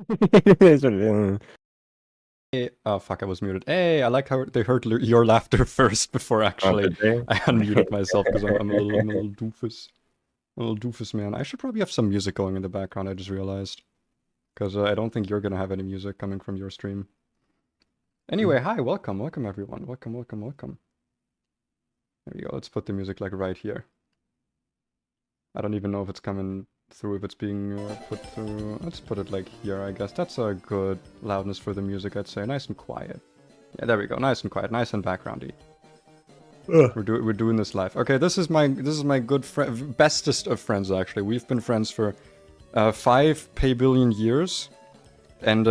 That's what it is. Hey, oh fuck, I was muted. Hey, I like how they heard your laughter first before Oh, actually did they? I unmuted myself because I'm a little doofus. A little doofus man. I should probably have some music going in the background, I just realized. Because I don't think you're gonna have any music coming from your stream. Anyway, hi, welcome everyone. Welcome. There we go, let's put the music like right here. I don't even know if it's coming through, if it's being put through. Let's put it like here, I guess. That's a good loudness for the music, I'd say. Nice and quiet. Yeah, there we go. Nice and quiet. Nice and backgroundy. We're doing this live. Okay, this is my good friend, bestest of friends actually. We've been friends for 5 billion years, and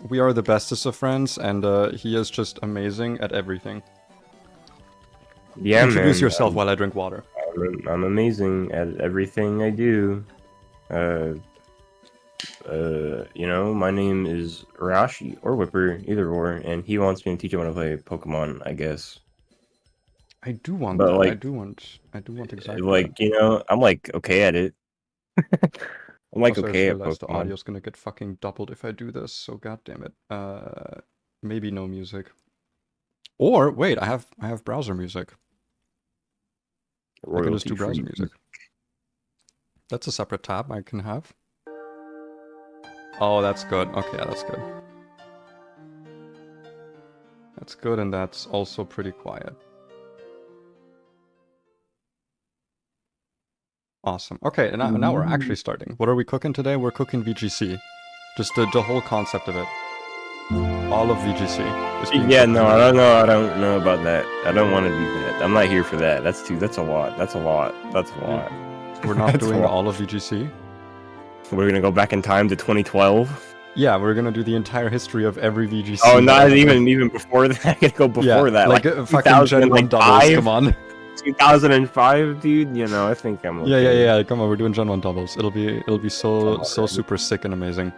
we are the bestest of friends. And he is just amazing at everything. Yeah, Introduce man. yourself while I drink water. I'm amazing at everything I do. My name is Rashi or Whipper, either or, and he wants me to teach him how to play Pokemon, I guess. I do want But that. like, I do want exactly that. I'm like okay at it. I'm like Also, I just okay at realized the Pokemon. audio's gonna get fucking doubled if I do this, so god damn it. Maybe no music. Or wait, I have browser music. I can just do browser music. That's a separate tab I can have. Oh, that's good. Okay, yeah, that's good. That's good, and that's also pretty quiet. Awesome. Okay, and now we're actually starting. What are we cooking today? We're cooking VGC. Just the whole concept of it. All of VGC. Yeah, no, I don't know about that. I don't want to do that. I'm not here for that. That's a lot. We're not doing all of VGC? We're gonna go back in time to 2012? Yeah, we're gonna do the entire history of every VGC. Oh, not even before that. I gotta go before that. Like fucking Gen 1 doubles, come on. 2005, dude. You know, I think I'm okay. Yeah. Come on, we're doing Gen 1 doubles. It'll be so super sick and amazing.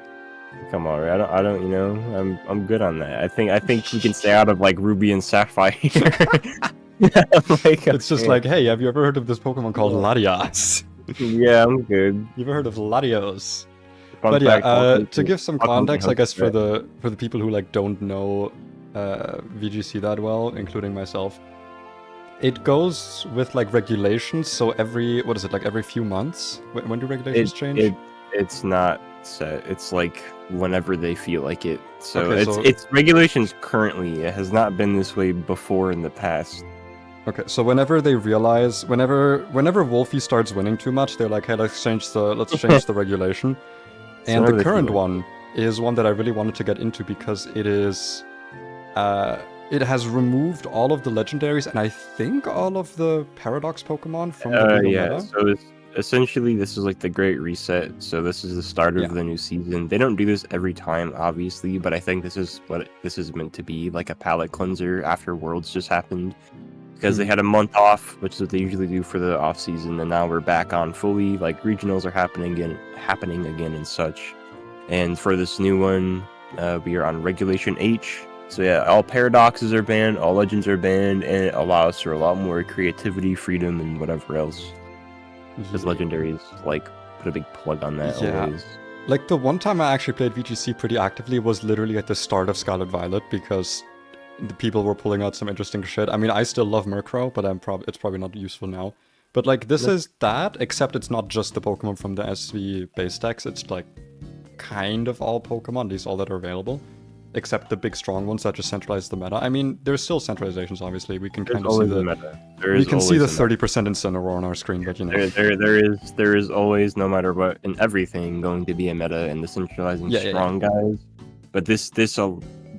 Come on, I don't. You know, I'm good on that. I think we can stay out of like Ruby and Sapphire. Like, it's just like, hey, have you ever heard of this Pokemon called Latias? Yeah, I'm good. You ever heard of Latios? But yeah, to give some context, I guess for the people who like don't know VGC that well, including myself, it goes with like regulations. So every every few months? When do regulations change? It's not set. It's like whenever they feel like it. So okay, it's regulations currently. It has not been this way before in the past. Okay, so whenever they realize, whenever Wolfie starts winning too much, they're like, hey, let's change the regulation. And the current one is one that I really wanted to get into because it is, it has removed all of the legendaries and I think all of the paradox Pokemon from the legal meta. So essentially this is like the Great Reset. So this is the start of the new season. They don't do this every time, obviously, but I think this is what this is meant to be, like a palate cleanser after Worlds just happened. Because they had a month off, which is what they usually do for the off season, and now we're back on fully. Like regionals are happening again and such. And for this new one, we are on Regulation H. So yeah, all paradoxes are banned, all legends are banned, and it allows for a lot more creativity, freedom, and whatever else. Because legendaries like put a big plug on that always. Like the one time I actually played VGC pretty actively was literally at the start of Scarlet Violet because the people were pulling out some interesting shit. I mean, I still love Murkrow, but it's probably not useful now. But like, this is that, except it's not just the Pokemon from the SV base decks. It's like kind of all Pokemon, at least all that are available, except the big strong ones that just centralize the meta. I mean, there's still centralizations, obviously. We can kind of see the meta. We can see the 30% Incinieroar on our screen, but you know. There is always, no matter what, in everything, going to be a meta and the centralizing strong guys. But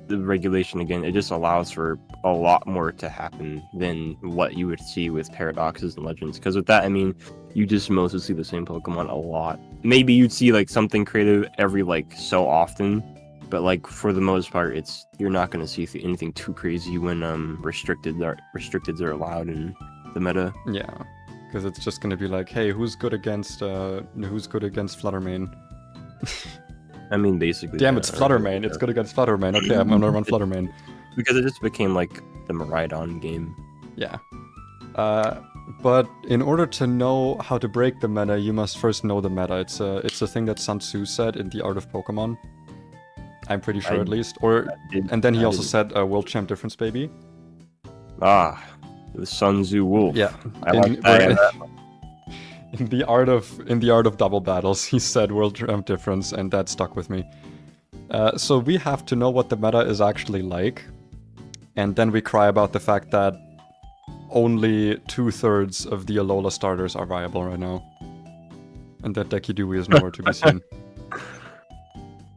the regulation again, it just allows for a lot more to happen than what you would see with paradoxes and legends. Because with that, I mean, you just mostly see the same Pokemon a lot. Maybe you'd see like something creative every like so often, but like for the most part, you're not going to see anything too crazy when restricteds are allowed in the meta. Yeah, because it's just going to be like, hey, who's good against Fluttermane? I mean, basically. Damn, it's Fluttermane. It's good against Fluttermane. Okay, I'm gonna run Fluttermane. Because it just became like the Miraidon game. Yeah. But in order to know how to break the meta, you must first know the meta. It's a thing that Sun Tzu said in The Art of Pokemon. I'm pretty sure, at least. Or and then he also said world champ difference, baby. Ah, the Sun Tzu Wolf. Yeah, I like that. In the art of double battles, he said world champ difference, and that stuck with me. So we have to know what the meta is actually like, and then we cry about the fact that only 2/3 of the Alola starters are viable right now, and that Dekidui is nowhere to be seen.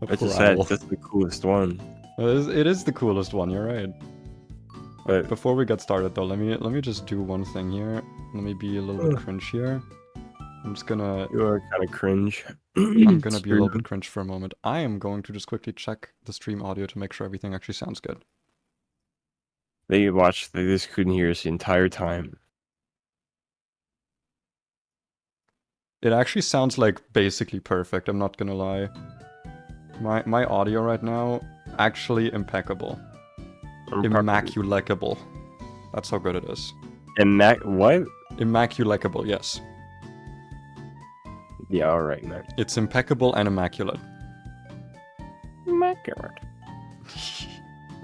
I just said that's the coolest one. It is the coolest one. You're right. But before we get started, though, let me just do one thing here. Let me be a little bit cringe here. I'm just gonna... You are kind of cringe. I'm gonna be a little bit cringe for a moment. I am going to just quickly check the stream audio to make sure everything actually sounds good. They just couldn't hear us the entire time. It actually sounds like basically perfect, I'm not gonna lie. My audio right now, actually impeccable. Immaculatable. That's how good it is. What? Immaculatable, yes. Yeah, alright, man. It's impeccable and immaculate. Immaculate.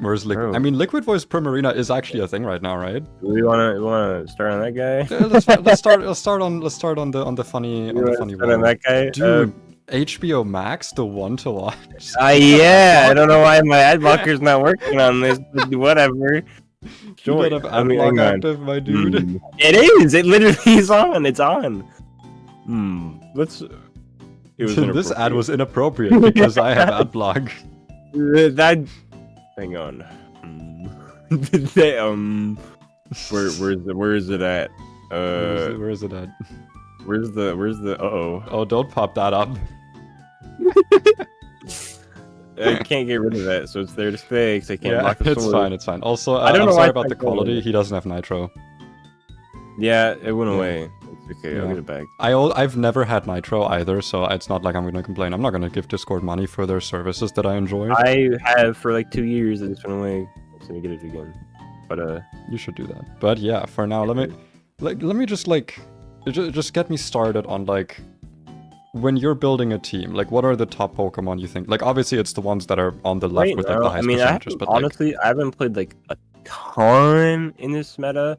Whereas I mean, Liquid Voice Primarina is actually a thing right now, right? Do we wanna start on that guy? Let's start on the funny one. On that guy? Dude, HBO Max, the one to watch. Yeah, I don't know why my ad blocker's not working on this, but whatever. Sure, you have ad block active, my dude. It is. It literally is on. It's on. Let's. This ad was inappropriate because I have ad block. That. Hang on. Where is it at? Where is it at? Where's the Oh, don't pop that up. I can't get rid of that, so it's there to stay, because I can't block the sword. It's fine. Also, I'm sorry about the quality, he doesn't have Nitro. Yeah, it went away. It's okay, I'll get it back. I've never had Nitro either, so it's not like I'm gonna complain. I'm not gonna give Discord money for their services that I enjoy. I have for like 2 years, and it's went away. I'm gonna get it again. But you should do that. But yeah, for now, let me just just get me started on like, when you're building a team, like what are the top Pokemon you think? Like obviously it's the ones that are on the left with like the highest percentages, but honestly, I haven't played like a ton in this meta.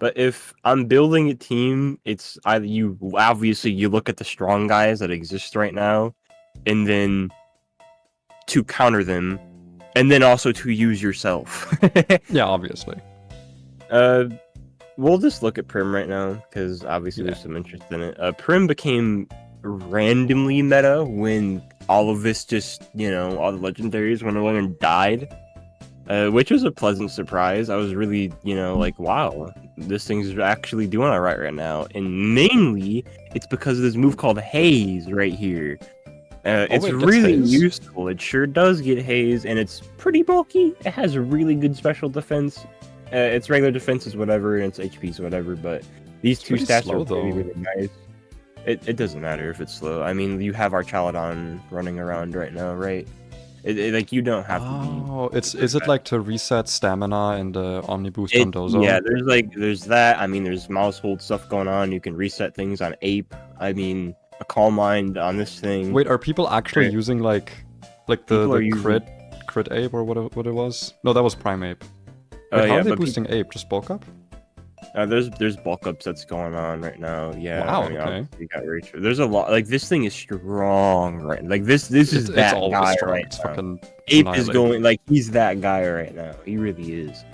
But if I'm building a team, it's either you look at the strong guys that exist right now, and then to counter them, and then also to use yourself. Yeah, obviously. We'll just look at Prim right now, because obviously there's some interest in it. Prim became randomly meta when all of this just, all the legendaries went along and died. Which was a pleasant surprise. I was really, like, wow, this thing's actually doing alright right now. And mainly, it's because of this move called Haze right here. It's really useful. It sure does get Haze, and it's pretty bulky. It has a really good special defense. Its regular defense is whatever, and its HP is whatever, but these two stats are really nice. It doesn't matter if it's slow. I mean, you have our Chaladon running around right now, right? Like, you don't have to be... Oh, is it like to reset stamina and Omni Boost on Dozo? Yeah, there's that. I mean, there's mouse hold stuff going on. You can reset things on Ape. I mean, a Calm Mind on this thing. Wait, are people actually using like the crit Ape or what it was? No, that was Prime Ape. Wait, how are they boosting Ape? Just bulk up? There's bulk ups that's going on right now. Yeah. Wow. I mean, okay. You got there's a lot. Like, this thing is strong, right? Like this is that guy right now. Ape is going like he's that guy right now. He really is.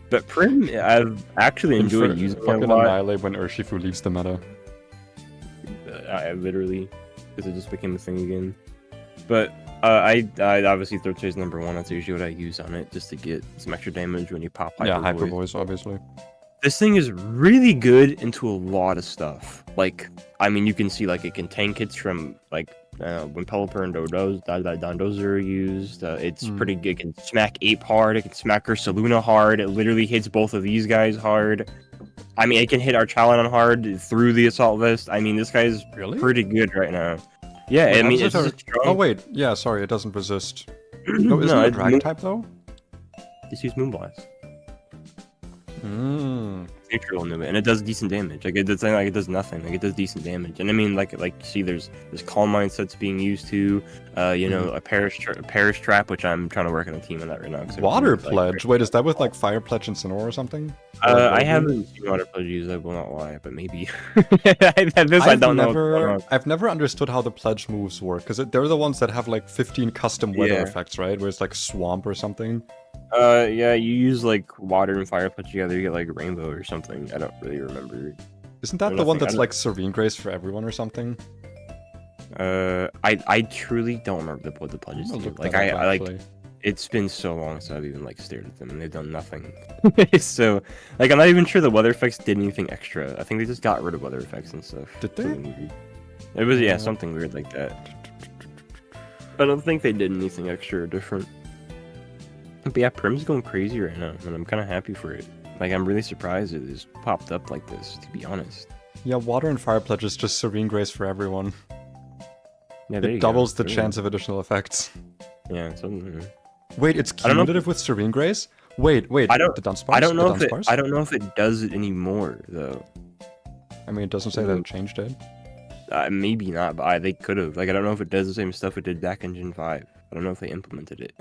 But Prim, I've actually enjoyed using him a lot. Annihilate when Urshifu leaves the meta. I literally, because it just became a thing again. But I obviously Throat Chase #1. That's usually what I use on it, just to get some extra damage when you pop Hyper Voice, obviously. This thing is really good into a lot of stuff. Like, I mean, you can see, like, it can tank hits from, like, when Pelipper and Dondozo are used. It's pretty good. It can smack Ape hard. It can smack Ursaluna hard. It literally hits both of these guys hard. I mean, it can hit our Chaladon hard through the Assault Vest. I mean, this guy's pretty good right now. Yeah, wait, I mean, it's strong. Oh, wait. Yeah, sorry, it doesn't resist. No, isn't it a Dragon type, though? Just use Moonblast. neutral into it, and it does decent damage. Like it does nothing. Like it does decent damage. And I mean, like see, there's calm mindsets being used to, you know, a perish trap, which I'm trying to work on a team on that right now. Water pledge. Wait, is that with like fire pledge and incinieroar or something? I haven't seen water pledge used. I will not lie, but maybe. I don't know. I've never understood how the pledge moves work, because they're the ones that have like 15 custom weather effects, right? Where it's like swamp or something. Yeah, you use like water and fire put together, you get like rainbow or something. I don't really remember. Isn't that the one that's like serene grace for everyone or something? I truly don't remember what the pledges do. Like I like, it's been so long since I've even like stared at them, and they've done nothing. So like I'm not even sure the weather effects did anything extra. I think they just got rid of weather effects and stuff. Did they? It was something weird like that. I don't think they did anything extra or different. But yeah, Prim's going crazy right now, and I'm kind of happy for it. Like, I'm really surprised it has popped up like this, to be honest. Yeah, water and fire pledge is just serene grace for everyone. Yeah, it doubles the chance of additional effects. Yeah, something. Wait, it's cumulative with serene grace? Wait, I don't know if it does it anymore though. I mean, it doesn't say that it changed it. Maybe not, but they could have. Like, I don't know if it does the same stuff it did back in Gen 5. I don't know if they implemented it.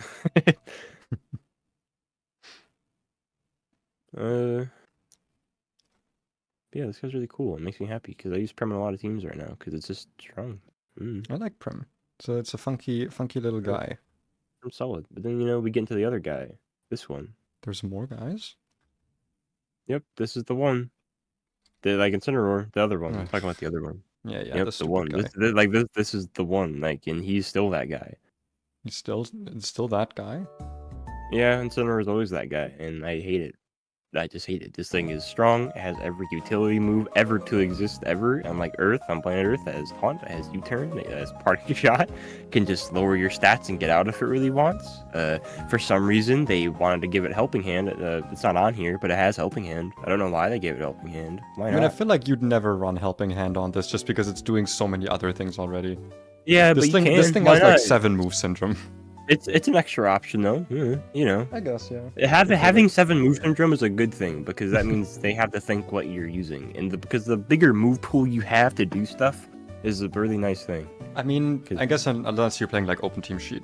Yeah, this guy's really cool. It makes me happy because I use Prim in a lot of teams right now because it's just strong. I like Prim. So it's a funky little guy. I'm solid. But then, you know, we get into the other guy. This one. There's more guys? Yep, this is the one. Like Incinieroar, the other one. I'm talking about the other one. Yeah, yep, the one. This is the one. Like, and he's still that guy. He's still that guy? Yeah, Incinieroar is always that guy, and I hate it. I just hate it. This thing is strong. It has every utility move ever to exist ever. Unlike Earth, on planet Earth, it has Haunt, it has U-turn, it has Party Shot. Can just lower your stats and get out if it really wants. For some reason, they wanted to give it Helping Hand. It's not on here, but it has Helping Hand. I don't know why they gave it Helping Hand. Why not? I mean, I feel like you'd never run Helping Hand on this just because it's doing so many other things already. Yeah, this but this thing has like 7 move syndrome. It's an extra option though, you know. I guess, yeah. Having 7 move syndrome is a good thing because that means they have to think what you're using, and because the bigger move pool you have to do stuff is a really nice thing. I mean, I guess unless you're playing like Open Team Sheet.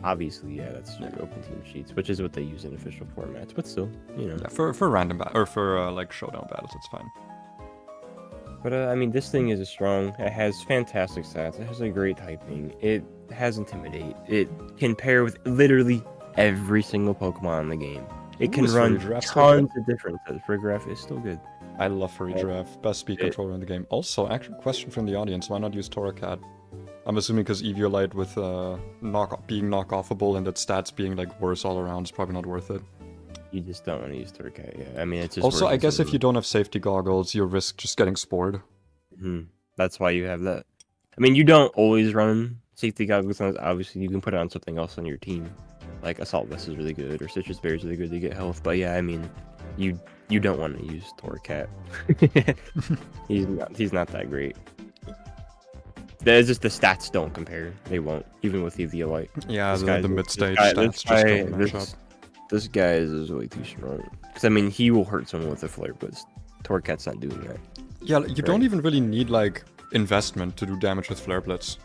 Obviously, yeah, that's Open Team Sheets, which is what they use in official formats. But still, you know. Yeah, for random or for like showdown battles, it's fine. But I mean, this thing is strong. It has fantastic stats. It has a great typing. It has Intimidate. It can pair with literally every single Pokemon in the game. It can run tons of different sets. Free-Graph is still good. I love Free-Graph. Best speed controller in the game. Also, actual question from the audience, why not use Torracat? I'm assuming because Eviolite with being knockoffable and its stats being like worse all around is probably not worth it. You just don't want to use Torracat, yeah. I mean, it's just also, I guess if you don't have safety goggles, you risk just getting spored. That's why you have that. I mean, you don't always run safety goggles. Obviously, you can put it on something else on your team. Like Assault Vest is really good, or Citrus Berry is really good to get health. But yeah, I mean, you don't want to use Torracat. He's not that great. There's just the stats don't compare. They won't, even with Eviolite. Yeah, the mid-stage stats just don't match up. This guy is way too strong. Because, I mean, he will hurt someone with a flare, but Torracat's not doing that. Yeah, you don't even really need, like, investment to do damage with Flare Blitz.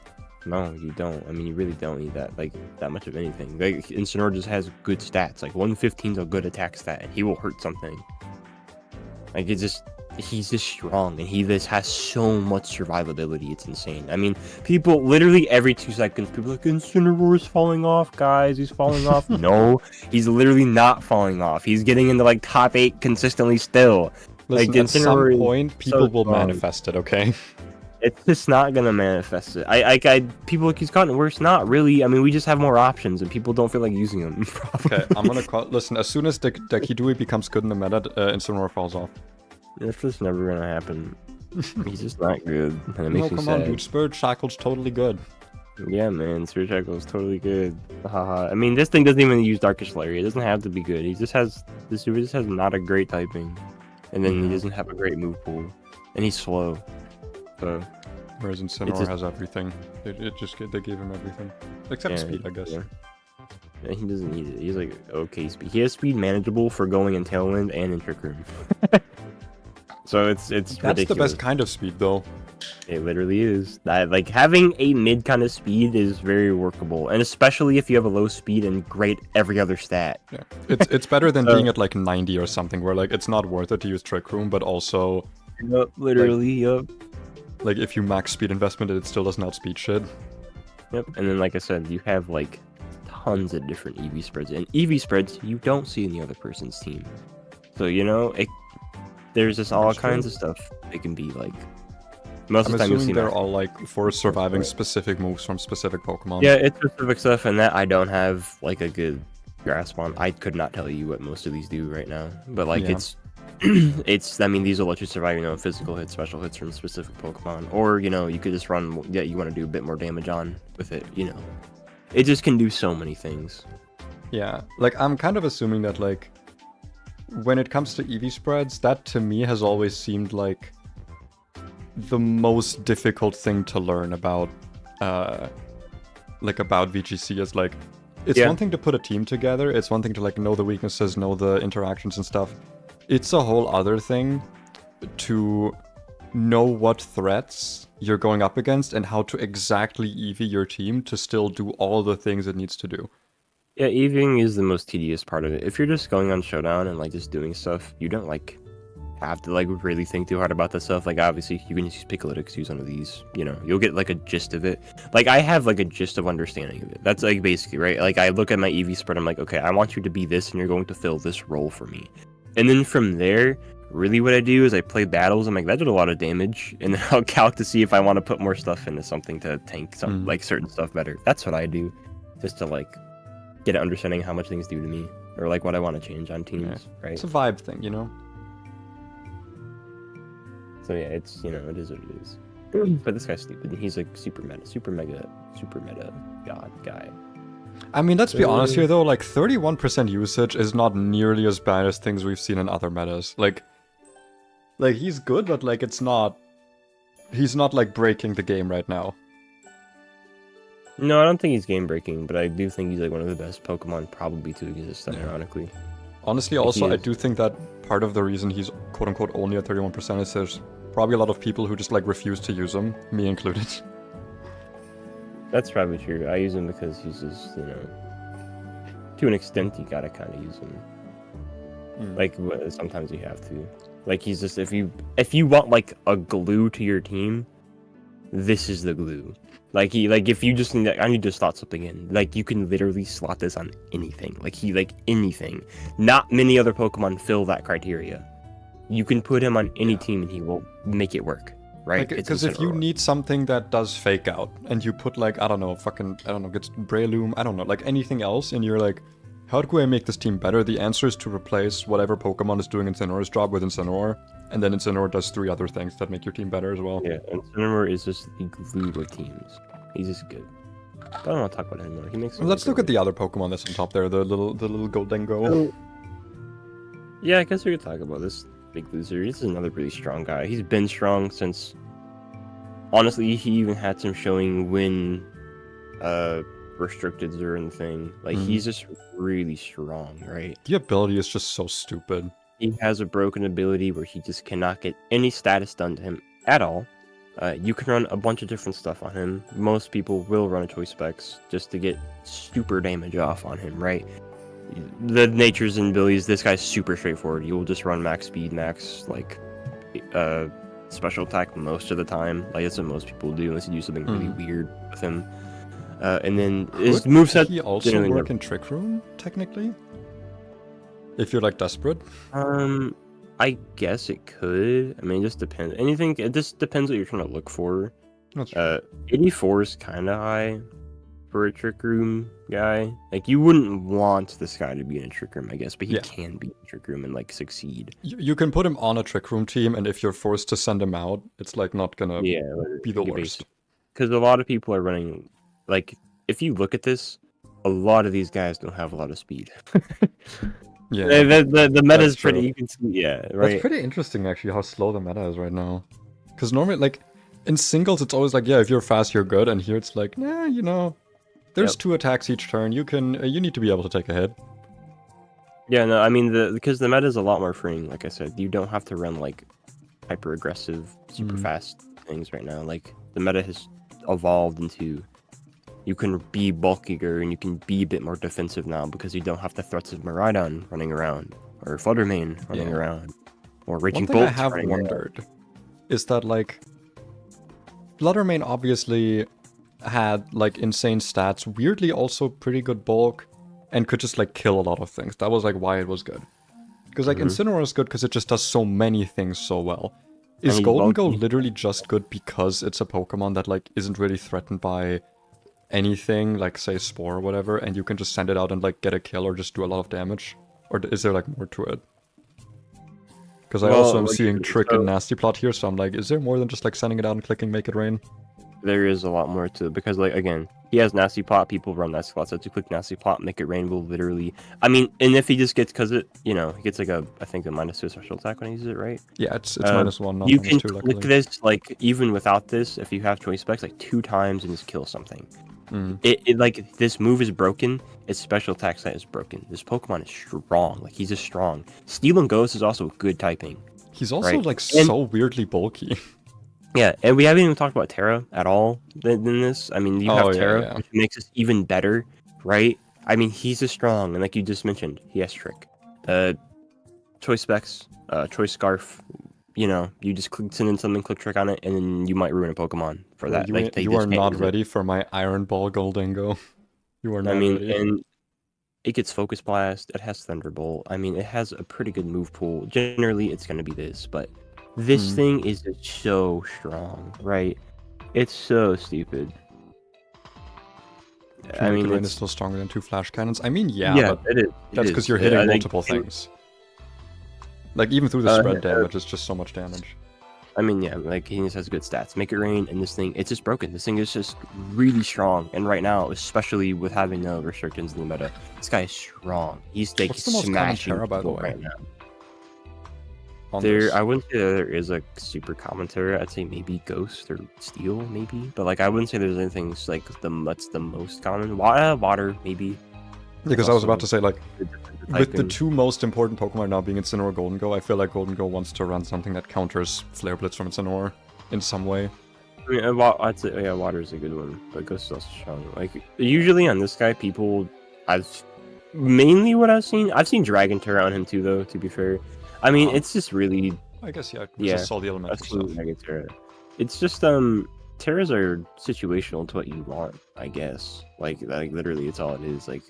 No, you don't. I mean, you really don't need that, like, that much of anything. Like, Incinieroar just has good stats. Like, 115 is a good attack stat, and he will hurt something. Like, he's just strong, and he just has so much survivability. It's insane. I mean, people literally every 2 seconds, people are like, Incinieroar is falling off, guys. He's falling off. No, he's literally not falling off. He's getting into like top 8 consistently still. Listen, like, at some point, people will manifest it. Okay. It's just not gonna manifest it. People like he's gotten worse. Not really. I mean, we just have more options, and people don't feel like using them. Okay, I'm gonna call. Listen, as soon as Dekidui becomes good in the meta, Incinieroar falls off. That's just never gonna happen. He's just not good. And it makes me come sad. on, dude. Spirit Shackle's totally good. Yeah, man. Spirit Shackle is totally good. Haha. I mean, this thing doesn't even use Darkest Flurry. It doesn't have to be good. He just has not a great typing, and then he doesn't have a great move pool, and he's slow. So. Whereas Incinieroar has everything. They gave him everything except speed, I guess. Yeah. He doesn't need it. He's like okay speed. He has speed manageable for going in Tailwind and in Trick Room. So it's That's ridiculous. the best kind of speed, though. It literally is. That like having a mid kind of speed is very workable, and especially if you have a low speed and great every other stat. Yeah, it's better than being at like 90 or something, where like it's not worth it to use Trick Room, but also. Yep, literally, yep. Like if you max speed investment, it still doesn't outspeed shit. Yep, and then like I said, you have like tons of different EV spreads, and EV spreads you don't see in the other person's team. So you know, there's just all kinds of stuff it can be like. Most of the time you'll see they're all like for surviving specific moves from specific Pokemon. Yeah, it's specific stuff, and that I don't have like a good grasp on. I could not tell you what most of these do right now, but like it's I mean, these will let you survive, you know, physical hits, special hits from specific Pokemon, or you know, you could just run. Yeah, you want to do a bit more damage on with it, you know. It just can do so many things. Yeah, like I'm kind of assuming that like when it comes to EV spreads, that to me has always seemed like the most difficult thing to learn about about VGC is like it's one thing to put a team together, it's one thing to like know the weaknesses, know the interactions and stuff. It's a whole other thing to know what threats you're going up against and how to exactly EV your team to still do all the things it needs to do. Yeah, EVing is the most tedious part of it. If you're just going on Showdown and like just doing stuff, you don't like have to like really think too hard about that stuff. Like obviously you can just use Picolytics, use one of these, you know, you'll get like a gist of it. Like I have like a gist of understanding of it. That's like basically right. Like I look at my EV spread, I'm like, okay, I want you to be this and you're going to fill this role for me. And then from there, really what I do is I play battles. I'm like, that did a lot of damage, and then I'll calc to see if I want to put more stuff into something to tank some like certain stuff better. That's what I do, just to like get an understanding of how much things do to me, or like what I want to change on teams. Right? It's a vibe thing, you know. So yeah, it's, you know, it is what it is. But this guy's stupid. He's like super mega god guy. I mean, let's be honest here though, like 31% usage is not nearly as bad as things we've seen in other metas. Like he's good, but like he's not like breaking the game right now. No, I don't think he's game breaking, but I do think he's like one of the best Pokemon probably to exist, ironically. Honestly, also, I do think that part of the reason he's quote-unquote only at 31% is there's probably a lot of people who just like refuse to use him, me included. That's probably true. I use him because he's just, you know, to an extent you gotta kind of use him. Like sometimes you have to. Like he's just, if you want like a glue to your team, this is the glue. Like if you just need, I need to slot something in. Like you can literally slot this on anything. Like anything. Not many other Pokemon fill that criteria. You can put him on any team and he will make it work. Right? Because if you need something that does fake out, and you put like, gets Breloom, I don't know, like anything else, and you're like, how do I make this team better? The answer is to replace whatever Pokemon is doing Incinieroar's job with Incinieroar, and then Incinieroar does 3 other things that make your team better as well. Yeah, Incinieroar is just the glue of teams. He's just good. I don't want to talk about him anymore. He makes. Well, let's look at the other Pokemon that's on top there, the little Goldengo. Yeah, I guess we could talk about this big loser. This is another really strong guy. He's been strong since. Honestly, he even had some showing when restricteds are in the thing. Like he's just really strong, right? The ability is just so stupid. He has a broken ability where he just cannot get any status done to him at all. You can run a bunch of different stuff on him. Most people will run a choice specs just to get super damage off on him, right? The natures and abilities, this guy's super straightforward. You will just run max speed, max like special attack most of the time. Like that's what most people do unless you do something really weird with him. And then his moveset. He also work in Trick Room technically, if you're like desperate. I guess it could. I mean, it just depends. It just depends what you're trying to look for. 84 is kind of high for a Trick Room guy. Like, you wouldn't want this guy to be in a Trick Room, I guess, but he can be in a Trick Room and, like, succeed. You can put him on a Trick Room team, and if you're forced to send him out, it's, like, not gonna be the worst. Because a lot of people are running, like, if you look at this, a lot of these guys don't have a lot of speed. Yeah, the meta is pretty. You can see, right. That's pretty interesting, actually, how slow the meta is right now. Because normally, like in singles, it's always like, if you're fast, you're good, and here it's like, nah, you know, There's 2 attacks each turn. You need to be able to take a hit. Yeah, no, I mean because the meta is a lot more freeing. Like I said, you don't have to run like hyper aggressive, super fast things right now. Like the meta has evolved into you can be bulkier and you can be a bit more defensive now because you don't have the threats of Miraidon running around or Fluttermane running around or Raging Bolt. One thing I have wondered is that like Fluttermane obviously had like insane stats, weirdly also pretty good bulk, and could just like kill a lot of things. That was like why it was good. Because like Incinieroar is good because it just does so many things so well. Is Gholdengo literally just good because it's a Pokemon that like isn't really threatened by anything, like say Spore or whatever, and you can just send it out and like get a kill or just do a lot of damage? Or is there like more to it? Because I also am seeing Trick and Nasty Plot here, so I'm like, is there more than just like sending it out and clicking Make It Rain? There is a lot more to it because, like, again, he has Nasty Plot. People run Nasty Plot, so to click Nasty Plot, Make It Rain will literally. I mean, and if he just gets because it, he gets like I think a -2 special attack when he uses it, right? Yeah, it's -1. Not you can -2, click this like even without this if you have choice specs like 2 times and just kill something. It like this move is broken. Its special attack set is broken. This Pokemon is strong. Like he's just strong. Steel and Ghost is also good typing. He's also like so weirdly bulky. Yeah, and we haven't even talked about Terra at all in this. I mean, you have Terra, which makes us even better, right? I mean, he's just strong, and like you just mentioned, he has Trick. Choice Specs, Choice Scarf, you just send in something, click Trick on it, and then you might ruin a Pokemon for that. You are not ready for my Iron Ball Gholdengo. You are not ready. And it gets Focus Blast, it has Thunderbolt. I mean, it has a pretty good move pool. Generally, it's going to be this, but this thing is just so strong, right? It's so stupid. I mean, it's still stronger than 2 Flash Cannons. I mean, but it is. That's because you're hitting multiple things. Like, even through the spread damage, it's just so much damage. I mean, yeah, like, he just has good stats. Make It Rain, and this thing, it's just broken. This thing is just really strong. And right now, especially with having no restrictions in the meta, this guy is strong. He's like smashing people right now. I wouldn't say that there is a super common Terra. I'd say maybe Ghost or Steel, maybe. But like, I wouldn't say there's anything like that's the most common. Water, maybe. Because I was about to say, like, with the 2 most important Pokemon now being Incineroar, Gholdengo, I feel like Gholdengo wants to run something that counters Flare Blitz from Incineroar in some way. I mean, I'd say, Water is a good one, but Ghost is also strong. Like, usually on this guy, mainly what I've seen Dragon Terra on him too, though, to be fair. I mean, it's just really... I guess, yeah. All the elemental stuff. Terra. It's just, Terras are situational to what you want, I guess. Like literally, it's all it is. Like,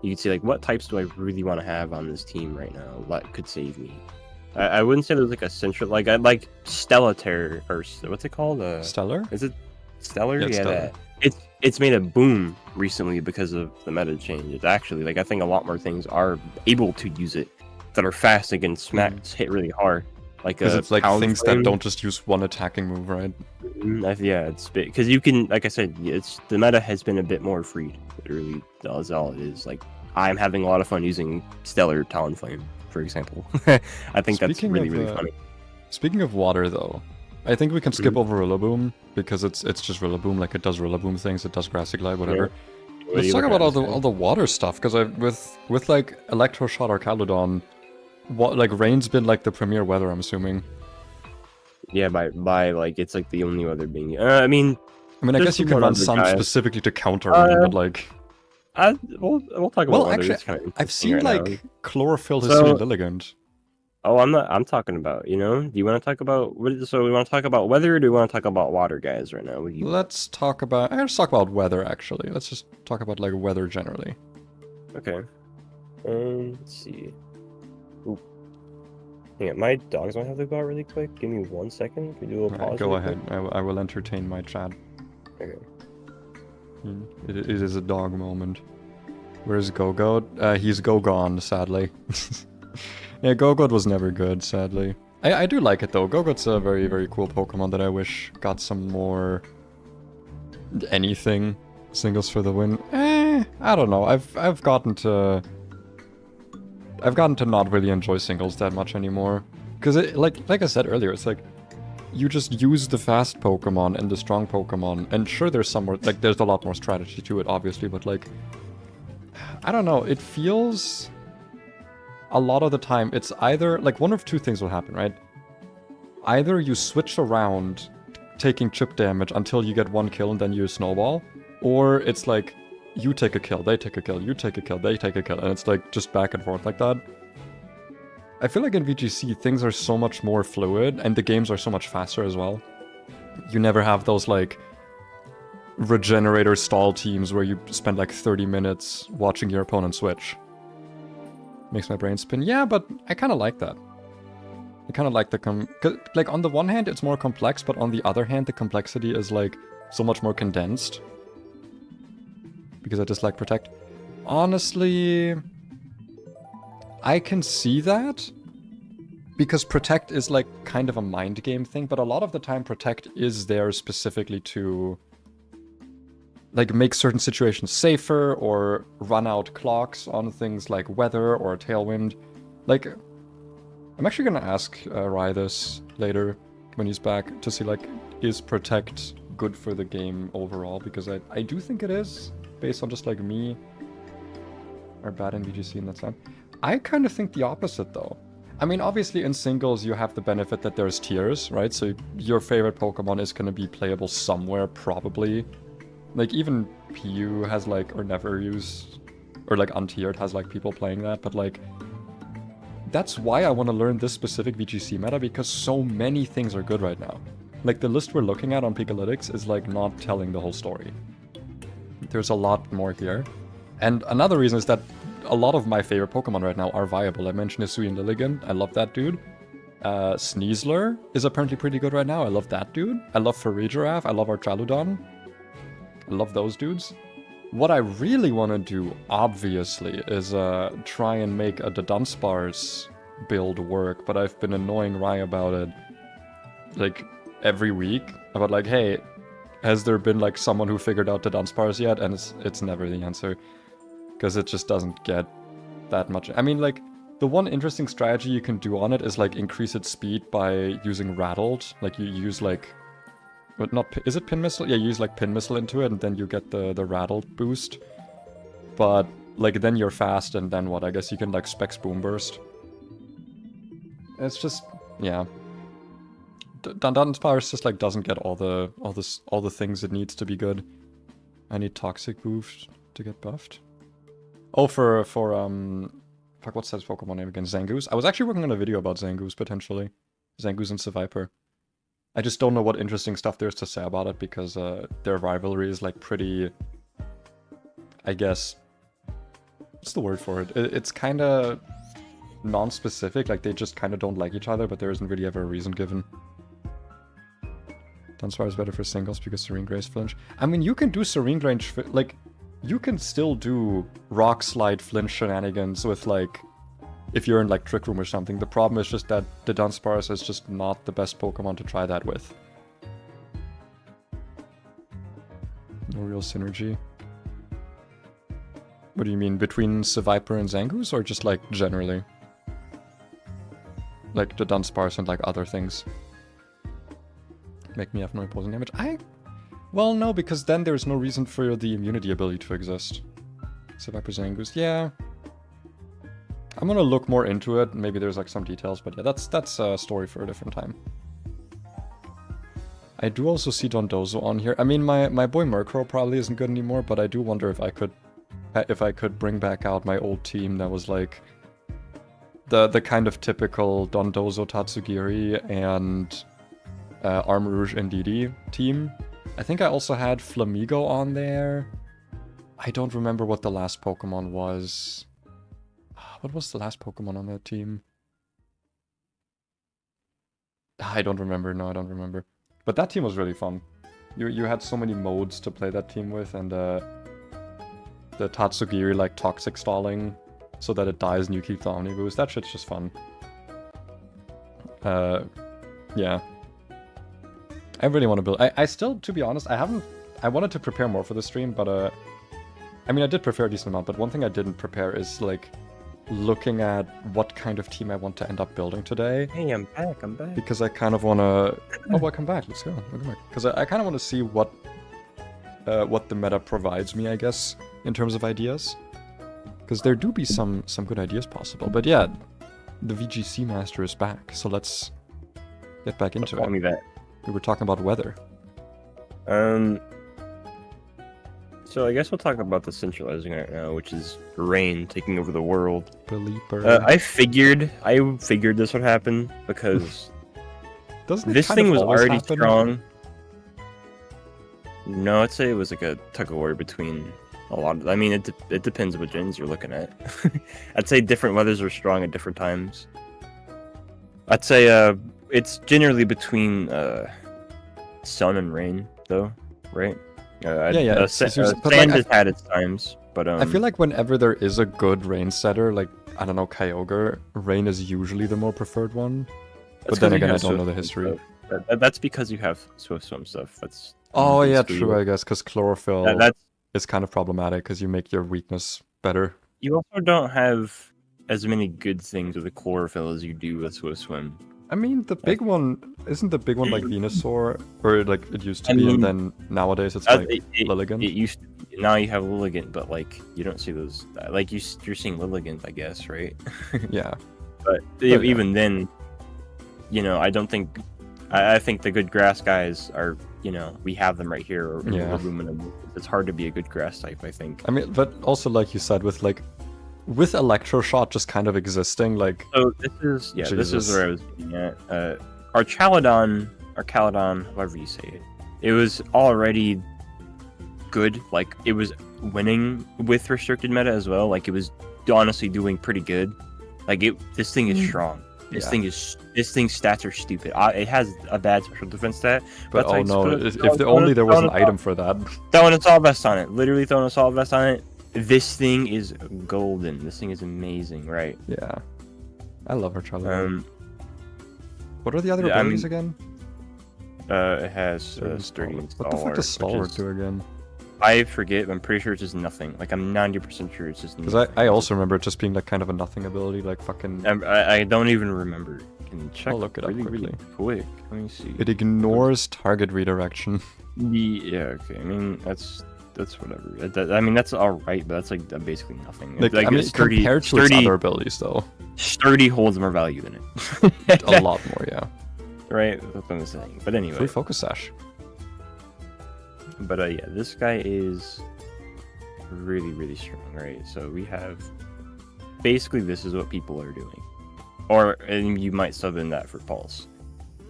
you could say, like, what types do I really want to have on this team right now? What could save me? I wouldn't say there's, like, a central... Like, I'd like Stella Terra, or what's it called? Stellar? Is it Stellar? Yeah, Stellar. It's made a boom recently because of the meta change. It's actually, like, I think a lot more things are able to use it that are fast and can hit really hard. Because it's like things that don't just use one attacking move, right? Yeah, it's because you can, like I said, the meta has been a bit more freed. Literally, that's all it is. Like, I'm having a lot of fun using Stellar Talonflame, for example. I think that's really funny. Speaking of water, though, I think we can skip over Rillaboom because it's just Rillaboom. Like, it does Rillaboom things, it does Grassy Glide, whatever. Yeah. Let's talk about all the water stuff, because with like Electroshock or Caludon, rain's been like the premier weather, I'm assuming. Yeah, by like it's like the only weather being. I mean, I guess you can run some specifically to counter rain, but like. We'll talk about weather. Actually, I've seen like Chlorophyll Hisuian Lilligant. Oh, I'm talking about, do you want to talk about, so we want to talk about weather, or do we want to talk about water, guys, right now? Let's talk about weather, actually. Let's just talk about, like, weather generally. Okay. Let's see. Ooh. Hang on, my dogs might have to go out really quick. Give me 1 second. Can we do a pause? Go ahead. I will entertain my chat. Okay. It is a dog moment. Where's Gogod? He's Gone, sadly. Yeah, Gogod was never good, sadly. I do like it, though. Gogod's a very, very cool Pokemon that I wish got some more... anything. Singles for the win. I don't know. I've gotten to not really enjoy singles that much anymore. Because, like I said earlier, it's like... you just use the fast Pokemon and the strong Pokemon, and sure, there's some more, like, there's a lot more strategy to it, obviously, but, like, I don't know, it feels... A lot of the time, it's either, like, one of two things will happen, right? Either you switch around taking chip damage until you get one kill and then you snowball, or it's like, you take a kill, they take a kill, you take a kill, they take a kill, and it's like, just back and forth like that. I feel like in VGC, things are so much more fluid, and the games are so much faster as well. You never have those, like, regenerator stall teams where you spend, like, 30 minutes watching your opponent switch. Makes my brain spin. Yeah, but I kind of like that. I kind of like the like, on the one hand, it's more complex, but on the other hand, the complexity is, like, so much more condensed. Because I dislike Protect. Honestly... I can see that. Because Protect is, like, kind of a mind game thing, but a lot of the time Protect is there specifically to... like, make certain situations safer, or run out clocks on things like weather or tailwind. Like, I'm actually gonna ask Rai this later, when he's back, to see, like, is Protect good for the game overall? Because I do think it is, based on just, like, me, or bad in VGC in that sense. I kind of think the opposite, though. I mean, obviously, in singles, you have the benefit that there's tiers, right? So your favorite Pokemon is gonna be playable somewhere, probably. Like, even PU has, like, or never used, or, like, untiered has, like, people playing that, but, like, that's why I want to learn this specific VGC meta, because so many things are good right now. Like, the list we're looking at on Pikalytics is, like, not telling the whole story. There's a lot more here. And another reason is that a lot of my favorite Pokemon right now are viable. I mentioned Hisuian Lilligant, I love that dude. Sneasler is apparently pretty good right now, I love that dude. I love Farigiraf, I love Archaludon. I love those dudes. What I really want to do, obviously, is try and make a Dunsparce build work, but I've been annoying Rai about it, like, every week. About, like, hey, has there been, like, someone who figured out the Dunsparce yet? And it's never the answer. Because it just doesn't get that much. I mean, like, the one interesting strategy you can do on it is, like, increase its speed by using Rattled. Like, you use, like... But not, is it Pin Missile? Yeah, you use, like, Pin Missile into it, and then you get the Rattle boost. But, like, then you're fast, and then what? I guess you can, like, Specs Boom Burst. It's just, yeah. Dunsparce just, like, doesn't get all the things it needs to be good. I need Toxic Boost to get buffed. Oh, fuck, what's that Pokemon name again? Zangoose? I was actually working on a video about Zangoose, potentially. Zangoose and Seviper. I just don't know what interesting stuff there's to say about it, because their rivalry is, like, pretty... I guess... What's the word for it? It's kind of non-specific, like, they just kind of don't like each other, but there isn't really ever a reason given. Dunsparce is better for singles because Serene Grace flinch. I mean, you can do Serene Grace, like, you can still do Rock Slide flinch shenanigans with, like... If you're in, like, Trick Room or something. The problem is just that the Dunsparce is just not the best Pokemon to try that with. No real synergy. What do you mean? Between Seviper and Zangoose? Or just, like, generally? Like, the Dunsparce and, like, other things. Make me have no opposing damage? Well, no, because then there's no reason for the immunity ability to exist. Seviper, Zangoose, yeah... I'm gonna look more into it. Maybe there's, like, some details, but yeah, that's a story for a different time. I do also see Dondozo on here. I mean, my boy Murkrow probably isn't good anymore, but I do wonder if I could bring back out my old team that was, like, the kind of typical Dondozo, Tatsugiri, and Armarouge and Didi team. I think I also had Flamigo on there. I don't remember what the last Pokemon was. What was the last Pokemon on that team? I don't remember. No, I don't remember. But that team was really fun. You had so many modes to play that team with, and the Tatsugiri, like, toxic stalling so that it dies and you keep the Omniboost. That shit's just fun. Yeah. I really want to build... I still, to be honest, I wanted to prepare more for the stream, but I mean, I did prepare a decent amount, but one thing I didn't prepare is, like, looking at what kind of team I want to end up building today. Hey, I'm back. Because I kind of want to... Oh, welcome back. Let's go. Welcome back. Because I kind of want to see what the meta provides me, I guess, in terms of ideas. Because there do be some good ideas possible. But yeah, the VGC Master is back, so let's get back into it. Call me that. We were talking about weather. So I guess we'll talk about the centralizing right now, which is rain taking over the world. Belieber. I figured this would happen because this thing was already strong. No, I'd say it was like a tug of war between a lot of. I mean, it depends what gens you're looking at. I'd say different weathers are strong at different times. I'd say it's generally between sun and rain, though, right? Yeah. Sand has had its times, but I feel like whenever there is a good rain setter, like I don't know, Kyogre, rain is usually the more preferred one. But then again, I don't know the history. That's because you have Swift Swim stuff. That's oh yeah, true. I guess because chlorophyll is kind of problematic because you make your weakness better. You also don't have as many good things with the chlorophyll as you do with Swift Swim. I mean, the big one isn't the big one like Venusaur, or like it used to be, and then nowadays it's like Lilligant. It used to be, now you have Lilligant, but like you don't see those. Like you're seeing Lilligant, I guess, right? Yeah. But even then, you know, I don't think. I think the good grass guys are, you know, we have them right here. Or aluminum. It's hard to be a good grass type, I think. I mean, but also like you said, with Electroshock just kind of existing, like... So this is where I was getting at. Our Caladon, however you say it, it was already good. Like, it was winning with restricted meta as well. Like, it was honestly doing pretty good. Like, this thing is strong. This thing's stats are stupid. It has a bad special defense stat. But oh no, if only there was an item for that. Throwing Assault Vest on it. Literally throwing Assault Vest on it. This thing is golden. This thing is amazing, right? Yeah. I love her Charlie. What are the other abilities again? It has Sturdy and Stalwart. What the fuck does Stalwart do again? I forget, but I'm pretty sure it's just nothing. Like, I'm 90% sure it's just nothing. Because I also remember it just being like kind of a nothing ability, like fucking... I don't even remember. Can check. I'll look it up really quick. Let me see. It ignores target redirection. Yeah, okay. I mean, that's whatever. I mean, that's alright, but that's like basically nothing. Like I mean, compared to its other abilities, though. Sturdy holds more value than it. A lot more, yeah. Right? That's what I'm saying. But anyway. Free Focus Sash. But yeah, this guy is really, really strong, right? So we have... Basically, this is what people are doing. And you might sub in that for Pulse.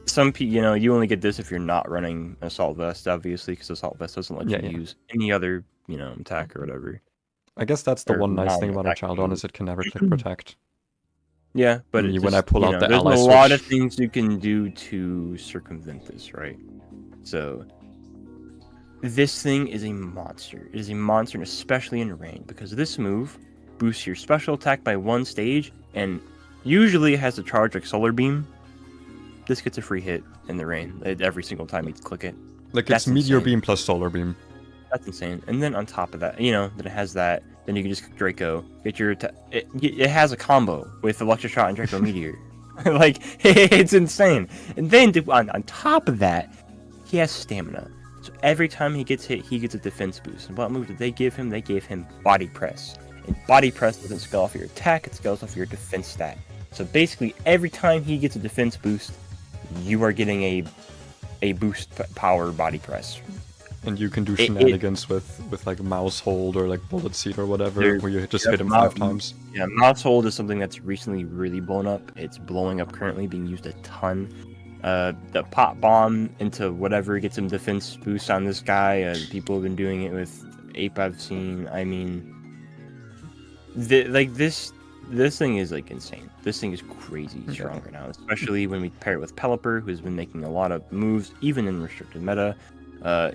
Some people, you know, you only get this if you're not running Assault Vest, obviously, because Assault Vest doesn't let you use any other, you know, attack or whatever. I guess that's the one nice thing about a Chaldon is it can never click Protect. Yeah, but when I pull out the ally there's a switch. lot of things you can do to circumvent this, right? So this thing is a monster. It is a monster, and especially in rain, because this move boosts your special attack by 1 stage, and usually it has to charge like Solar Beam. This gets a free hit in the rain every single time you click it. Like it's Meteor Beam plus Solar Beam. That's insane. And then on top of that, you know, that it has that, then you can just Draco, get your it has a combo with Electric Shot and Draco Meteor. Like, it's insane. And then on top of that, he has stamina. So every time he gets hit, he gets a defense boost. And what move did they give him? They gave him Body Press. And Body Press doesn't scale off your attack, it scales off your defense stat. So basically, every time he gets a defense boost, you are getting a boost power Body Press. And you can do shenanigans with like Mouse Hold or like Bullet Seed or whatever, where you just hit him 5 times. Yeah, Mouse Hold is something that's recently really blown up. It's blowing up currently, being used a ton. The Pop Bomb into whatever gets him defense boost on this guy. People have been doing it with Ape I've seen. I mean, this thing is like insane. This thing is crazy strong right now, especially when we pair it with Pelipper, who's been making a lot of moves, even in restricted meta.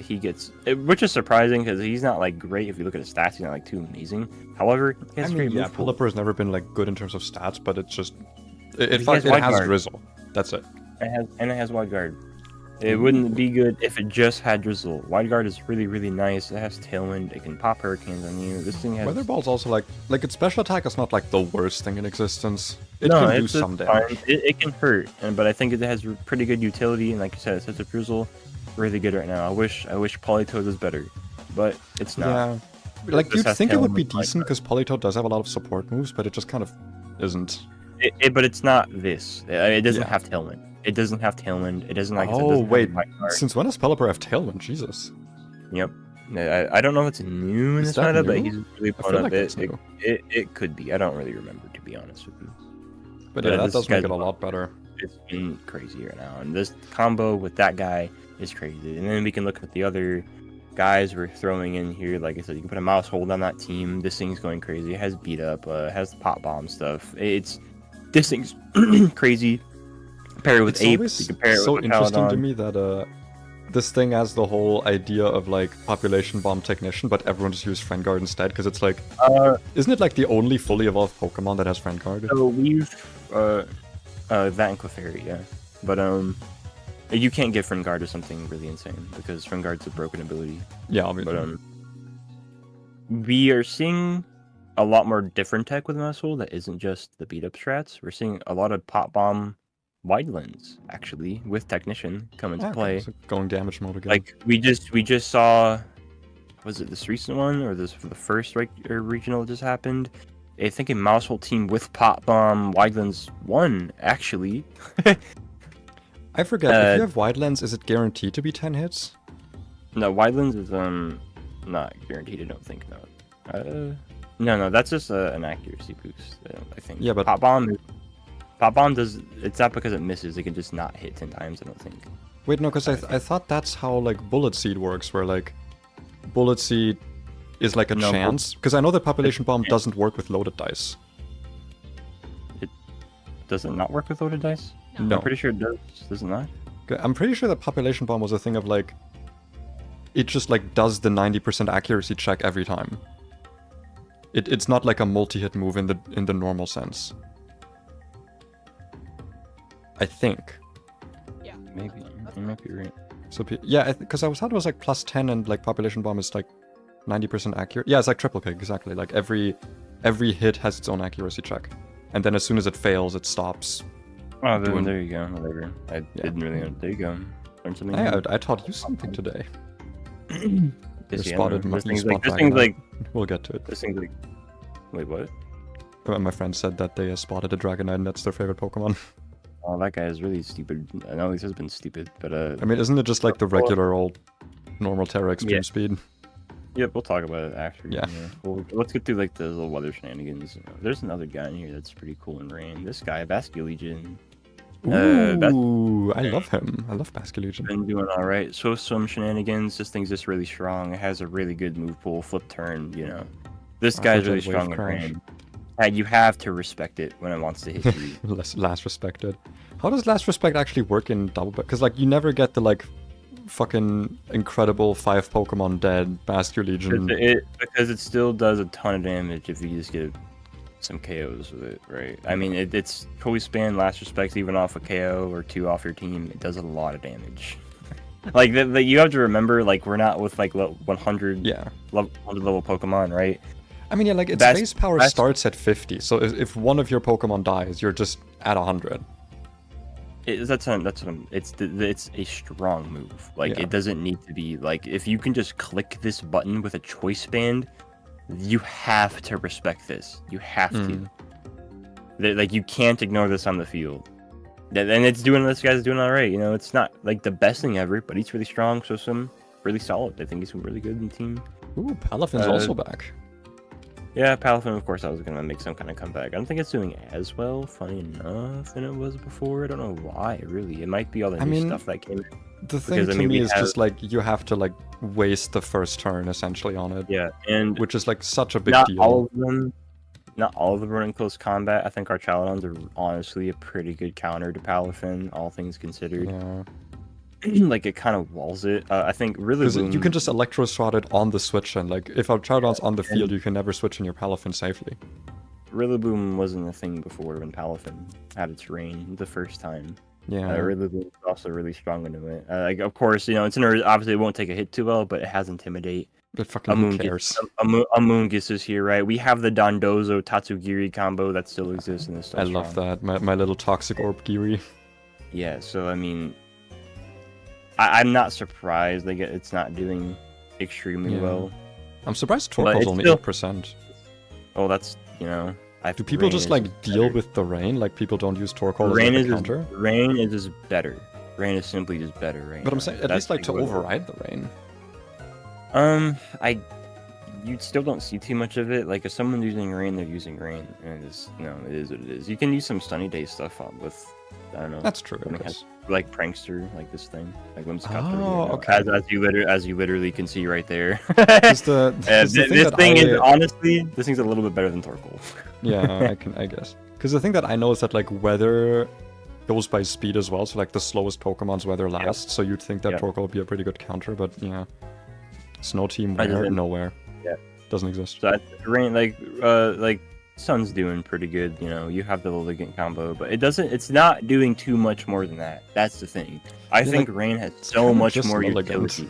He gets, which is surprising because he's not like great. If you look at his stats, he's not like too amazing. However, he has great move pool. Pelipper has never been like good in terms of stats, but it's just it has Drizzle. That's it. It has Wide Guard. It wouldn't be good if it just had Drizzle. Wide Guard is really, really nice. It has Tailwind. It can pop Hurricanes on you. This thing has... Weather Ball's also like its special attack is not like the worst thing in existence. It no, can do some damage. It can hurt, but I think it has pretty good utility. And like you said, it sets up Drizzle really good right now. I wish Politoed was better, but it's not. Yeah. Like, you'd think it would be decent because Politoed does have a lot of support moves, but it just kind of isn't. But it's not this. It doesn't have Tailwind. It doesn't have Tailwind. It doesn't like. Oh wait, since when does Pelipper have Tailwind? Jesus. Yep. I don't know if it's new in this meta, but he's really blown up. It could be. I don't really remember, to be honest with you. But yeah, that does make it a lot better. It's been crazy right now, and this combo with that guy is crazy. And then we can look at the other guys we're throwing in here. Like I said, you can put a mouse hold on that team. This thing's going crazy. It has beat up. Has the pop bomb stuff. This thing's crazy. Compare it with Ape. You compare it so with interesting to me that this thing has the whole idea of like population bomb technician, but everyone just used Friend Guard instead because it's like, isn't it like the only fully evolved Pokemon that has Friend Guard? So we've that and Clefairy, yeah, but you can't get Friend Guard or something really insane because Friend Guard's a broken ability. Yeah, obviously. But we are seeing a lot more different tech with Muscle that isn't just the beat up strats. We're seeing a lot of pop bomb wide lens actually with Technician come into play. So going damage mode again. Like we just saw, was it this recent one or this for the first regional that just happened? I think a Mousehole team with pop bomb wide lens won actually. I forget, if you have wide lens, is it guaranteed to be 10 hits? No, wide lens is not guaranteed. I don't think. No, that's just an accuracy boost. I think. Yeah, but pop bomb does. It's not because it misses. It can just not hit 10 times. I don't think. Wait, no, because I thought that's how like Bullet Seed works, where like Bullet Seed is like a chance. Because I know that Population Bomb doesn't work with loaded dice. Does it not work with loaded dice? No. I'm pretty sure it does. Does it not? I'm pretty sure that Population Bomb was a thing of like, it just like does the 90% accuracy check every time. It's not like a multi-hit move in the normal sense. I think. Yeah. Maybe. You might be right. So yeah, because I thought it was like plus 10 and like Population Bomb is like 90% accurate. Yeah, it's like triple kick, exactly. Like every hit has its own accuracy check. And then as soon as it fails, it stops. Oh, then there you go. Whatever. I didn't really know. There you go. Learned something. Hey, I taught you something today. Spotted. This thing's like. We'll get to it. This thing's like. Wait, what? My friend said that they spotted a Dragonite and that's their favorite Pokemon. Oh, that guy is really stupid. I know this has been stupid, but I mean, isn't it just like the regular old normal Terra Extreme speed? Yep, we'll talk about it after. Yeah. Well, let's get through like the little weather shenanigans. There's another guy in here that's pretty cool in rain. This guy, Basculegion. Ooh, I love him. I love Basculegion. Been doing all right. So some shenanigans. This thing's just really strong. It has a really good move pool, flip turn. You know, this guy's really strong in rain. You have to respect it when it wants to hit you. Last respected. How does last respect actually work in double? Because like you never get the like fucking incredible 5 Pokemon dead Basculegion. Because it still does a ton of damage if you just get some KOs with it, right? I mean, it's choice span, last respect, even off a KO or 2 off your team, it does a lot of damage. Like you have to remember, like we're not with like 100 level Pokemon, right? I mean, yeah, like its base power starts at 50, so if one of your Pokemon dies, you're just at 100. It's a strong move. Like it doesn't need to be like if you can just click this button with a choice band, you have to respect this. You have to. Like you can't ignore this on the field. And this guy's doing all right. You know, it's not like the best thing ever, but he's really strong. So some really solid. I think he's really good in the team. Ooh, Palafin's also back. Yeah, Palafin, of course, I was going to make some kind of comeback. I don't think it's doing as well, funny enough, than it was before. I don't know why, really. It might be all the new stuff that came in. The thing to me is just, like, you have to, like, waste the first turn, essentially, on it. Yeah, and... Which is, like, such a big deal. Not all of them are in close combat. I think our Chaladons are honestly a pretty good counter to Palafin, all things considered. Yeah. Like, it kind of walls it. I think really... Because you can just Electroswat it on the switch, and, like, if our Chaladon's on the field, you can never switch in your Palafin safely. Rillaboom wasn't a thing before when Palafin had its reign the first time. Yeah. Rillaboom is also really strong into it. Like, of course, Incineroar obviously it won't take a hit too well, but it has Intimidate. But fucking who cares? Amoonguss is here, right? We have the Dondozo Tatsugiri combo that still exists and is still I strong. love that. My little toxic orb Giri. Yeah, so I mean, I'm not surprised it's not doing extremely well. I'm surprised Torkoal's only 8%. Oh, that's, Do people just like deal with the rain? Like people don't use Torkoal as a counter? Rain is just better. Rain is simply just better right now. But I'm saying at least like to override the rain. You still don't see too much of it. Like if someone's using rain, they're using rain, and it is what it is. You can use some sunny day stuff on with, I don't know. That's true. Like prankster, like this thing, like Whimsicott. Oh, okay. As you literally can see right there. This thing's a little bit better than Torkoal. Yeah, I guess. Because the thing that I know is that like weather goes by speed as well. So like the slowest Pokemon's weather lasts. Yep. So you'd think that Torkoal would be a pretty good counter, but yeah. Snow Team where? Nowhere. Yeah. Doesn't exist. So rain like Sun's doing pretty good, you have the Ligant combo, but it's not doing too much more than that. That's the thing. I think rain has so much more utility.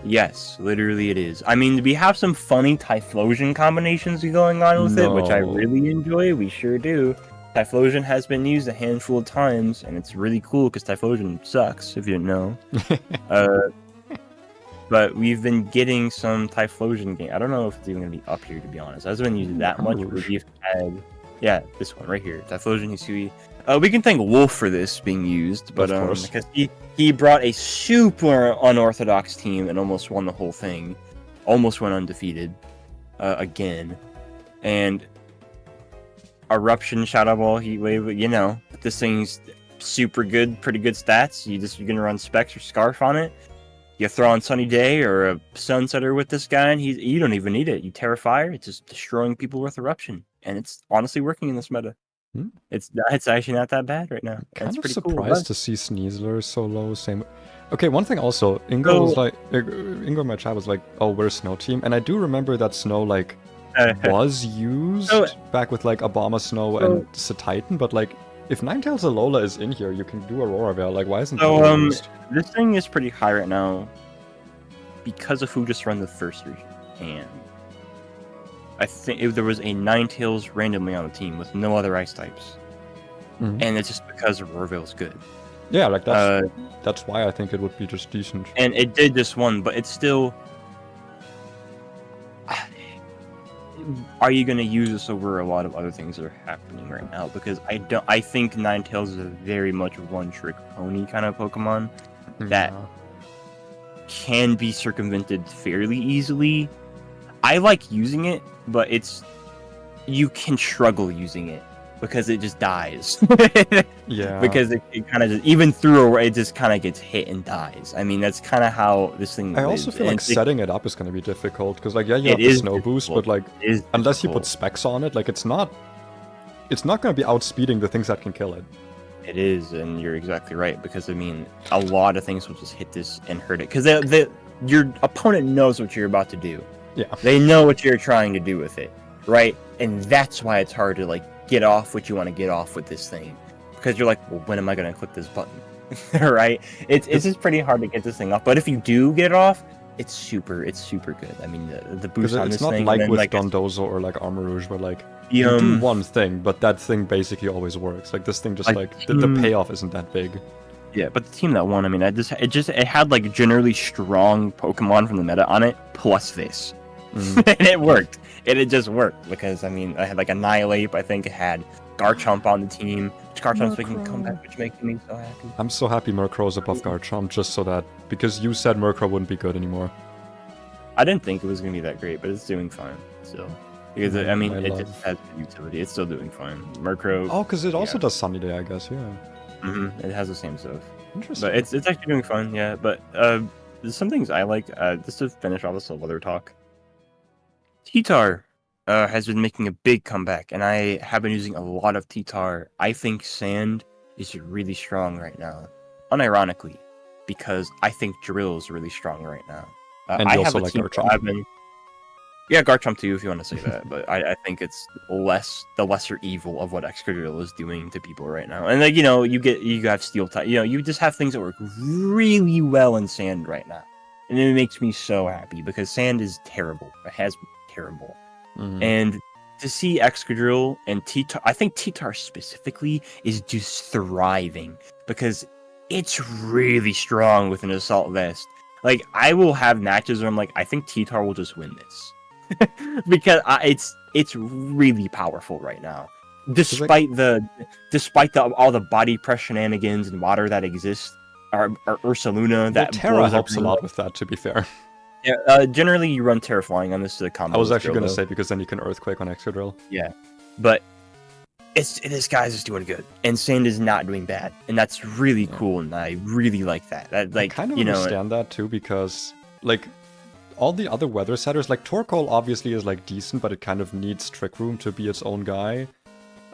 Yes, literally it is. I mean, we have some funny Typhlosion combinations going on with it, which I really enjoy. We sure do. Typhlosion has been used a handful of times, and it's really cool because Typhlosion sucks, if you didn't know. But we've been getting some Typhlosion game. I don't know if it's even going to be up here, to be honest. I haven't been using that much. We've had, this one right here, Typhlosion Hisui. We can thank Wolf for this being used, but because he brought a super unorthodox team and almost won the whole thing, almost went undefeated again, and Eruption, Shadow Ball, Heat Wave. This thing's super good, pretty good stats. You're gonna run Specs or Scarf on it. You throw on Sunny Day or a Sunsetter with this guy, and you don't even need it. You Terrafire, it's just destroying people with Eruption, and it's honestly working in this meta. It's actually not that bad right now. Kind of surprised to see Sneasler so low. Same. Okay, one thing also, Ingo was like, Ingo in my chat was like, "Oh, we're Snow Team," and I do remember that Snow was used back with like Obama Snow and Titan, but like. If Ninetales Alola is in here, you can do Aurora Veil. Like, why isn't that used? This thing is pretty high right now because of who just run the first region. And I think if there was a Ninetales randomly on the team with no other ice types. And it's just because Aurora Veil is good. Yeah, like that's why I think it would be just decent. And it did just one, but it's still... Are you going to use this over a lot of other things that are happening right now? Because I think Ninetales is a very much one-trick pony kind of Pokemon that can be circumvented fairly easily. I like using it, but you can struggle using it because it just dies. Yeah. Because it kind of just, even through it just kind of gets hit and dies. I mean, that's kind of how this thing I also feel like setting it up is going to be difficult because, like, you have the Snow Boost, but like, unless you put specs on it, like, it's not going to be outspeeding the things that can kill it. It is, and you're exactly right because I mean, a lot of things will just hit this and hurt it because your opponent knows what you're about to do. Yeah. They know what you're trying to do with it, right? And that's why it's hard to get off what you want to get off with this thing. Because you're like, well, when am I going to click this button? Right? It's just pretty hard to get this thing off. But if you do get it off, it's super good. I mean, the boost on this thing... It's not like with Dondozo or like Armor Rouge where like, you do one thing, but that thing basically always works. Like this thing just the payoff isn't that big. Yeah, but the team that won, I mean, it had like generally strong Pokemon from the meta on it, plus this. And it worked. It just worked because I mean I had like Annihilate, I think it had Garchomp on the team. Garchomp's making a comeback, which makes me so happy. I'm so happy Murkrow's above Garchomp just so that because you said Murkrow wouldn't be good anymore. I didn't think it was gonna be that great, but it's doing fine still. Because I mean it just has utility. It's still doing fine. Murkrow. Oh, because it also does Sunny Day, I guess, yeah. It has the same stuff. Interesting. But it's actually doing fine, yeah. But there's some things I like. Just to finish off this weather talk. T-Tar has been making a big comeback, and I have been using a lot of T-Tar. I think Sand is really strong right now, unironically, because I think Drill is really strong right now. And you also like Garchomp. Yeah, Garchomp too, if you want to say that, but I think it's the lesser evil of what Excadrill is doing to people right now. And like you have Steel type, you just have things that work really well in Sand right now, and it makes me so happy because Sand is terrible. It has been terrible, and to see Excadrill and T-Tar, I think T-Tar specifically is just thriving because it's really strong with an Assault Vest. Like I will have matches where I'm like, I think T-Tar will just win this. Because it's really powerful right now, despite all the body press shenanigans and water that exists, or Ursaluna that Terra helps a lot with that. To be fair, yeah. Generally, you run Terra Flying on this to combo. I was actually gonna say because then you can Earthquake on Excadrill. Yeah, but this guy's just doing good, and Sand is not doing bad, and that's really cool, and I really like that. I kind of understand that too because like. All the other weather setters, like Torkoal obviously is like decent, but it kind of needs Trick Room to be its own guy.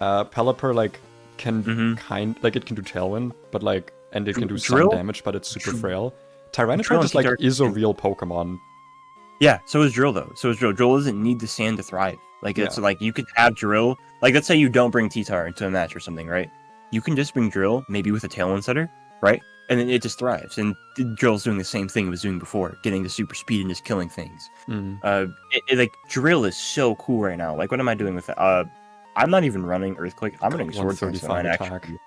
Pelipper like can it can do Tailwind, but like and it can do some damage, but it's super frail. Tyranitar just like is a real Pokemon. Yeah, so is Drill though. So is Drill. Drill doesn't need the Sand to thrive. Like it's like you could have Drill. Like let's say you don't bring T-Tar into a match or something, right? You can just bring Drill, maybe with a Tailwind setter, right? And then it just thrives. And Drill's doing the same thing it was doing before, getting the super speed and just killing things. Like Drill is so cool right now. Like what am I doing with it? I'm not even running Earthquake. I'm running Sword Dance on actually.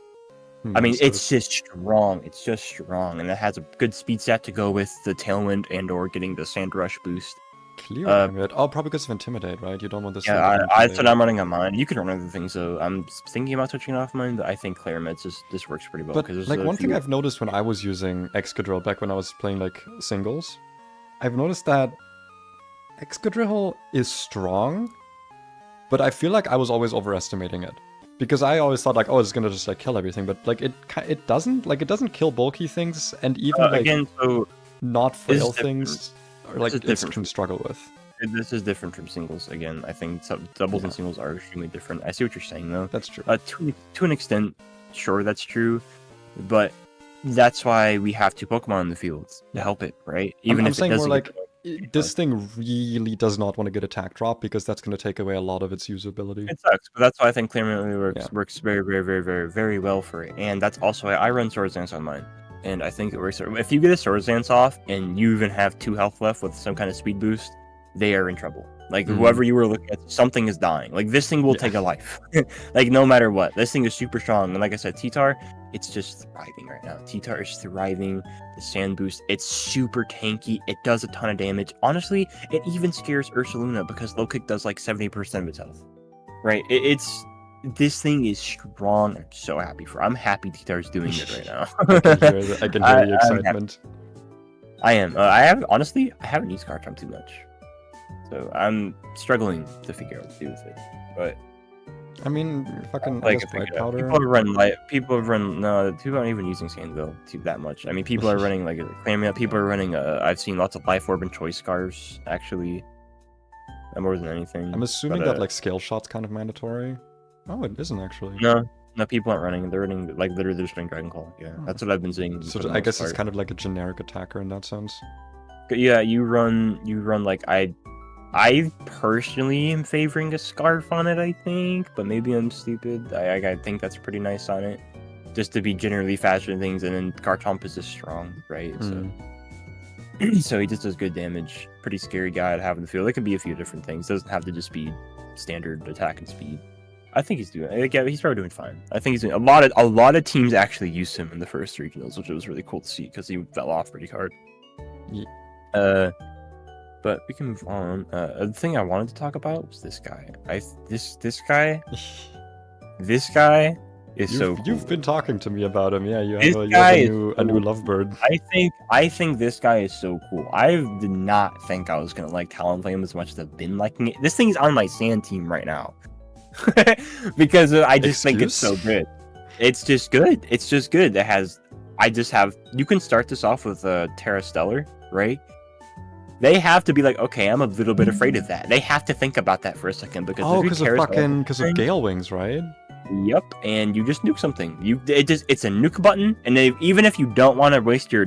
I mean, it's just strong. It's just strong, and it has a good speed stat to go with the Tailwind and/or getting the Sand Rush boost. Clear probably because of Intimidate, right? You don't want this. Yeah, I said I'm running on mine. You can run other things, though. I'm thinking about switching off mine, but I think Clarimet's this works pretty well. But like one thing I've noticed when I was using Excadrill back when I was playing like singles, I've noticed that Excadrill is strong, but I feel like I was always overestimating it. Because I always thought like, oh, it's gonna just like kill everything, but like it doesn't kill bulky things, and even again, so not frail things, or like it can struggle with. This is different from singles. Again, I think doubles and singles are extremely different. I see what you're saying though. That's true. To an extent, sure, that's true, but that's why we have two Pokemon in the field to help it, right? Even I'm saying more like this thing really does not want to get attack drop because that's going to take away a lot of its usability. It sucks, but that's why I think Clearly works very, very, very, very, very well for it. And that's also why I run Swords Dance on mine. And I think it works. If you get a Swords Dance off and you even have 2 health left with some kind of speed boost, they are in trouble. Like whoever you were looking at, something is dying. Like this thing will take a life. Like no matter what, this thing is super strong. And like I said, T-Tar, it's just thriving right now. T-Tar is thriving. The Sand boost, it's super tanky. It does a ton of damage. Honestly, it even scares Ursaluna because low kick does like 70% of its health. Right? This thing is strong. I'm so happy I'm happy T-Tar is doing it right now. I can hear the excitement. I am. I haven't used Garchomp too much. So I'm struggling to figure out what to do with it. But I mean, fucking like White Powder. People aren't even using Sandville that much. I mean, people are running like people are running. I've seen lots of Life Orb and Choice Scarves actually, more than anything. I'm assuming that like Scale Shot's kind of mandatory. Oh, it isn't actually. No, people aren't running. They're running like literally just running Dragon Claw. Yeah, that's what I've been seeing. So I guess it's kind of like a generic attacker in that sense. Yeah, you run like I personally am favoring a Scarf on it, I think, but maybe I'm stupid. I think that's pretty nice on it, just to be generally faster than things, and then Garchomp is just strong, right? So he just does good damage. Pretty scary guy to have in the field. It could be a few different things. Doesn't have to just be standard attack and speed. I think he's doing. He's probably doing fine. I think he's doing a lot of teams actually used him in the first regionals, which was really cool to see because he fell off pretty hard. Yeah. But we can move on. The thing I wanted to talk about was this guy. This guy is so cool. You've been talking to me about him. Yeah, you have a new lovebird. I think this guy is so cool. I did not think I was gonna like Talonflame as much as I've been liking it. This thing's on my Sand team right now. Because I just think it's so good. It's just good. It's just good. You can start this off with Terra Stellar, right? They have to be like, okay, I'm a little bit afraid of that. They have to think about that for a second because because of Gale Wings, right? Yep, and you just nuke something. It's a nuke button, and even if you don't want to waste your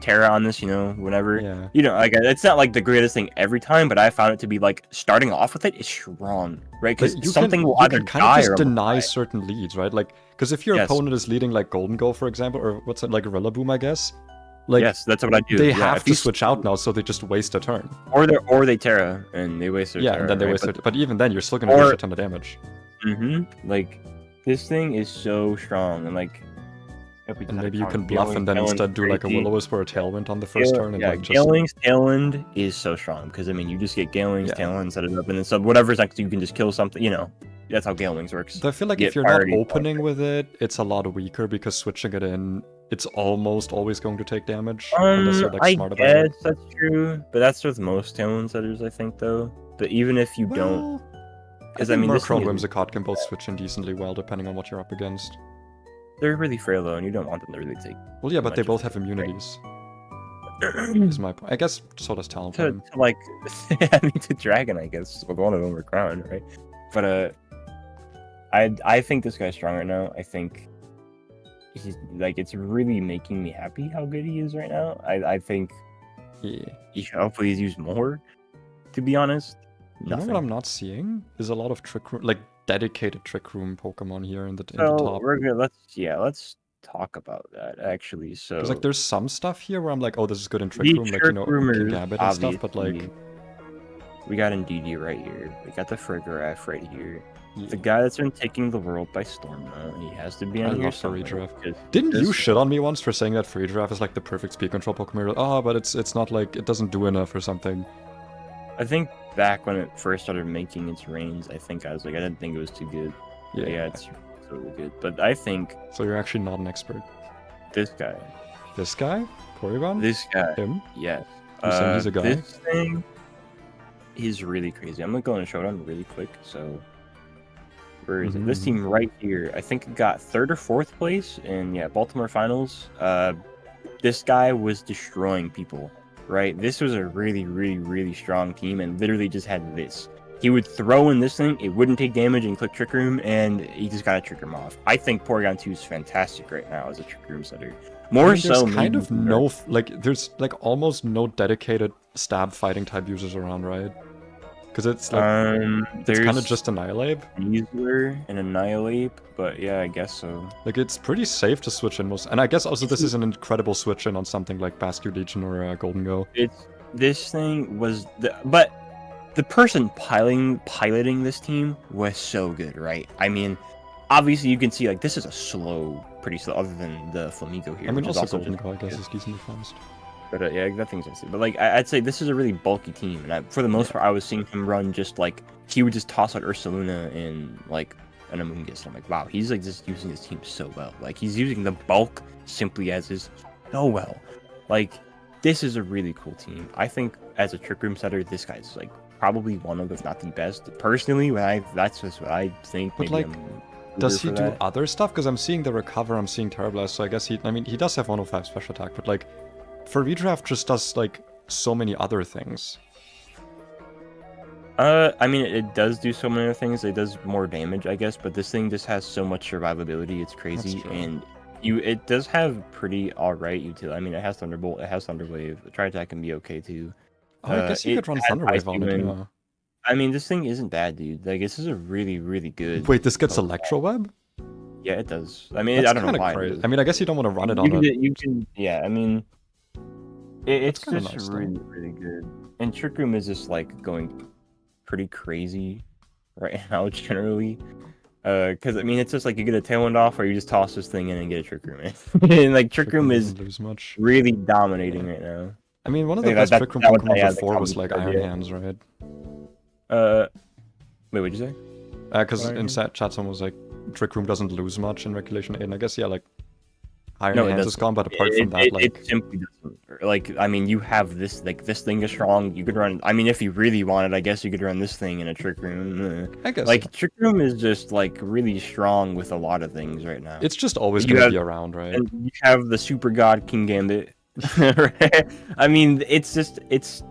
Terra on this, whatever. Yeah. Like it's not like the greatest thing every time, but I found it to be like starting off with it is strong, right? Because something will either kind die of just or deny certain leads, right? Like, because if your opponent is leading like Golden Go, for example, or what's it like Gorilla Boom, I guess. Like, yes, that's what I do. They have to switch out now, so they just waste a turn. Or they Terra and they waste their Terra. Yeah, and then they waste their. But even then, you're still gonna do a ton of damage. Like, this thing is so strong, and like. And maybe you can bluff and then instead do like a Will-O-Wisp or a Tailwind on the first turn. And like just... Gale Wing's Tailwind is so strong because I mean you just get Gale Wing's Tailwind, set it up, and then whatever's next you can just kill something. That's how Gale Wings works. I feel like if you're not opening with it, it's a lot weaker because switching it in, it's almost always going to take damage. Unless you're like smart about it. I guess that's true, but that's with most Tailwind setters, I think, though. But even if you don't, because I mean, Murkrow and Whimsicott can both switch in decently well depending on what you're up against. They're really frail though, and you don't want them to really take. Well, yeah, but they both have immunities. Is my point. I guess so does Talonflame. To Dragon, I guess. With one of them or Crown, right? But I think this guy's strong right now. I think he's like it's really making me happy how good he is right now. I think hopefully he's used more. To be honest, you know what I'm not seeing is a lot of Trick Room, like dedicated Trick Room Pokemon here in the top. We're good. Let's talk about that actually. So like there's some stuff here where I'm like, oh, this is good in Trick Room, like King Gambit and stuff, but like we got Indeedee right here. We got the Frigoraph right here. The guy that's been taking the world by storm now, and he has to be on here somewhere. Didn't you shit on me once for saying that Frigoraph is like the perfect speed control Pokemon? Oh, but it's not like it doesn't do enough or something. I think back when it first started making its reigns, I think I was like, I didn't think it was too good. Yeah, it's totally good. But I think... So you're actually not an expert. This guy. This guy? Porygon? This guy. Him? Yes. You're saying he's a guy? This thing is really crazy. I'm going to go on a showdown really quick, so... Where is it? This team right here, I think it got 3rd or 4th place in, Baltimore Finals. This guy was destroying people. Right, this was a really, really, really strong team, and literally just had this. He would throw in this thing, it wouldn't take damage, and click Trick Room, and he just got to Trick Room off. I think Porygon 2 is fantastic right now as a Trick Room setter. There's kind of no, there's like almost no dedicated stab fighting type users around, right? Because it's like it's kind of just Annihilate. Weasler and Annihilate, but yeah, I guess so. Like it's pretty safe to switch in most, and I guess also this is an incredible switch in on something like Basque Legion or Golden Go. This thing was but the person piloting this team was so good, right? I mean, obviously you can see like this is pretty slow, other than the Flamigo here. I mean, also Golden Go, I guess, is decently fast. But yeah, that thing's interesting. But like, I'd say this is a really bulky team, and for the most part, I was seeing him run just like he would just toss out Ursaluna and like an Amoonguss. I'm like, wow, he's like just using his team so well. Like he's using the bulk simply as is so well. Like this is a really cool team. I think as a Trick Room setter, this guy's like probably one of, if not the best. Personally, that's just what I think. But maybe does he do other stuff? Because I'm seeing the Recover, I'm seeing Terrablast, so I guess he does have 105 special attack, but like. For redraft, just does like so many other things. I mean, it does do so many other things. It does more damage, I guess, but this thing just has so much survivability. It's crazy, and it does have pretty alright utility. I mean, it has Thunderbolt, it has Thunderwave. The Tri-Attack can be okay too. Oh, I guess you could run Thunderwave on it. Yeah. I mean, this thing isn't bad, dude. Like, this is a really, really good. Wait, this gets Electroweb? Yeah, it does. I mean, I don't know why. Crazy. I mean, I guess you don't want to run it on it. You can, yeah. I mean. It's just nice, really, really good. And Trick Room is just like going pretty crazy right now, generally. Because I mean, it's just like you get a Tailwind off, or you just toss this thing in and get a Trick Room in. And like Trick Room is really dominating right now. I mean, one of the best Trick Room Pokemon before was like Iron Hands, right? Wait, what'd you say? Because in chat someone was like, Trick Room doesn't lose much in Regulation 8, and I guess, yeah, like, Iron Hands is gone, but apart from that, like... It simply doesn't. Like, I mean, you have this, like, this thing is strong, you could run... I mean, if you really wanted, I guess you could run this thing in a Trick Room. I guess. Like, Trick Room is just, like, really strong with a lot of things right now. It's just always gonna be around, right? And you have the Super God King Gambit. Right? I mean, it's just... It's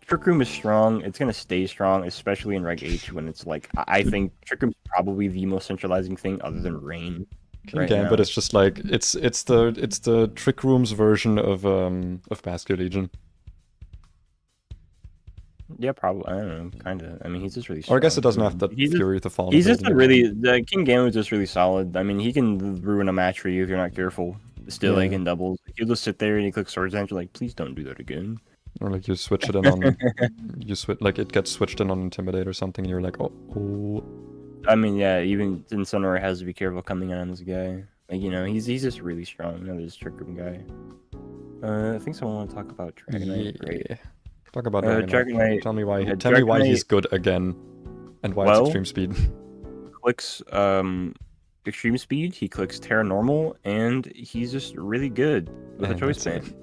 Trick Room is strong. It's gonna stay strong, especially in Reg H when it's like I think Trick Room's probably the most centralizing thing other than Rain. Right Game, now. but it's just like it's the Trick Room's version of Basket Legion. Yeah, probably. I don't know, kind of. I mean, he's just really strong. Or I guess it doesn't have the Fury to fall. He's just a really... The King Gambit's just really solid. I mean, he can ruin a match for you if you're not careful. Still, like, in doubles. He'll just sit there and he clicks Swords and you're like, please don't do that again. Or like you switch it in on... like it gets switched in on Intimidate or something and you're like, oh. I mean, yeah, even incinieroar has to be careful coming in on this guy. Like, you know, he's just really strong. Another Trick Room guy. I think someone want to talk about Dragonite. Great. Talk about Dragonite. Tell me why he's good again, and why it's extreme speed. Clicks extreme speed. He clicks Terra normal, and he's just really good with a choice band.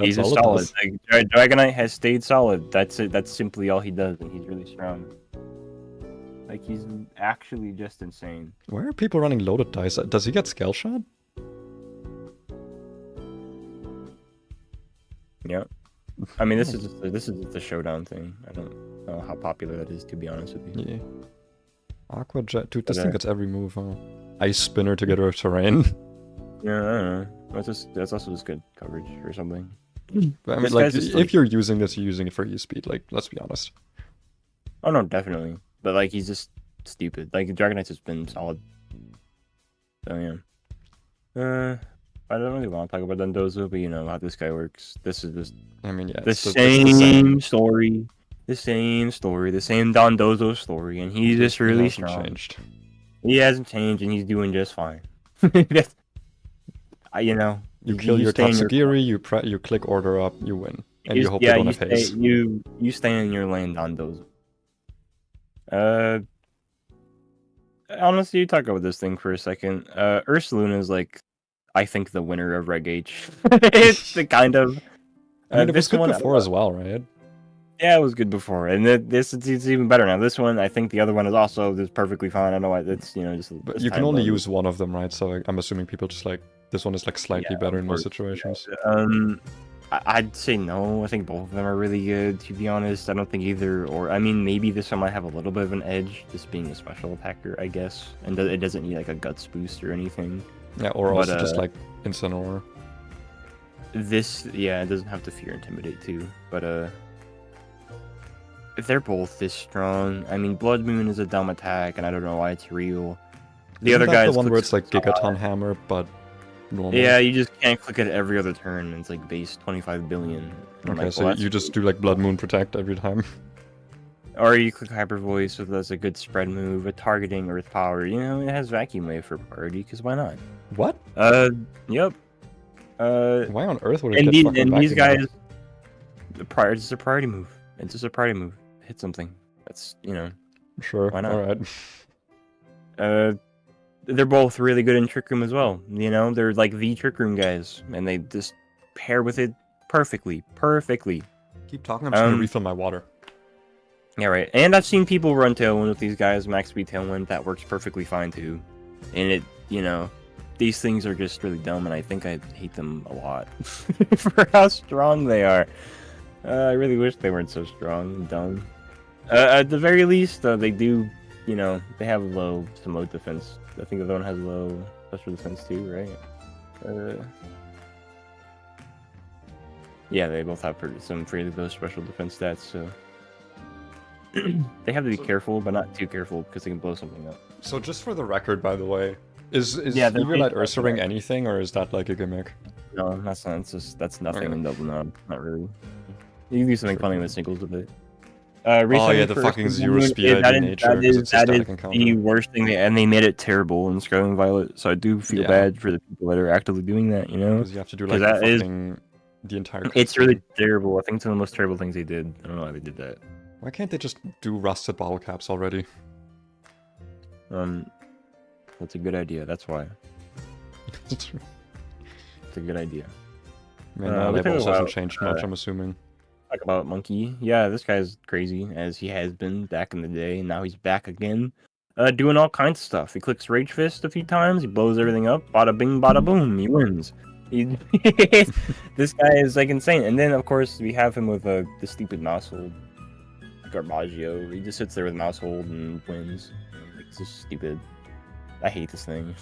He's just solid. Like, Dragonite has stayed solid. That's it. That's simply all he does, and he's really strong. Like, he's actually just insane. Why are people running loaded dice? Does he get scale shot? Yeah. I mean, this is just a showdown thing. I don't know how popular that is, to be honest with you. Yeah. Aqua Jet, dude, this thing gets every move, huh? Ice Spinner to get rid of terrain. Yeah, I don't know. That's also just good coverage or something. But I mean, like, if you're using this, you're using it for E-Speed. Like, let's be honest. Oh no, definitely. But like, he's just stupid. Like, Dragonite's just been solid. So yeah. I don't really want to talk about Dondozo, but you know how this guy works. This is just... I mean, yeah. The same story. The same Dondozo story, and he's just really strong. Changed. He hasn't changed, and he's doing just fine. You know, you kill your Tatsugiri, you click order up, you win, and you hope they don't have haste. You stay in your lane, Dondozo. Honestly, talk about this thing for a second. Ursaluna is like, I think, the winner of Reg H. It's the kind of... I mean, it was good before as well, right? Yeah, it was good before, and it's even better now. This one, I think the other one is also just perfectly fine. I don't know why it's, you know, just... But you can only use one of them, right? So I'm assuming people just like, this one is like slightly better in most situations. Yeah. I'd say no. I think both of them are really good, to be honest. I don't think either, or... I mean, maybe this one might have a little bit of an edge, just being a special attacker, I guess. And it doesn't need like a guts boost or anything. Yeah, or also just like Incinieroar. This, yeah, it doesn't have to fear intimidate too, but they're both this strong. I mean, Blood Moon is a dumb attack, and I don't know why it's real. The other guy's the one where it's like Gigaton Hammer, but normal. Yeah, you just can't click it every other turn, and it's like base 25 billion. Okay, like, so you just do like Blood Moon Protect every time. Or you click Hyper Voice, so that's a good spread move, a targeting Earth Power. You know, it has Vacuum Wave for priority, because why not? What? Yep. Why on earth would it get fucking and these guys, move? It's just a priority move. It's just a priority move. Hit something. That's, you know. Sure. Why not? Alright. They're both really good in Trick Room as well. You know, they're like the Trick Room guys, and they just pair with it perfectly. Perfectly. Keep talking, I'm just gonna refill my water. Yeah, right. And I've seen people run Tailwind with these guys, max speed Tailwind, that works perfectly fine too. And it, you know, these things are just really dumb, and I think I hate them a lot for how strong they are. I really wish they weren't so strong and dumb. At the very least, they do, you know, they have some low defense. I think the other one has low special defense too, right? Yeah, they both have some pretty low special defense stats, so... they have to be careful, but not too careful, because they can blow something up. So just for the record, by the way, is Everlight Ursa Ring anything, or is that like a gimmick? No, that's not. That's nothing in double knob. Not really. You can do something funny with singles with it. Oh yeah, the fucking zero speed that nature. Is the worst thing, and they made it terrible in Scarlet and Violet. So I do feel bad for the people that are actively doing that. You know, because you have to do like the entire. It's really terrible. I think it's one of the most terrible things they did. I don't know why they did that. Why can't they just do rusted bottle caps already? That's a good idea. That's why. It's a good idea. Man, levels hasn't changed much, I'm assuming. Talk about Monkey. Yeah, this guy's crazy, as he has been back in the day, and now he's back again. Doing all kinds of stuff. He clicks Rage Fist a few times, he blows everything up, bada bing, bada boom, he wins. This guy is like insane. And then of course we have him with the stupid mouse hold, Garbaggio. He just sits there with mouse hold and wins. Like, it's just stupid. I hate this thing.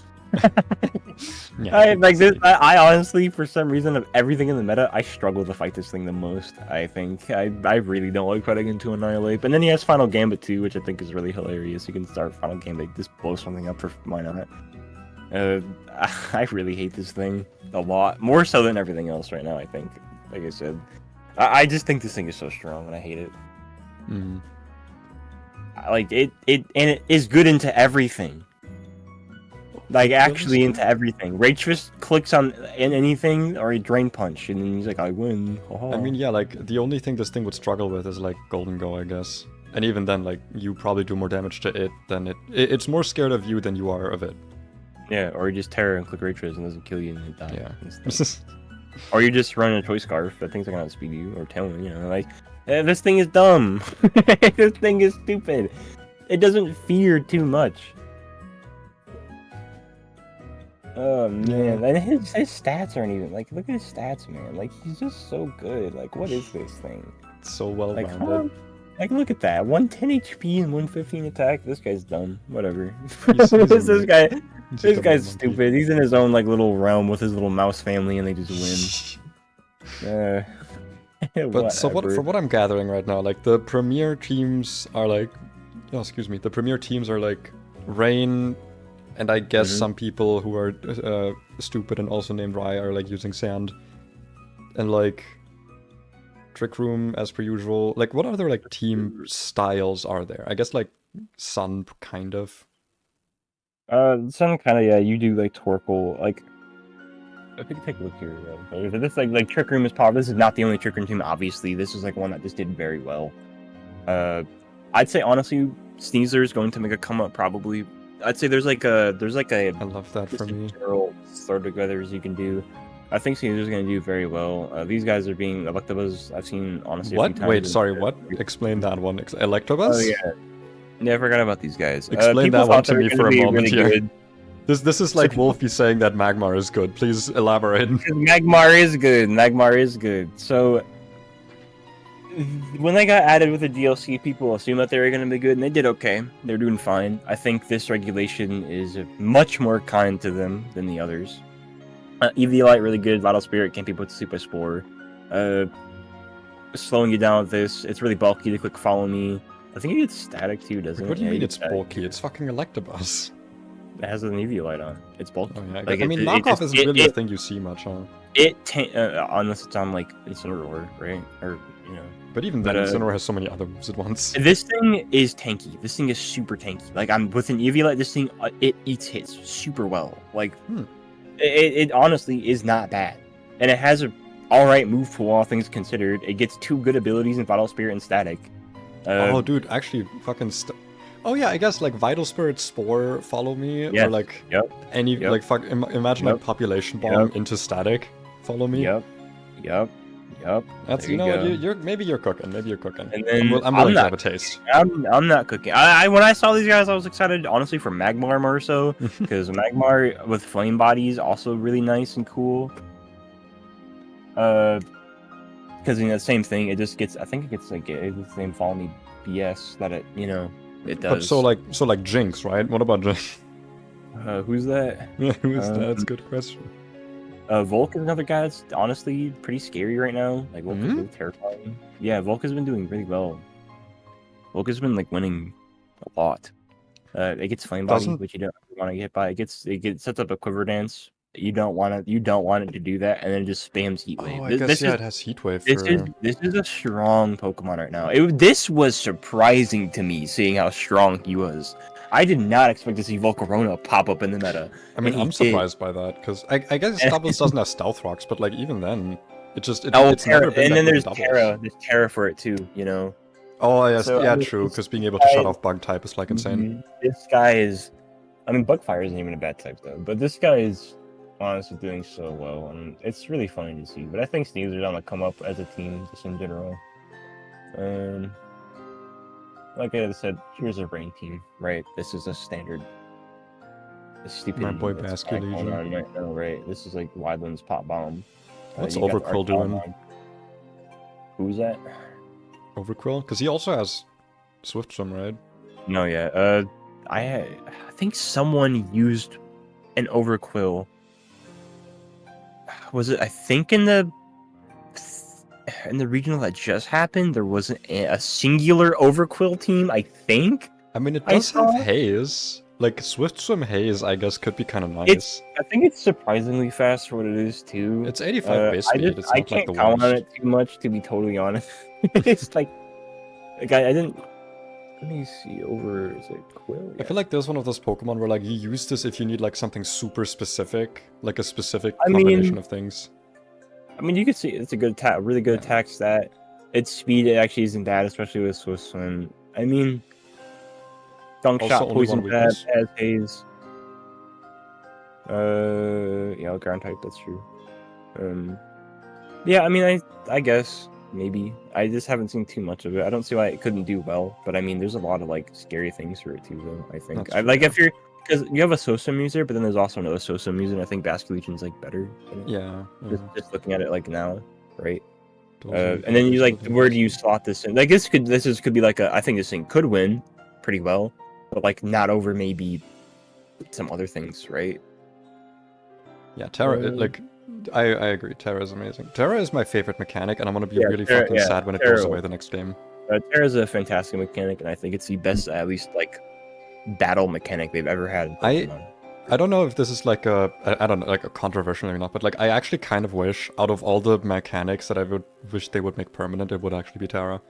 Yeah, I like this. I honestly, for some reason, of everything in the meta, I struggle to fight this thing the most. I think I really don't like fighting into Annihilate. But then he has Final Gambit too, which I think is really hilarious. You can start Final Gambit, just blow something up for why not? I really hate this thing a lot, more so than everything else right now. I think, like I said, I just think this thing is so strong, and I hate it. Mm. Like and it is good into everything. Like, actually into everything. Rage Fist clicks on anything, or a Drain Punch, and then he's like, I win. Haha. I mean, yeah, like, the only thing this thing would struggle with is, like, Golden Go, I guess. And even then, like, you probably do more damage to it than it... It's more scared of you than you are of it. Yeah, or you just Terror and click Rage Fist and doesn't kill you and it dies. Yeah. Or you just run a Choice Scarf that thing's not gonna outspeed you, or Tailwind, you know, like... this thing is dumb! This thing is stupid! It doesn't fear too much. Oh man, and his stats aren't even like, look at his stats, man. Like, he's just so good. Like, what is this thing? It's so well Like, rounded. like, look at that, 110 HP and 115 attack. This guy's dumb. Whatever. He's This guy, He's this just a guy's monkey. stupid. He's in his own like little realm with his little mouse family, and they just win. But so what? From what I'm gathering right now, like the premier teams are like, oh, excuse me, the premier teams are like Rain, and I guess some people who are stupid and also named Rai are like using Sand, and like Trick Room as per usual. Like, what other like team styles are there? I guess like Sun kind of. Some kind of, yeah. You do like Torkoal, like. I think take a look here. This like Trick Room is probably, this is not the only Trick Room team. Obviously, this is like one that just did very well. I'd say honestly, Sneasler is going to make a come up probably. I'd say there's like a I love that for me. General throw togethers you can do. I think Sneasler's going to do very well. These guys are being Electabuzz. I've seen honestly. What? Wait, sorry. What? Explain that one. Electabuzz? Oh yeah. Yeah, I forgot about these guys. Explain that one to me for a moment here. Good. This is like Wolfie saying that Magmar is good. Please elaborate. Magmar is good. Magmar is good. So when they got added with the DLC, people assumed that they were going to be good, and they did okay. They're doing fine. I think this regulation is much more kind to them than the others. Eviolite really good. Vital Spirit can't be put to Super Spore. Slowing you down with this. It's really bulky to click Follow Me. I think it gets static too, doesn't it? What do you mean it's bulky? It's fucking Electabuzz. It has an Eviolite on. It's bulky. Oh, yeah. Like, I mean, knockoff isn't really a thing you see much, huh? Unless it's on like Incinieroar, right? Or you know. But even then, Incinieroar has so many other moves at once. This thing is tanky. This thing is super tanky. Like, I'm with an Eviolite, this thing it eats hits super well. Like, it honestly is not bad, and it has a all right move pool, all things considered. It gets 2 good abilities in Vital Spirit and Static. Oh, dude, actually, fucking. Oh yeah, I guess like Vital Spirit Spore, Follow Me, or like any like imagine like Population Bomb into Static, Follow Me. Yep. That's, you know, you're maybe you're cooking, And then I'm willing to have a taste. I'm not cooking. I when I saw these guys, I was excited, honestly, for Magmar more so, because Magmar with Flame Body is also really nice and cool. Because you know, same thing. It just gets. I think it gets like the same Follow Me BS that it it does. But so like Jinx, right? What about Jinx? Who's that? Yeah, who is that? That's a good question. Volk is another guy that's honestly pretty scary right now. Like, Volk is really terrifying. Yeah, Volk has been doing really well. Volk has been like winning a lot. It gets Flame Body, which you don't want to get hit by. It sets up a Quiver Dance. You don't want it to do that, and then it just spams Heat Wave. Oh, I guess it has Heat Wave. This is a strong Pokemon right now. This was surprising to me, seeing how strong he was. I did not expect to see Volcarona pop up in the meta. I mean, I'm surprised by that, because I guess Doubles doesn't have Stealth Rocks, but like even then, it's Terra, never been. And then there's Terra. There's Terra for it too, you know. Oh yes, so, yeah, true. Because being able to shut off Bug type is like insane. This guy is, I mean, Bugfire isn't even a bad type though, but this guy is honestly doing so well, and it's really funny to see. But I think Sneasler's on the come up as a team, just in general. Like I said, here's a Rain team, right? This is a standard stupid. My boy that's Basket going Legion. on right now, right? This is like Wyland's pop bomb. What's You got Overquill doing? Archon. Who's that? Overquill? Because he also has Swift Swim, right? No, yeah. I think someone used an Overquill. Was it? I think in the regional that just happened, there wasn't a singular Overquill team. I think. I mean, it does have Haze. Like, Swift Swim Haze, I guess, could be kind of nice. I think it's surprisingly fast for what it is, too. It's 85 base speed. It's not like the worst. I can't count on it too much, to be totally honest. It's like I didn't. Let me see. Is it Quill? Yeah. I feel like there's one of those Pokemon where, like, you use this if you need, like, something super specific. Like, a specific combination of things. I mean, you could see it's a good attack, really good attack stat. Its speed actually isn't bad, especially with Swift Swim. I mean, Dunk Shot, Poison Jab, as Haze. Yeah, ground type. That's true. Yeah, I mean, I guess maybe I just haven't seen too much of it. I don't see why it couldn't do well, but I mean, there's a lot of like scary things for it too, though. I think if you're because you have a Sosum user, but then there's also another Sosum user, and I think Basket Legion's like better. Yeah. Just looking at it like now, right? And then you like, where do you slot this in? Like this could be like I think this thing could win pretty well, but like not over maybe some other things, right? Yeah, Terra, like, I agree. Terra is amazing. Terra is my favorite mechanic, and I'm gonna be really fucking sad when it goes away the next game. Terra's a fantastic mechanic, and I think it's the best, at least like, battle mechanic they've ever had in Pokemon. I don't know if this is like I don't know, like a controversial or not, but like I actually kind of wish out of all the mechanics that I would wish they would make permanent, it would actually be Terra.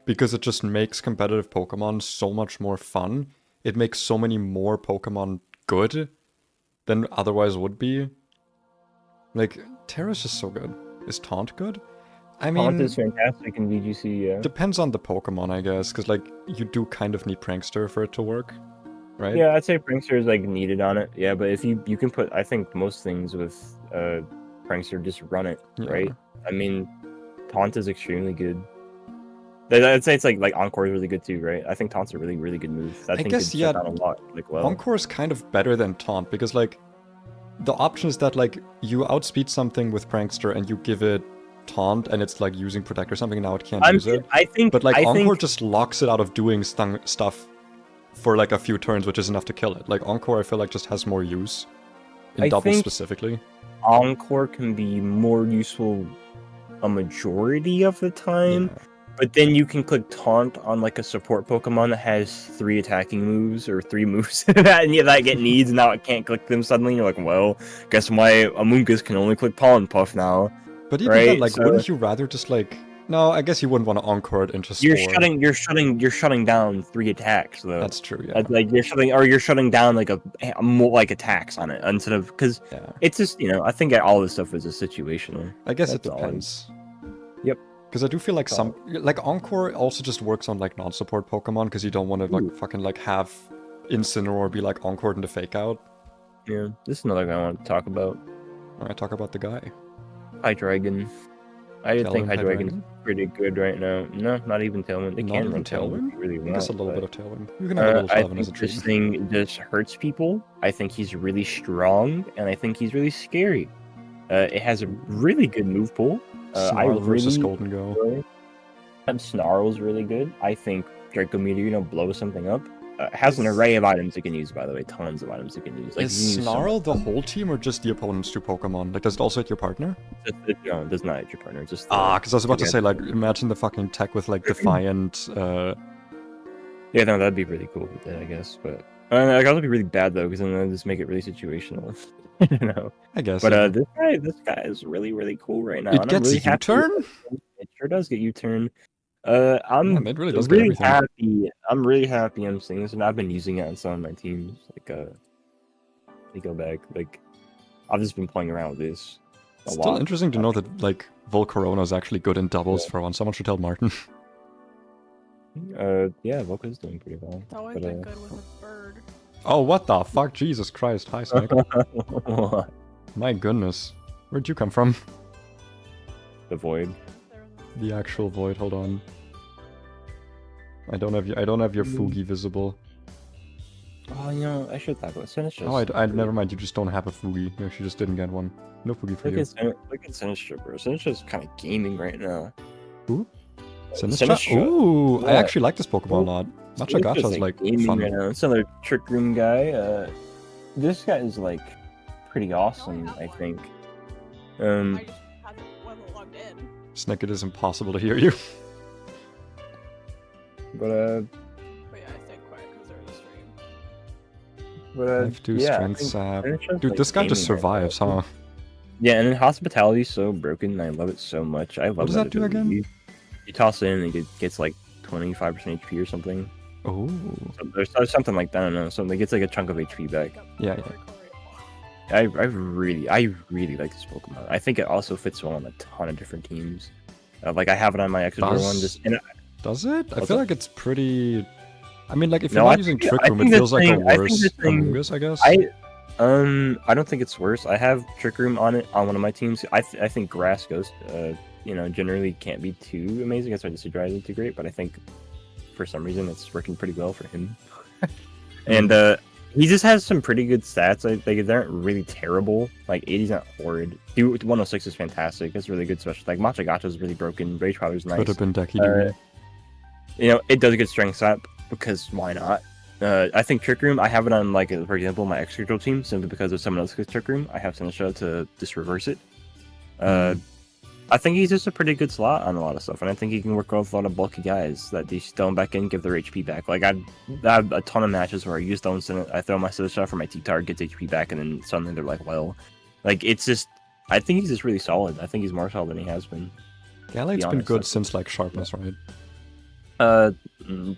Because it just makes competitive Pokemon so much more fun. It makes so many more Pokemon good than otherwise would be. Like, Terra's just so good. Is Taunt good? I mean... Taunt is fantastic in VGC, yeah. Depends on the Pokemon, I guess, because like, you do kind of need Prankster for it to work. Right? Yeah, I'd say Prankster is like needed on it. Yeah, but if you can put, I think most things with Prankster, just run it, right? I mean, Taunt is extremely good. I'd say it's like Encore is really good too, right? I think Taunt's a really, really good move. I guess, yeah, a lot, like, well. Encore is kind of better than Taunt because like the option is that like you outspeed something with Prankster and you give it Taunt and it's like using Protect or something, now it can't use it. But like Encore just locks it out of doing stuff for like a few turns, which is enough to kill it. Like Encore, I feel like just has more use in doubles specifically. Encore can be more useful a majority of the time, but then you can click Taunt on like a support Pokemon that has 3 attacking moves or 3 moves that get needs, and now it can't click them suddenly. You're like, well, guess my Amoonguss can only click Pollen Puff now. But even then, like, wouldn't you rather just like? No, I guess you wouldn't want to Encore it into Spore. You're shutting down 3 attacks though. That's true. Yeah. Like you're shutting down like more like attacks on it instead of because it's just I think all this stuff is a situational. I guess it depends. Yep. Because I do feel like like Encore also just works on like non-support Pokemon because you don't want to like fucking like have Incinieroar be like Encored into Fake Out. Yeah, this is another guy I want to talk about. Alright, talk about the guy. Hydreigon. I think Hydreigon's pretty good right now. No, not even Tailwind. They can run Tailwind. Really well. Just a little bit of Tailwind. You can have a little Tailwind as a treat. This thing just hurts people. I think he's really strong, and I think he's really scary. It has a really good move pool. Snarl versus Golden Go. Snarl's really good. I think Draco Meteor, blows something up. Has an array of items it can use, by the way. Tons of items it can use. Like, is Snarl the whole team or just the opponent's 2 Pokemon? Like, does it also hit your partner? No, it does not hit your partner. Just because I was about to say, like, imagine the fucking tech with, like, Defiant. Yeah, no, that'd be really cool with it, I guess. But like, that would be really bad, though, because then that'd just make it really situational. I guess. But this guy is really, really cool right now. It gets really U-turn? It sure does get U-turn. I'm really happy. I'm really happy I'm seeing this, and I've been using it on some of my teams. Like, let me go back. Like, I've just been playing around with this a lot. Still interesting to know that like Volcarona is actually good in doubles for once. Someone should tell Martin. Yeah, Volca is doing pretty well. It's always been good with a bird. Oh, what the fuck? Jesus Christ! Hi, Snake. What? My goodness, where'd you come from? The void. The actual void. Hold on. I don't have your Fugi visible. Oh, Oh, you know, I should talk about Sinistra. Oh, never mind. You just don't have a Fugi. You actually just didn't get one. No Fugi for you. Look at Sinistra, bro. Sinistra's kind of gaming right now. Who? Sinistra? Ooh, yeah. I actually like this Pokemon a lot. Matcha Gacha's like fun. Right now. It's another Trick Room guy. This guy is like pretty awesome, I think. I just wasn't logged in. Snick, it is impossible to hear you. But yeah, I stayed quiet because there was a stream. But Have to strength sap. Dude, this guy just survives, huh? Yeah, and then hospitality is so broken. I love it so much. I love. What does that do again? You toss it in and it gets like 25% HP or something. Oh. So there's something like that. I don't know. Something gets like a chunk of HP back. Yeah. I really like this Pokemon. I think it also fits well on a ton of different teams. Like I have it on my Exeter one. Does it? I feel like it's pretty. I mean, like if you're not using Trick Room, it feels like a worse Amoonguss, I guess. I don't think it's worse. I have Trick Room on it on one of my teams. I think Grass Ghost, you know, generally can't be too amazing. That's why this Sidra isn't too great. But I think for some reason it's working pretty well for him. And he just has some pretty good stats. Like they aren't really terrible. Like 80's not horrid. 106 is fantastic. It's really good, especially like Matcha Gacha is really broken. Rage Powder's nice. Could have been Decky. You know, it does a good strength sap because why not? I think Trick Room, I have it on, like, for example, my Executor team, simply because if someone else gets Trick Room, I have Sinistra to just reverse it. I think he's just a pretty good slot on a lot of stuff, and I think he can work well with a lot of bulky guys that they throw him back in, give their HP back. Like, I have a ton of matches where I use Stone Sinnet, I throw my Sinistra for my T-Tar, gets HP back, and then suddenly they're like, well. Like, it's just, I think he's just really solid. I think he's more solid than he has been. Galate's been good since, like, Sharpness, right?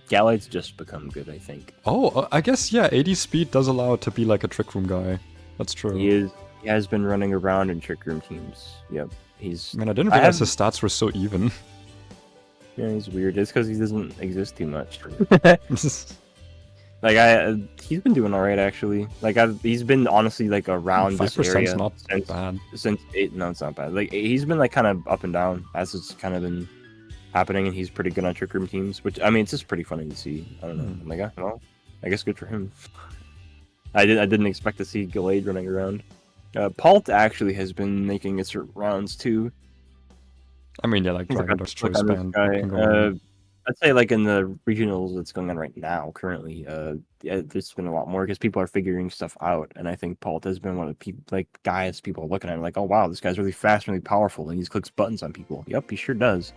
Galate's just become good, I think. Oh, I guess, yeah, 80 speed does allow it to be like a Trick Room guy. That's true. He has been running around in Trick Room teams. Yep, Man, I didn't realize his stats were so even. Yeah, he's weird. It's because he doesn't exist too much. Like, he's been doing alright, actually. Like, he's been, honestly, like, around this area not bad. Since 8, no, it's not bad. Like, he's been, like, kind of up and down as it's kind of been happening, and he's pretty good on Trick Room teams, which, I mean, it's just pretty funny to see. I don't know. I'm like, well, I guess good for him. I didn't expect to see Gallade running around. Palt actually has been making its rounds, too. I mean, yeah, like Dragon's Choice Band. I'd say, like, in the regionals that's going on right now, currently, yeah, there's been a lot more, because people are figuring stuff out, and I think Palt has been one of the guys people are looking at, like, oh, wow, this guy's really fast and really powerful, and he clicks buttons on people. Yep, he sure does.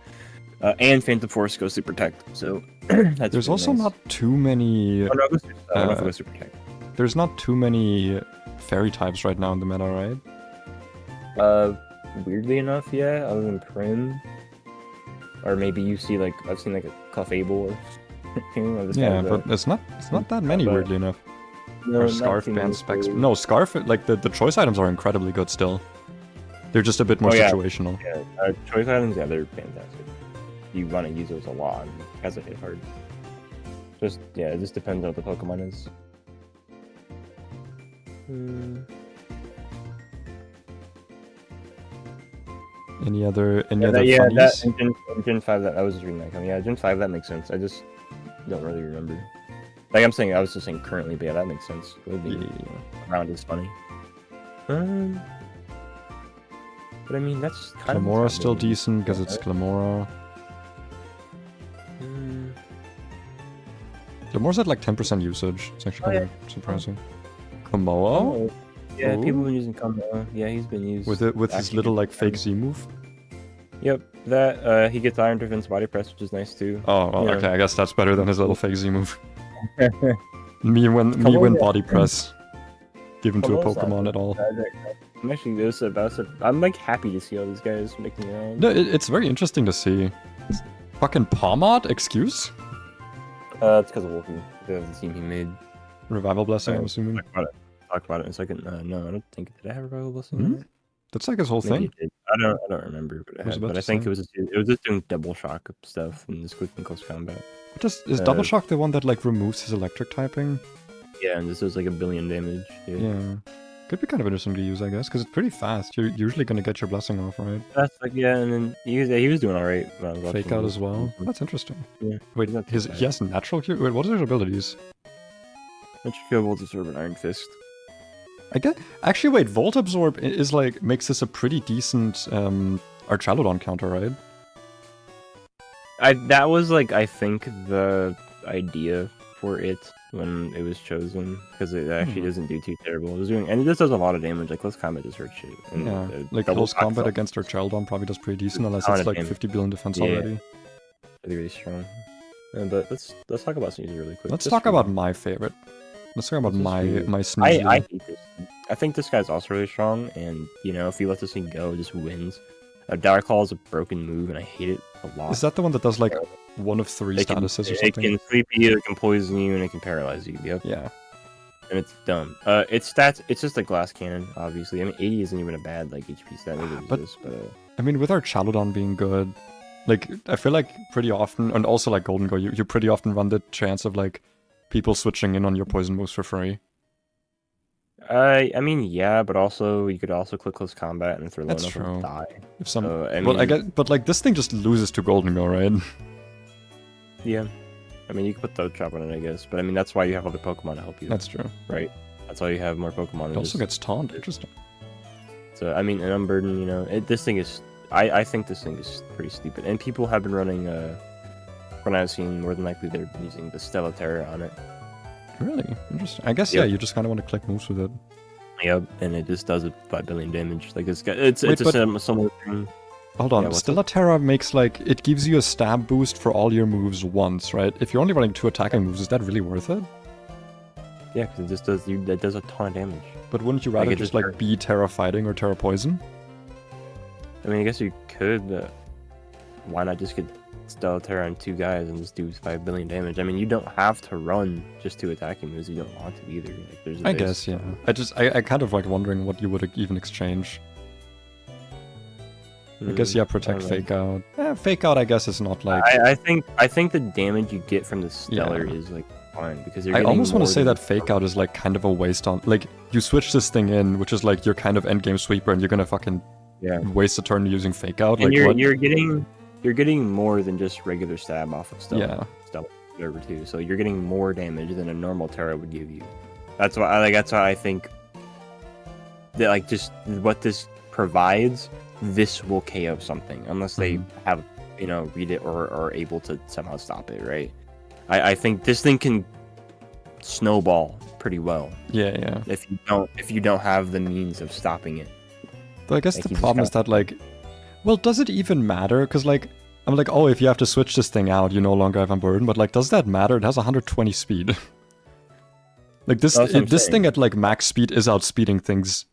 And Phantom Force goes to Protect, so that's there's also nice. Not too many. Goes to Protect. There's not too many fairy types right now in the meta, right? Weirdly enough, yeah, other than Prim. Or maybe you see, like, I've seen, like, a Clefable or yeah, but it's not that many, weirdly enough. No, or Scarf, Band, Specs. No, Scarf, like, the choice items are incredibly good still. They're just a bit more situational. Yeah, choice items, yeah, they're fantastic. You want to use those a lot, and it has a hit hard. Just, yeah, it just depends on what the Pokemon is. Any other funnies? That Gen 5, that I was just reading that coming. Yeah, Gen 5, that makes sense. I just don't really remember. Like, I was just saying currently, but yeah, that makes sense. Around is funny. But I mean, that's kind Clamora's still decent, because it's Clamora. Clamora's at like 10% usage. It's actually kind of surprising. Komoa? Yeah, people have been using Komoa. Yeah, he's been used. With his little like fake Z move? Yep, that, he gets Iron Defense Body Press, which is nice too. Oh, well, okay, I guess that's better than his little fake Z move. me when Body Press given to a Pokemon at all. I'm actually I'm like happy to see all these guys making their own. No, it's very interesting to see. Fucking Palmod? Excuse? It's because of Wolfie, the team he made. Revival Blessing, I'm assuming. Talk about it in a second. No, I don't think. Did I have Revival Blessing? That's like his whole thing. I don't remember, but I think it was just doing double shock stuff and just quick and close combat. Is double shock the one that like removes his electric typing? Yeah, and this does like 1 billion damage. Yeah. Could be kind of interesting to use, I guess, because it's pretty fast. You're usually gonna get your blessing off, right? That's like, yeah, and then he was doing alright. Fake out as well. That's interesting. Yeah. Wait, he has natural cure. Wait, what are his abilities? Electric Volt Absorb and Iron Fist. I guess. Actually, wait. Volt Absorb is like makes this a pretty decent Archaludon counter, right? That was like I think the idea for it when it was chosen, because it actually doesn't do too terrible. It was doing, and this does a lot of damage. Like close combat just hurts shit. And, Yeah, like close combat against Archaludon probably does pretty decent, unless it's like 50 billion defense already. Really, really strong. But let's talk about Sneasel really quick. Let's talk about my favorite. Let's talk about my Sneasel. I hate this. I think this guy's also really strong, and you know, if you let this thing go, it just wins. Dark Claw is a broken move, and I hate it a lot. Is that the one that does like 1 of 3 statuses or something? It can sleep you, it can poison you, and it can paralyze you. Yep. Yeah. And it's dumb. Its stats, it's just a glass cannon, obviously. I mean, 80 isn't even a bad like HP stat. But I mean, with our Chaludon being good, like I feel like pretty often, and also like Golden Go, you pretty often run the chance of like people switching in on your poison moves for free. I mean, yeah, but also you could also click close combat and if they're low enough to die. If some, I mean, well, I get, but like this thing just loses to Golden Go, right? Yeah, I mean you can put the trap on it, I guess, but I mean that's why you have other Pokemon to help you. That's true, right? That's why you have more Pokemon. It also gets taunt. Interesting. So I mean, an Unburden, you know, this thing is. I think this thing is pretty stupid, and people have been running. When I've seen, more than likely they're using the Stellaterra on it. Really interesting. I guess yeah, you just kind of want to click moves with it. Yep, and it just does 5 billion damage. Like it's a similar thing. Hold on, Stellaterra makes like it gives you a stab boost for all your moves once, right? If you're only running 2 attacking moves, is that really worth it? Yeah, because it just does it does a ton of damage. But wouldn't you rather just like be Terra Fighting or Terra Poison? I mean, I guess you could. But why not just get Stellaterra on 2 guys and just do 5 billion damage? I mean, you don't have to run just 2 attacking moves. You don't want to either. Like, there's a I guess, yeah. I kind of like wondering what you would even exchange. I guess, yeah, Protect, Fake Out. Fake Out, I guess, is not like... I think the damage you get from the Stellar is like fine, because you're I almost want to say that Fake Out is like kind of a waste on... Like, you switch this thing in, which is like your kind of endgame sweeper, and you're gonna fucking waste a turn using Fake Out. And like, you're getting more than just regular stab off of Stellar. Whatever too. So you're getting more damage than a normal Terra would give you. That's why I think that like just what this provides, this will KO something unless they have read it or are able to somehow stop it, right? I think this thing can snowball pretty well. Yeah. If you don't have the means of stopping it. But I guess the problem is that like, well, does it even matter? Because like, I'm like, oh, if you have to switch this thing out, you no longer have Unburden. But like, does that matter? It has 120 speed. Like this thing at like max speed is outspeeding things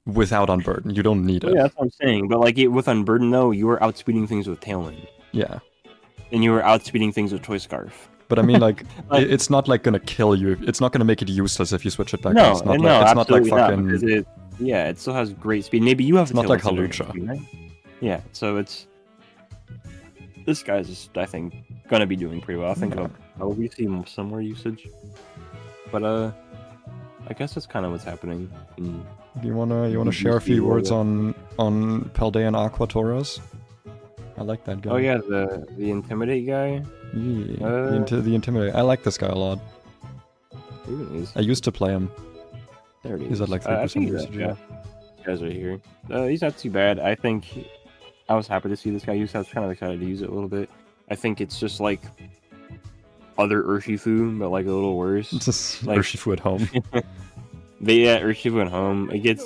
without Unburden. You don't need it. Yeah, that's what I'm saying. But like with Unburden though, you were outspeeding things with Tailwind. Yeah. And you were outspeeding things with Toy Scarf. But I mean, like, it's not like gonna kill you. It's not gonna make it useless if you switch it back. No, it's not absolutely like fucking. Not, it still has great speed. Maybe you have. It's not like Halucha. Right? Yeah, so it's. This guy's just, I think, gonna be doing pretty well. I think we'll see some more usage. But I guess that's kind of what's happening. You wanna share a few words on Paldean Aquatoras? I like that guy. Oh yeah, the Intimidate guy. Yeah, the Intimidate. I like this guy a lot. I used to play him. There it is. He's at like 3% usage. Yeah. Guys are here. He's not too bad. I think I was happy to see this guy use. I was kind of excited to use it a little bit. I think it's just like other Urshifu, but like a little worse. It's just like, Urshifu at home. But yeah, Urshifu at home. It gets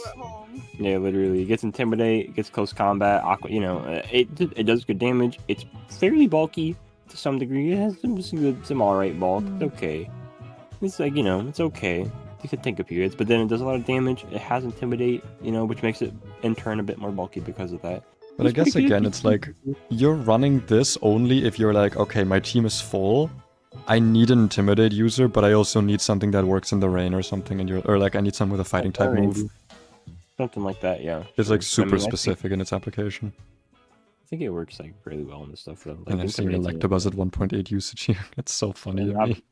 literally. It gets Intimidate. It gets Close Combat. It does good damage. It's fairly bulky to some degree. It has some alright bulk. It's okay. It's like it's okay. You could think of periods, but then it does a lot of damage. It has Intimidate, which makes it in turn a bit more bulky because of that. But I guess again, it's like you're running this only if you're like, okay, my team is full. I need an Intimidate user, but I also need something that works in the rain or something, or like I need someone with a fighting type move. Something like that, yeah. It's like super specific in its application. I think it works like really well in this stuff though. Like, and I'm seeing Electabuzz at 1.8 usage here. It's so funny to me.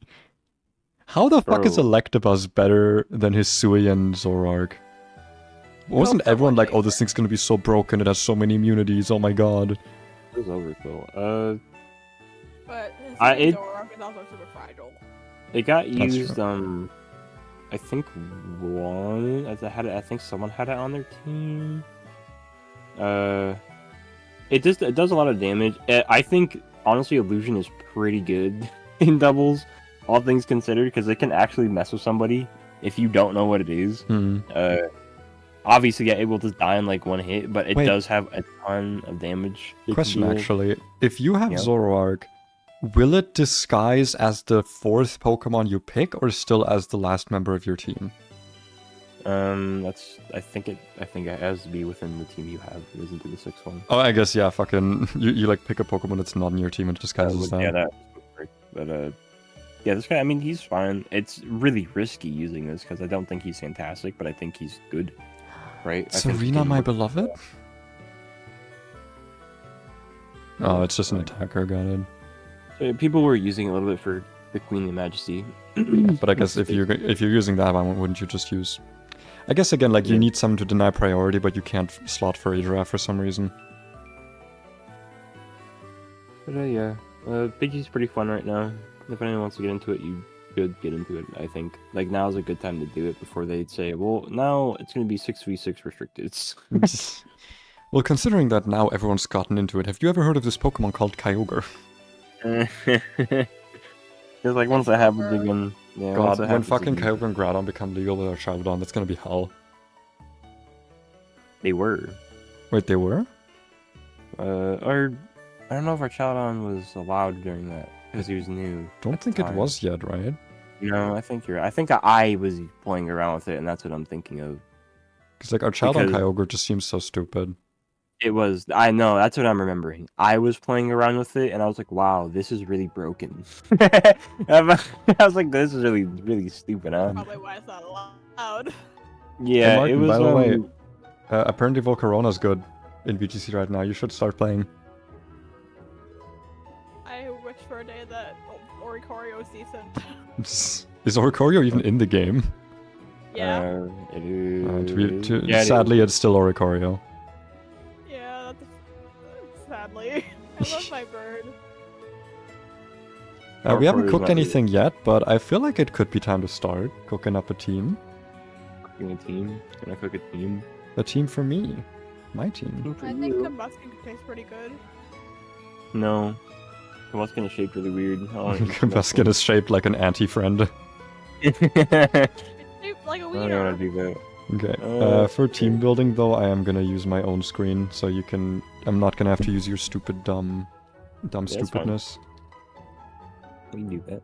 How the fuck is Electabuzz better than his Sui and Zoroark? Wasn't everyone like, oh, this thing's gonna be so broken, it has so many immunities, oh my god. It was overkill. But Zoroark is also super fragile. It got used I think one. I think someone had it on their team. It does a lot of damage. I think honestly, illusion is pretty good in doubles, all things considered, because it can actually mess with somebody if you don't know what it is. Obviously, yeah, it will just die in like one hit, but it does have a ton of damage. Question actually, if you have Zoroark, will it disguise as the 4th Pokemon you pick, or still as the last member of your team? I think it has to be within the team you have. It doesn't do the 6th one. Oh, I guess yeah. Fucking, you like pick a Pokemon that's not in your team and it disguises that. Yeah, that. But yeah, this guy. I mean, he's fine. It's really risky using this because I don't think he's fantastic, but I think he's good. Right? Serena, my beloved. Oh, it's just an attacker. Got it. So people were using it a little bit for the Queenly Majesty. But I guess if you're using that, why wouldn't you just use? I guess again, like you need someone to deny priority, but you can't slot for a giraffe for some reason. But yeah, Biggie's pretty fun right now. If anyone wants to get into it, you should get into it. I think like now's a good time to do it before they'd say, well, now it's going to be 6v6 restricted. Well, considering that now everyone's gotten into it, have you ever heard of this Pokemon called Kyogre? It's like once that happens again. Yeah, God, when fucking Kyogre and Groudon become legal with our Shadowdown, that's gonna be hell. They were. Wait, they were? Or I don't know if our Shadowdown was allowed during that because he was new. Don't think it was yet, right? No, I think you're. I think I was playing around with it, and that's what I'm thinking of. Because like our Shadowdown Kyogre just seems so stupid. It was. I know. That's what I'm remembering. I was playing around with it, and I was like, "Wow, this is really broken." I was like, "This is really, really stupid." Huh? Probably why it's not allowed. Yeah, hey, Martin, it was. By the way, apparently Volcarona's good in VGC right now. You should start playing. I wish for a day that Oricorio is decent. Is Oricorio even in the game? Yeah. It is. Sadly, it's still Oricorio. Yeah, sadly. I love my bird. We haven't cooked anything yet, but I feel like it could be time to start cooking up a team. Cooking a team? Can I cook a team? A team for me. My team. I think Combuskin tastes pretty good. No. Combuskin is shaped really weird. Combuskin is shaped like an anti-friend. It's shaped like a I wiener. don't want to do that. Okay. For team building though, I am gonna use my own screen, so you can. I'm not gonna have to use your stupid dumb stupidness. We can do that.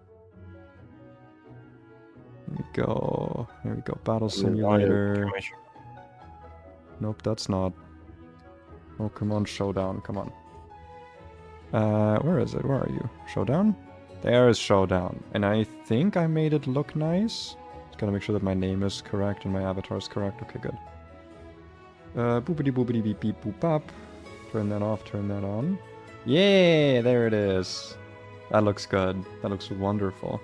Here we go. Here we go. Battle simulator. Nope, that's not. Oh, come on, Showdown. Come on. Where is it? Where are you? Showdown? There is Showdown. And I think I made it look nice. Just gotta make sure that my name is correct and my avatar is correct. Okay, good. Boopity boopity beep beep boop bop. Turn that off, turn that on. Yeah, there it is. That looks good. That looks wonderful.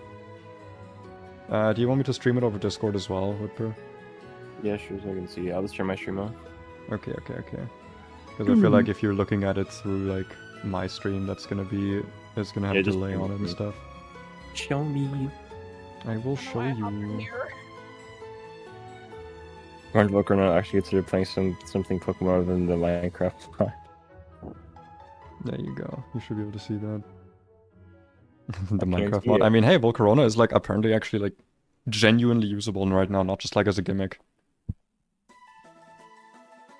Do you want me to stream it over Discord as well, Whipper? Yeah, sure, so I can see. I'll just turn my stream off. Okay. Because I feel like if you're looking at it through, like, my stream, it's gonna have a delay on it and stuff. Show me. I will show you. Orange Volcarona actually considered playing something Pokemon other than the Minecraft mod. There you go. You should be able to see that. The Minecraft mod. I mean, hey, Volcarona is like apparently actually like genuinely usable right now, not just like as a gimmick.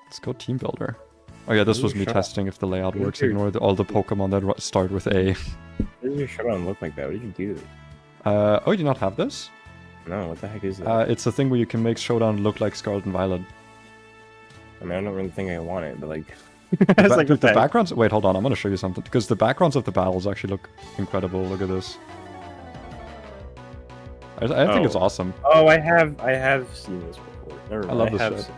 Let's go Team Builder. Oh yeah, this was me testing if the layout works. Ignore all the Pokemon that start with A. Why does your Showdown look like that? What did you do? Oh, you do not have this? No, what the heck is that? It's a thing where you can make Showdown look like Scarlet and Violet. I mean, I don't really think I want it, but like... the backgrounds... Wait, hold on, I'm gonna show you something. Because the backgrounds of the battles actually look incredible. Look at this. I think it's awesome. Oh, I have seen this before. Never mind. I love this shit.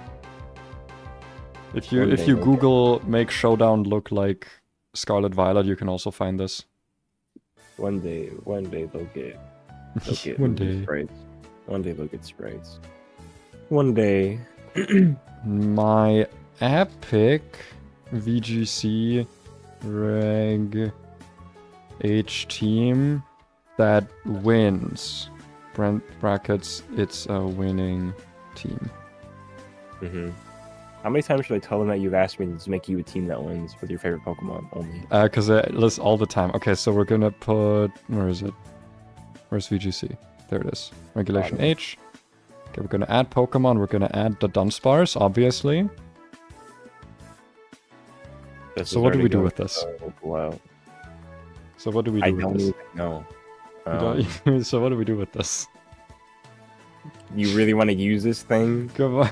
If you Google make Showdown look like Scarlet Violet, you can also find this. One day they'll get one day. Sprites. One day they'll get sprites. One day. My epic VGC Reg H team that wins brackets, it's a winning team. How many times should I tell them that you've asked me to make you a team that wins with your favorite Pokemon only? Because I list all the time. Okay, so we're gonna put... Where is it? Where's VGC? There it is. Regulation H. Okay, we're gonna add Pokemon. We're gonna add the Dunsparce, obviously. So what do we do with this? Wow. So what do we do with this? I don't even know. So what do we do with this? You really want to use this thing? Come on.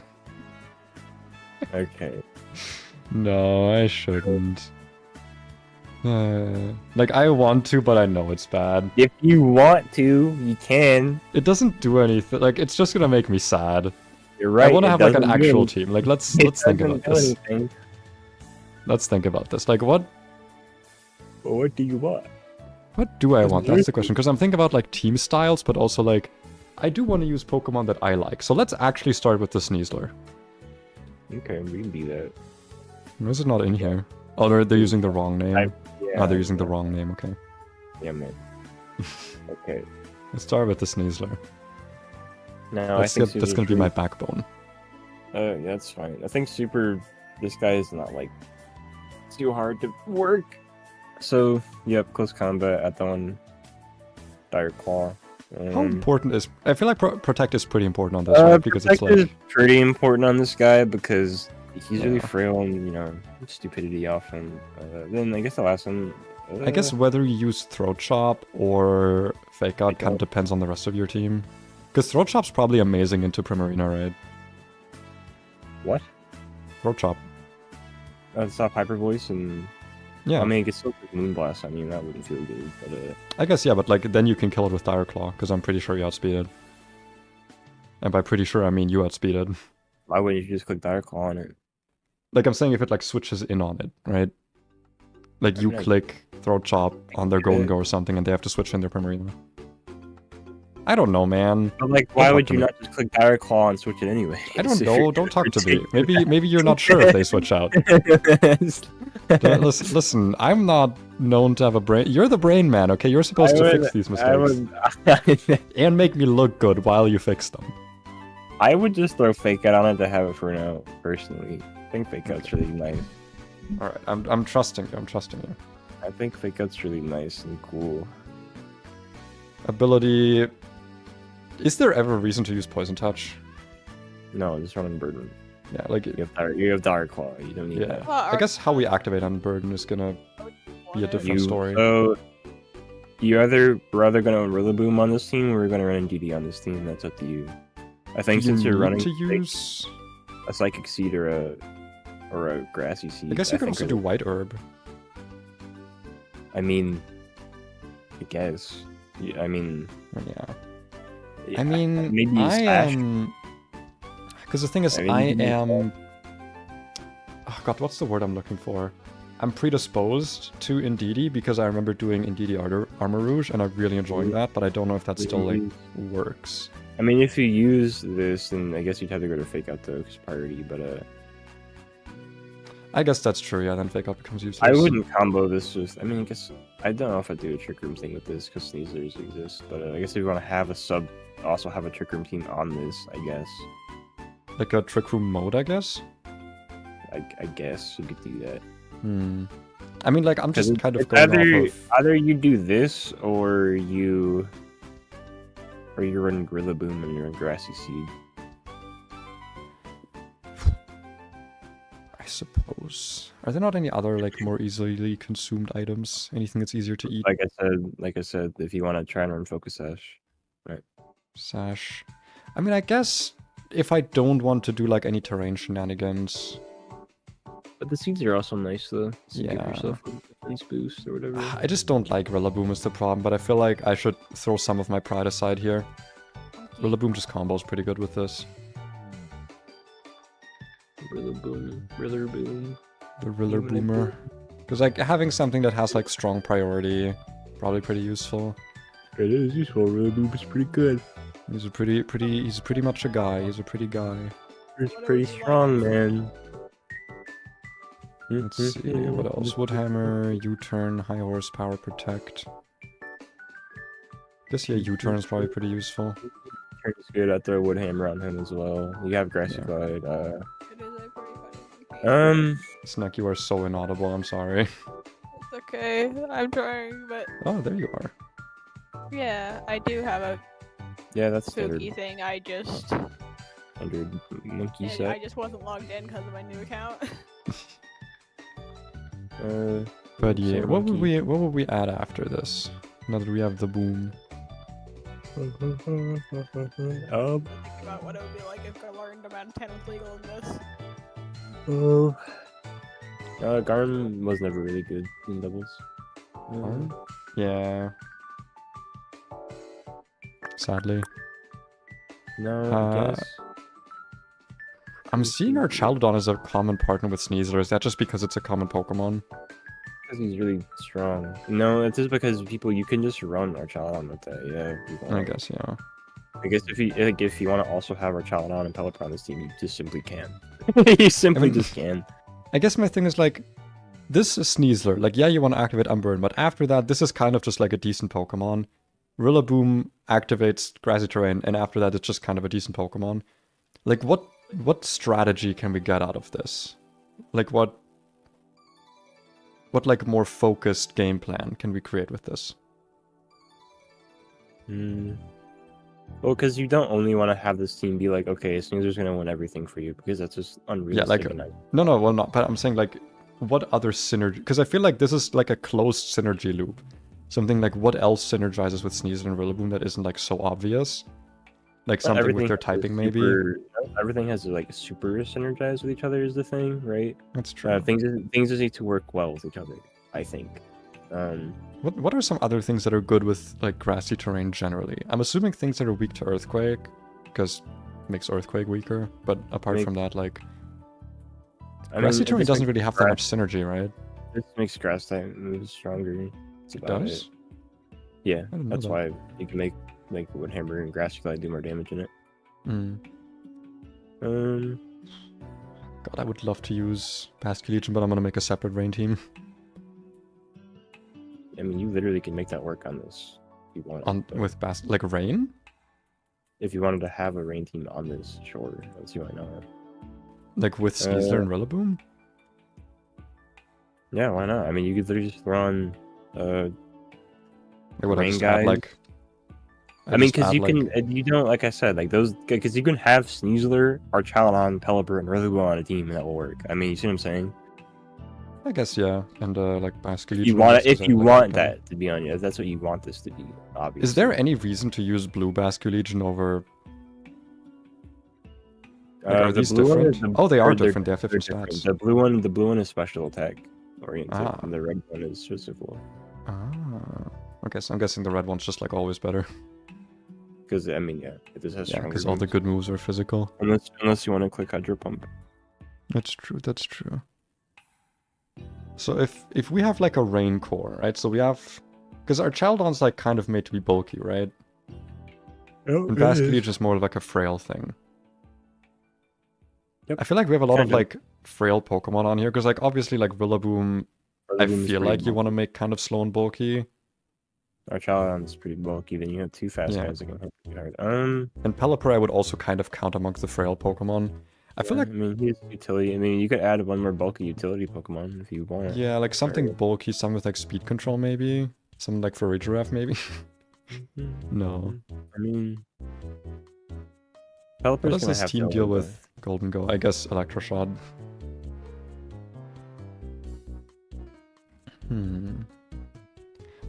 Okay. No, I shouldn't. Like, I want to, but I know it's bad. If you want to, you can. It doesn't do anything. Like, it's just gonna make me sad. You're right. I want to have like an actual team. Like, let's think about this. Anything. Let's think about this. Like, what? Well, what do you want? What do I want? That's the question. Because I'm thinking about like team styles, but also like, I do want to use Pokemon that I like. So let's actually start with the Sneasler. Okay, we can do that. Why is it not in here? Oh, they're using the wrong name. Yeah, They're using the wrong name. Okay. Yeah, man. Okay. Let's start with the Sneasler. No, that's gonna be my backbone. That's fine. I think this guy is not like too hard to work. So, yep, close combat at the one. Dire Claw. How important is... I feel like Protect is pretty important on this one, because it's like... Protect is pretty important on this guy, because he's really frail and, you know, stupidity often. Then I guess the last one... I guess whether you use Throat Chop or Fake Out kind of depends on the rest of your team. Because Throat Chop's probably amazing into Primarina, right? What? Throat Chop. Stop Hyper Voice and... Yeah. I mean, it could still take Moonblast. I mean, that wouldn't feel good, but... I guess, yeah, but like, then you can kill it with Dire Claw, because I'm pretty sure you outspeed it. And by pretty sure, I mean you outspeed it. Why wouldn't you just click Dire Claw on it? Like, I'm saying if it like switches in on it, right? Like, you click Throat Chop on their Golden Go or something, and they have to switch in their Primarina. I don't know, man. But like, why would you not just click Dire Claw and switch it anyway? I don't know. Don't talk to me. Maybe you're not sure if they switch out. Listen, I'm not known to have a brain. You're the brain man, okay? You're supposed to fix these mistakes. And make me look good while you fix them. I would just throw Fake Out on it to have it for now, personally. I think Fake Out's really nice. Alright, I'm trusting you. I'm trusting you. I think Fake Out's really nice and cool. Ability... Is there ever a reason to use Poison Touch? No, just running Burden. Yeah, like... You have Dire Claw, you don't need that. I guess how we activate on Burden is gonna be a different story. So, we're either gonna Rillaboom on this team, or we're gonna run DD on this team, that's up to you. I think since you're running to use a Psychic Seed or a Grassy Seed... I guess you could also do White Herb. I mean... I guess. Yeah, I mean... Yeah. Yeah, I mean, maybe I am... Because the thing is, I am... Oh god, what's the word I'm looking for? I'm predisposed to Indeedee because I remember doing Indeedee Armor Rouge and I'm really enjoying that, but I don't know if that still, like, works. I mean, if you use this, then I guess you'd have to go to Fake Out, though, because priority, but, I guess that's true, yeah, then Fake Out becomes useless. I wouldn't combo this with... I mean, I guess... I don't know if I'd do a Trick Room thing with this, because Sneasers exist, but I guess if you want to have a sub... Also have a Trick Room team on this, I guess. Like a Trick Room mode, I guess? I guess you could do that. I mean, like, I'm just kind of going off of... Either you do this, or you run Rillaboom and you're in Grassy Seed. I suppose. Are there not any other, like, more easily consumed items? Anything that's easier to eat? Like I said, if you want to try and run Focus Sash. Right. Sash. I mean, I guess if I don't want to do, like, any terrain shenanigans... But the seeds are also nice, though. So yeah. Give yourself a defense boost or whatever. I just don't like Rillaboom is the problem, but I feel like I should throw some of my pride aside here. Rillaboom just combos pretty good with this. Rillaboom. The Rillarboomer. Because, like, having something that has, like, strong priority, probably pretty useful. It is useful. Rillaboom is pretty good. He's pretty much a guy. He's a pretty guy. He's pretty strong, man. Let's see, what else? Woodhammer, U-turn, high horsepower, protect. Guess yeah, U-turn is probably pretty useful. Turns good. I throw Woodhammer on him as well. You have Grassy Yeah. Glide. It is a pretty funny thing. Snack, you are so inaudible, I'm sorry. It's okay. I'm trying, but Oh, there you are. yeah, I do have a Yeah, that's standard. spooky thing. I just Standard monkey I set. just wasn't logged in because of my new account. But yeah, so what would monkey. we add after this? Now that we have the boom. Think about what it would be like if I learned about 10 was legal in this. Garm was never really good in doubles. Yeah. Sadly. No, I guess. I'm seeing our Chaldon as a common partner with Sneasler. Is that just because it's a common Pokemon? Because he's really strong. No, it's just because you can just run our Chaladon with that. Yeah, if you I want. guess, yeah. I guess if you want to also have our Chaladon and Pelipper on this team, you just simply can. You simply just can. I guess my thing is like, this is Sneasler. Like, yeah, you want to activate Unburn, but after that, this is kind of just like a decent Pokemon. Rillaboom activates Grassy Terrain, and after that, it's just kind of a decent Pokemon. Like, what strategy can we get out of this? Like, what like more focused game plan can we create with this? Well, because you don't only want to have this team be like, okay, Sneaser's gonna win everything for you, because that's just unrealistic. Yeah, like no, well, not. But I'm saying like, what other synergy? Because I feel like this is like a closed synergy loop. Something like what else synergizes with Sneasler and Rillaboom that isn't like so obvious? Like something with their typing, maybe. Everything has to like super synergize with each other is the thing, right? That's true. Things just need to work well with each other, I think. What are some other things that are good with like grassy terrain generally? I'm assuming things that are weak to earthquake, because it makes earthquake weaker. But apart from that, like grassy terrain doesn't really have that much synergy, right? This makes grass type moves stronger. It does? It. Yeah, that's why you can make Woodhammer and Grassy Glide do more damage in it. God, I would love to use Basque Legion, but I'm gonna make a separate rain team. I mean, you literally can make that work on this if you want. With like rain? If you wanted to have a rain team on this, sure. Let's see why not. Like with Sneasler and Rillaboom? Yeah, why not? I mean, you could literally just throw on rain guys. Like, I mean, because you can, you don't, like I said, like those, because you can have Sneasler, Archalon, Pelipper, and Rillaboom on a team, and that will work. I mean, you see what I'm saying? I guess, yeah. And like Basque Legion. You want it, if you want that to be on you, if that's what you want this to be, obviously. Is there any reason to use blue Basque Legion over? Like, are these different? They are different. They have different stats. The blue one is special attack oriented, and the red one is physical. Okay, so I'm guessing the red one's just like always better. Because I mean, yeah, it just has stronger. Because all the good moves are physical. Unless you want to click Hydro Pump. That's true. That's true. So if we have like a rain core, right? So we have, because our Chaldon's like kind of made to be bulky, right? And Basque Legion is more like a frail thing. Yep. I feel like we have a lot of like frail Pokemon on here, because like obviously like Rillaboom, I feel like you want to make kind of slow and bulky. Our Chaladon's pretty bulky, then you have two fast guys that can hit pretty hard. And Pelipper I would also kind of count amongst the frail Pokemon. I feel like... I mean, he's utility. I mean, you could add one more bulky utility Pokemon if you want. Yeah, like something bulky, some with like speed control maybe? Something like for Regiraffe maybe? No. I mean... How does this team deal with Golden Go? I guess Electroshot.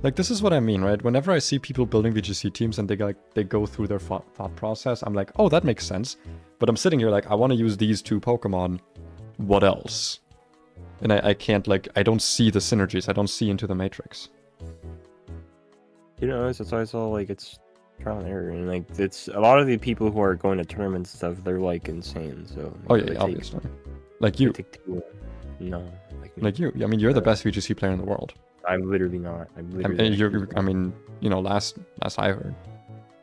Like, this is what I mean, right? Whenever I see people building VGC teams and they go through their thought process, I'm like, oh, that makes sense. But I'm sitting here like, I want to use these two Pokemon. What else? And I can't, like, I don't see the synergies. I don't see into the matrix. You know, that's why it's all, like, it's trial and error. And, like, it's a lot of the people who are going to tournaments and stuff, they're, like, insane. So, oh, yeah, obviously. Like you. No. Like you. I mean, you're the best VGC player in the world. I'm literally not. I mean, you know, last I heard.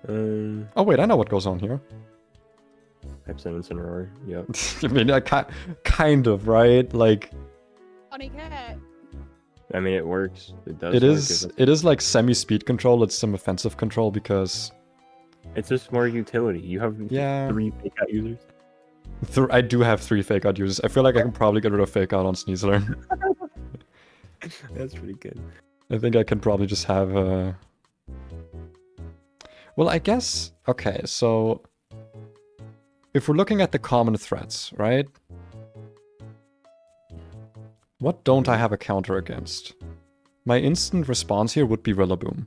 Oh wait, I know what goes on here. Type 7 incinieroar. Yep. I mean, kind of, right? Like. Funny cat. I mean, it works. It does. It work is. It is like semi-speed control. It's some offensive control because. It's just more utility. You have 3 fake out users. I do have 3 fake out users. I feel like I can probably get rid of fake out on Sneasler. That's pretty good. I think I can probably just have Well, I guess... Okay, so... If we're looking at the common threats, right? What don't I have a counter against? My instant response here would be Rillaboom.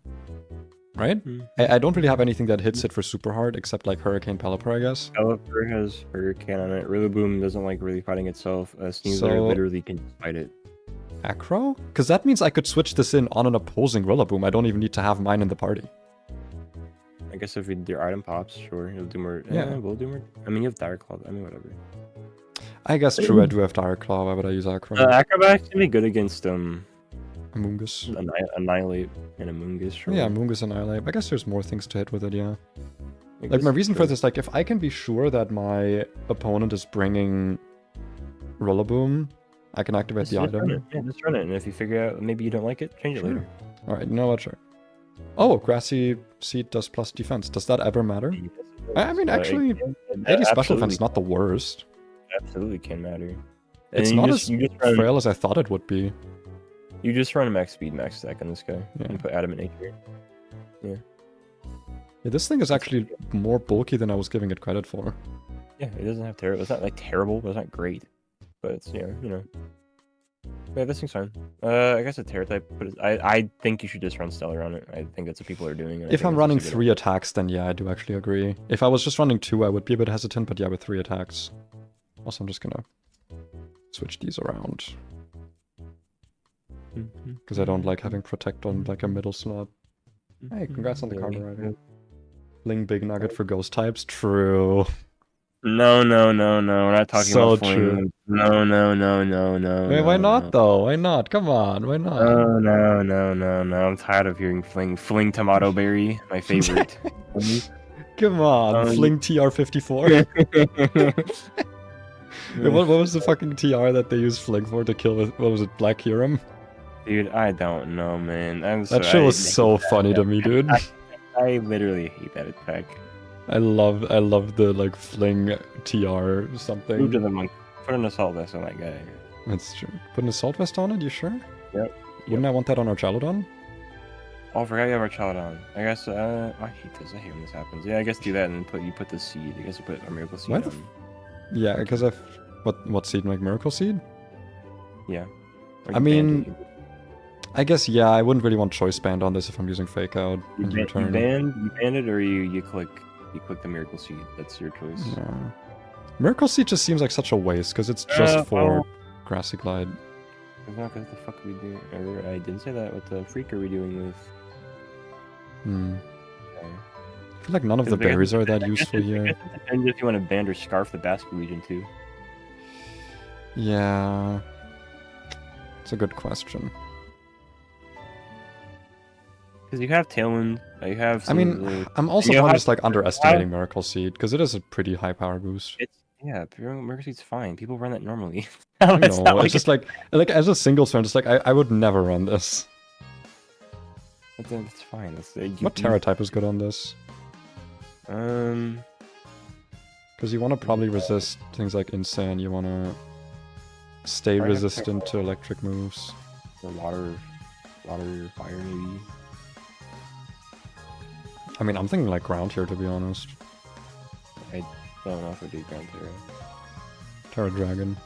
Right? I don't really have anything that hits it for super hard, except like Hurricane Pelipper, I guess. Pelipper has Hurricane on it. Rillaboom doesn't like really fighting itself. Sneasler literally can fight it. Acro? Because that means I could switch this in on an opposing Rillaboom. I don't even need to have mine in the party. I guess if your item pops, sure, you'll do more. Yeah, we'll do more. I mean, you have Dire Claw. I mean, whatever. I guess true, I do have Dire Claw. Why would I use Acro? Acrobat can be good against Amoonguss. Annihilate and Amoonguss. Sure. Yeah, Amoonguss Annihilate. I guess there's more things to hit with it, yeah. Like, my reason for this, like, if I can be sure that my opponent is bringing Rillaboom, I can activate the item. Yeah, just run it, and if you figure out maybe you don't like it, change it later. Alright, you know what, sure. Oh, Grassy Seed does plus defense. Does that ever matter? I mean, actually, 80 special defense is not the worst. Absolutely can matter. It's not as frail as I thought it would be. You just run max speed, max stack on this guy, and put Adamant Nature. Yeah. Yeah, this thing is actually more bulky than I was giving it credit for. Yeah, it doesn't have terrible. It's not like terrible, but it's not great. But it's you know. Yeah, this thing's fine. I guess a Terra type, but I think you should just run Stellar on it. I think that's what people are doing. If I'm running 3 attacks, then yeah, I do actually agree. If I was just running 2, I would be a bit hesitant, but yeah, with 3 attacks. Also, I'm just gonna switch these around. Because I don't like having Protect on like a middle slot. Hey, congrats on the card already. Fling Big Nugget for ghost types? True. No, we're not talking about Fling. True. No. Wait, why not though? Why not? Come on, why not? No. I'm tired of hearing Fling. Fling Tomato Berry, my favorite. Come on, Fling TR54. Wait, what was the fucking TR that they used Fling for to kill with, what was it, Black Hiram? Dude, I don't know, man. That shit was so funny to me, dude. I literally hate that attack. I love the like Fling TR something. Move to the monk. Put an assault vest on that guy. That's true. Put an assault vest on it, you sure? Yep. Wouldn't I want that on our Chalodon? Oh, I forgot you have our Chalodon. I guess I hate this. I hate when this happens. Yeah, I guess do that and then you put the seed. I guess you put a miracle seed on. Yeah, because I've what seed, like Miracle Seed? Yeah. I mean, I guess yeah, I wouldn't really want Choice Band on this if I'm using Fake Out in return. You ban it or you click the Miracle Seed. That's your choice. Yeah. Miracle Seed just seems like such a waste because it's just for Grassy Glide. It's not because the fuck are we doing? Or I didn't say that. What the freak are we doing with? Okay. I feel like none of the berries are that useful here. It depends if you want to band or scarf the Basque Legion too. Yeah. It's a good question. Because you have Tailwind, you have. I mean, I'm also probably just like underestimating Miracle Seed because it is a pretty high power boost. Miracle Seed's fine. People run that normally. No, it's just like as a singles fan, just like I would never run this. But then it's fine. What Terra type is good on this? Because you want to probably resist things like Insane. You want to stay resistant to electric moves. Or water, fire maybe. I mean, I'm thinking like ground here, to be honest. I don't know if I do ground Terra. Terra Dragon.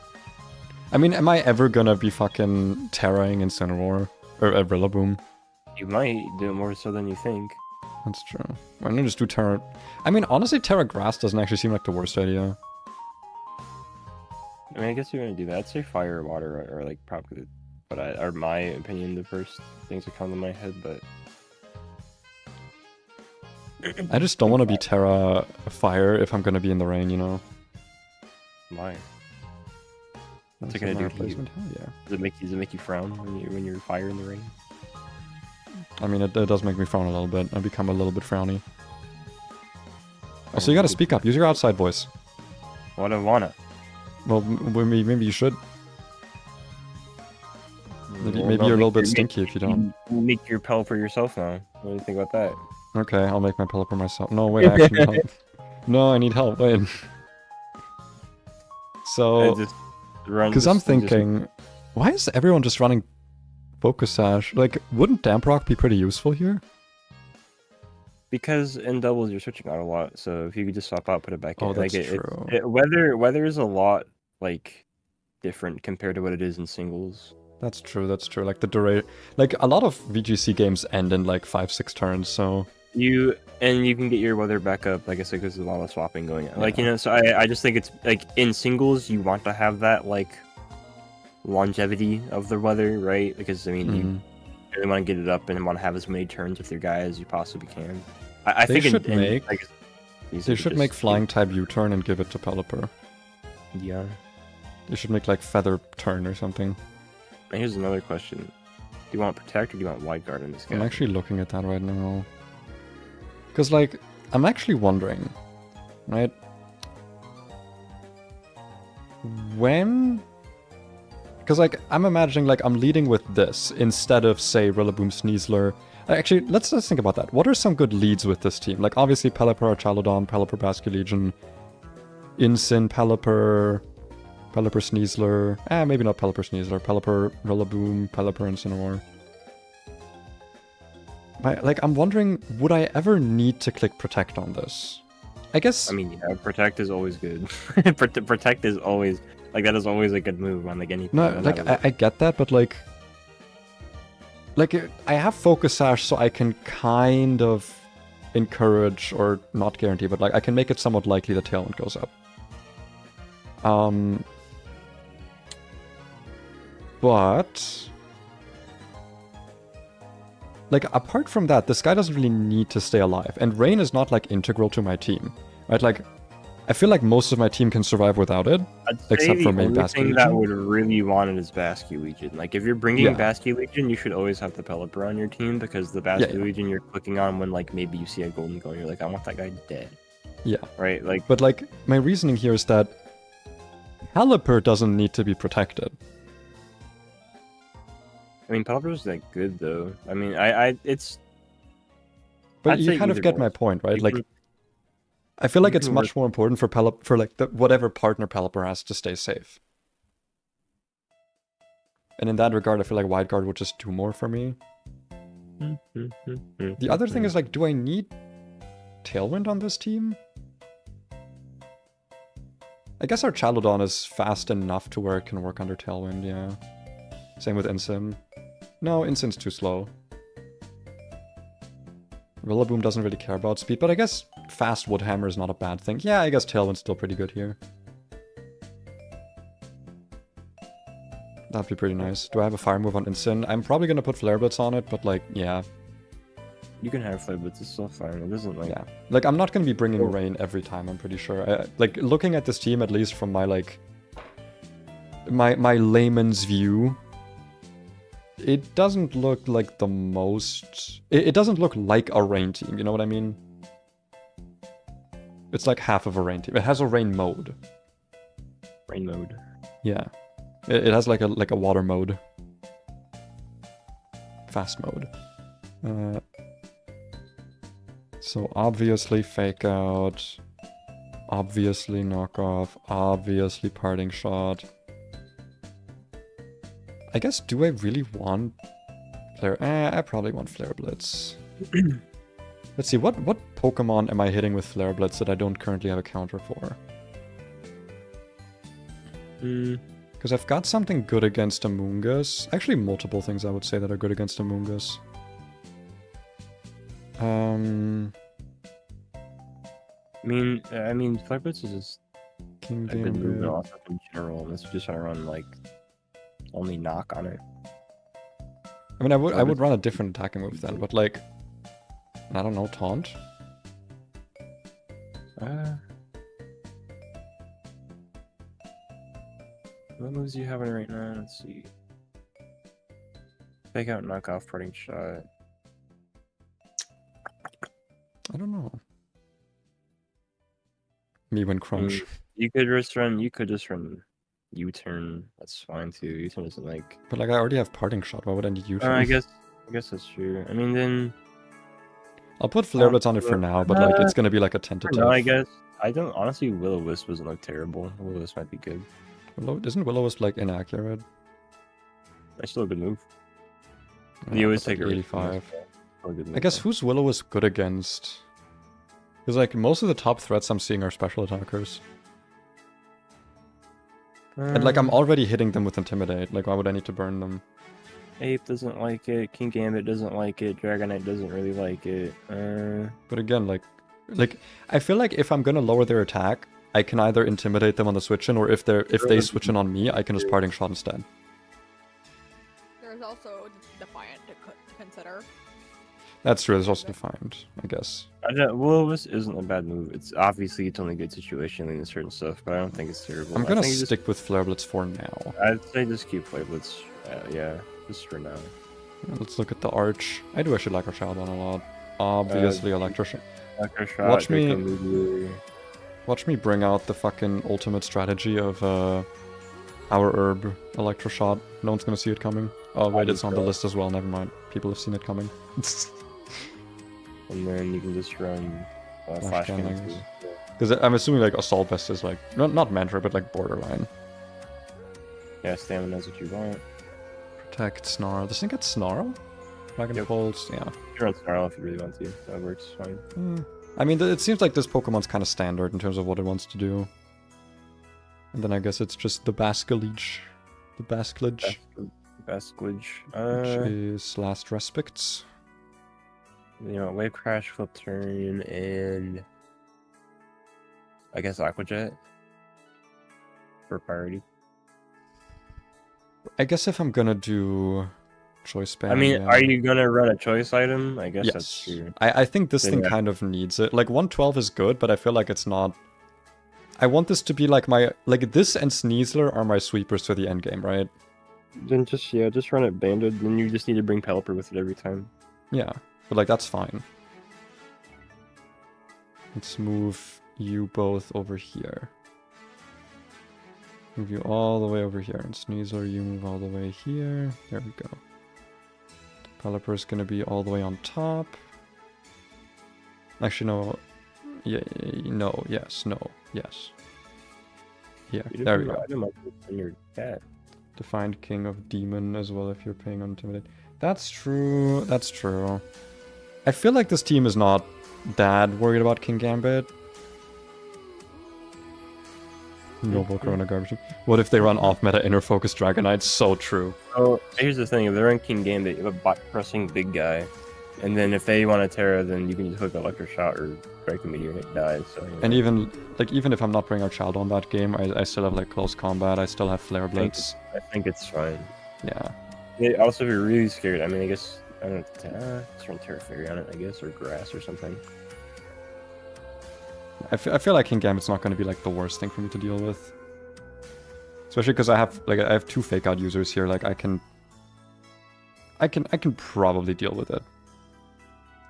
I mean, am I ever gonna be fucking Terraing Incinieroar? Or Rillaboom? You might do it more so than you think. That's true. Why don't I just do Terra... I mean, honestly, Terra Grass doesn't actually seem like the worst idea. I mean, I guess you're gonna do that. I'd say fire or water are like probably... Are my opinion, the first things that come to my head, but... I just don't want to be Terra Fire if I'm going to be in the rain, you know? Why? What's it going to do to you? Hell yeah. Does it make you frown when you're fire in the rain? I mean, it does make me frown a little bit. I become a little bit frowny. Oh, so you gotta speak up. Use your outside voice. Well, I don't wanna. Well, maybe you should. Maybe maybe you're a little bit stinky if you don't. You make your Pelipper yourself now. What do you think about that? Okay, I'll make my Pelipper myself. No, wait, I actually need help. No, I need help, wait. So, because I'm thinking, why is everyone just running Focus Sash? Like, wouldn't Damp Rock be pretty useful here? Because in doubles you're switching out a lot, so if you could just swap out, put it back in. Oh, that's true. Weather is a lot like different compared to what it is in singles. That's true. That's true. Like the duration, like a lot of VGC games end in like 5-6 turns. So you can get your weather back up. Like I said, because there's a lot of swapping going on. Yeah. Like so I just think it's like in singles you want to have that like longevity of the weather, right? Because I mean you really want to get it up and want to have as many turns with your guy as you possibly can. I think they should make flying type U-turn and give it to Pelipper. Yeah. They should make like feather turn or something. And here's another question: do you want protect or do you want wide guard in this game? I'm actually looking at that right now. Because like I'm actually wondering, right? When? Because like I'm imagining like I'm leading with this instead of say Rillaboom Sneasler. Actually, let's just think about that. What are some good leads with this team? Like, obviously, Pelipper, Chalodon, Pelipper, Basculegion, Incin, Pelipper, Sneasler. Maybe not Pelipper, Sneasler. Pelipper, Rillaboom, Pelipper, Incinieroar. Like, I'm wondering, would I ever need to click Protect on this? I guess... I mean, yeah, Protect is always good. Protect is always... Like, that is always a good move on, like, anything. No, like, I get that, but, like, I have Focus Sash, so I can kind of encourage, or not guarantee, but like I can make it somewhat likely the Tailwind goes up. But like apart from that, this guy doesn't really need to stay alive, and Rain is not like integral to my team, right? Like I feel like most of my team can survive without it, except for main Basculegion. The thing that would really want it is Basculegion. Like, if you're bringing Basculegion, you should always have the Pelipper on your team, because the Basculegion you're clicking on when, like, maybe you see a golden goal, you're like, I want that guy dead. Yeah. Right? Like, but, like, my reasoning here is that Pelipper doesn't need to be protected. I mean, Pelipper's, like, good, though. I mean, it's... But you kind of get my point, right? Like... I feel like it's much more important for like whatever partner Pelipper has to stay safe. And in that regard, I feel like wide guard would just do more for me. The other thing is like, do I need Tailwind on this team? I guess our Chalodon is fast enough to where it can work under Tailwind, yeah. Same with Incin. No, Incin's too slow. Rillaboom doesn't really care about speed, but I guess fast Wood Hammer is not a bad thing. Yeah, I guess Tailwind's still pretty good here. That'd be pretty nice. Do I have a fire move on Incin? I'm probably gonna put Flare Blitz on it, but like, yeah. You can have Flare Blitz, it's still fine. It doesn't like... Yeah. Like, I'm not gonna be bringing Rain every time, I'm pretty sure. Like, looking at this team, at least from my, like... My layman's view... It doesn't look like the most... It doesn't look like a Rain team, you know what I mean? It's like half of a Rain team. It has a Rain mode. Rain mode. Yeah. It has like a water mode. Fast mode. So obviously Fake Out. Obviously Knockoff. Obviously Parting Shot. I guess, do I really want Flare? I probably want Flare Blitz. Let's see, what Pokemon am I hitting with Flare Blitz that I don't currently have a counter for? Because I've got something good against Amoonguss. Actually, multiple things I would say that are good against Amoonguss. I mean, Flare Blitz is just a good move off in general. Unless you just want to run like only knock on it. I mean, I would run a different attacking move then, but like, I don't know, taunt. What moves do you have in right now? Let's see. Fake Out, Knock Off, Parting Shot. I don't know. Me when Crunch. You could just run U-turn. That's fine too. U-turn isn't like. But like I already have parting shot. Why would I need U-turn? I guess that's true. I mean, then I'll put flare blitz on it for now, but like it's gonna be like a tentative. No, I guess I don't honestly. Will-O-Wisp doesn't look terrible. Will-O-Wisp might be good. Isn't Will-O-Wisp like inaccurate? That's still a good move. Yeah, You always like take a 85. Move, I guess who's Will-O-Wisp good against? Because like most of the top threats I'm seeing are special attackers. And like I'm already hitting them with Intimidate. Like why would I need to burn them? Ape doesn't like it. King Gambit doesn't like it. Dragonite doesn't really like it. But again, like I feel like if I'm gonna lower their attack, I can either intimidate them on the switch in, or if they switch in on me, I can just parting shot instead. There's also Defiant to consider. That's true. There's also Defiant, I guess. Will-O-Wisp isn't a bad move. It's only good situationally and certain stuff, but I don't think it's terrible. I'm gonna stick with Flare Blitz for now. I'd say just keep Flare Blitz. Yeah, just for now. Let's look at the Arch. I do actually like our Shadowdown a lot. Obviously, Electroshot. Watch me bring out the fucking ultimate strategy of our herb Electroshot. No one's gonna see it coming. Oh wait, it's on the list as well. Never mind. People have seen it coming. And then you can just run Flash Cannon. Because I'm assuming like Assault Vest is like not Mantra, but like borderline. Yeah, stamina is what you want. Protect, Snarl. Does it get Snarl? Dragon Pulse, yeah. You're on Snarl if you really want to. That works fine. I mean, it seems like this Pokemon's kind of standard in terms of what it wants to do. And then I guess it's just the Basculage. The Basculage. Basculage. Which is Last Respect. You know, Wave Crash, Flip Turn, and I guess Aqua Jet for priority. I guess if I'm gonna do Choice Band... I mean, are you gonna run a choice item? I guess that's true. I think this thing kind of needs it. Like, 112 is good, but I feel like it's not... I want this to be like my... Like, this and Sneasler are my sweepers to the end game, right? Then just run it banded, then you just need to bring Pelipper with it every time. Yeah, but like, that's fine. Let's move you both over here. Move you all the way over here. And Sneasler, you move all the way here. There we go. Pelipper's gonna be all the way on top. Actually, no. Yeah, no, yes, no, yes. Here, there we go. In your cat. Defined King of Demon as well if you're paying on Intimidate. That's true, that's true. I feel like this team is not that worried about King Gambit. Noble Corona Garbage. What if they run off-meta Inner Focus Dragonite? So true. So, here's the thing. If they're in King Gambit, you have a bot-pressing big guy. And then if they want to Terra, then you can just hook Electroshot or break the meteor and it dies. So, yeah. And even if I'm not bringing our child on that game, I still have like close combat, I still have Flare Blitz. I think it's fine. Yeah. Also, if you're really scared, I mean, I guess, I don't know, just run Terra Fairy on it, I guess, or Grass or something. I feel like King Gambit's not going to be like the worst thing for me to deal with. Especially because I have two Fake Out users here, like I can probably deal with it.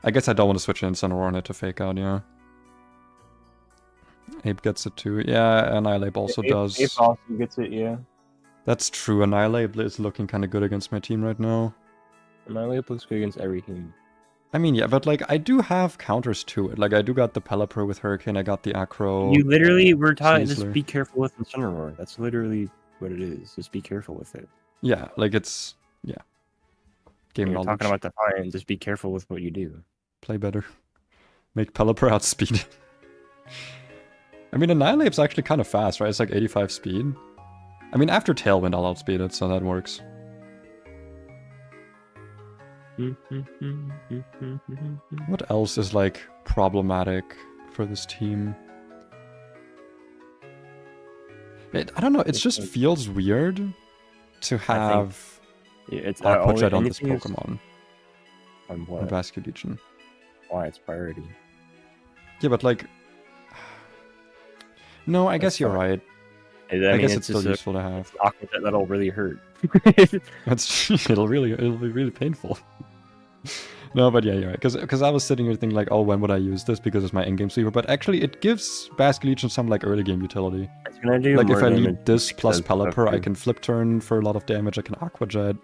I guess I don't want to switch in Incinieroar on it to Fake Out, yeah. Ape gets it too. Yeah, Annihilate also does. Ape also gets it, yeah. That's true. Annihilate is looking kind of good against my team right now. Annihilate looks good against every team. I mean, yeah, but like I do have counters to it. Like I do got the Pelipper with Hurricane. I got the Acro. You literally were taught just be careful with Incinieroar. That's literally what it is. Just be careful with it. Yeah, like it's game knowledge. Talking about Defiant, just be careful with what you do. Play better. Make Pelipper outspeed. I mean, Annihilate's actually kind of fast, right? It's like 85 speed. I mean, after Tailwind, I'll outspeed it, so that works. What else is like problematic for this team? I don't know, it just feels weird to have Aqua Jet on this Pokemon. On what? On Basculation. Why? It's priority. Yeah, but like... No, I guess you're right. I mean, guess it's still useful to have. Aqua Jet, that'll really hurt. It'll be really painful. No, but yeah, you're right. Because I was sitting here thinking like, oh, when would I use this because it's my in-game sweeper? But actually, it gives Basque Legion some like early game utility. It's gonna do Like more if I damage lead this plus because of Pelipper, I your- can flip turn for a lot of damage. I can Aqua Jet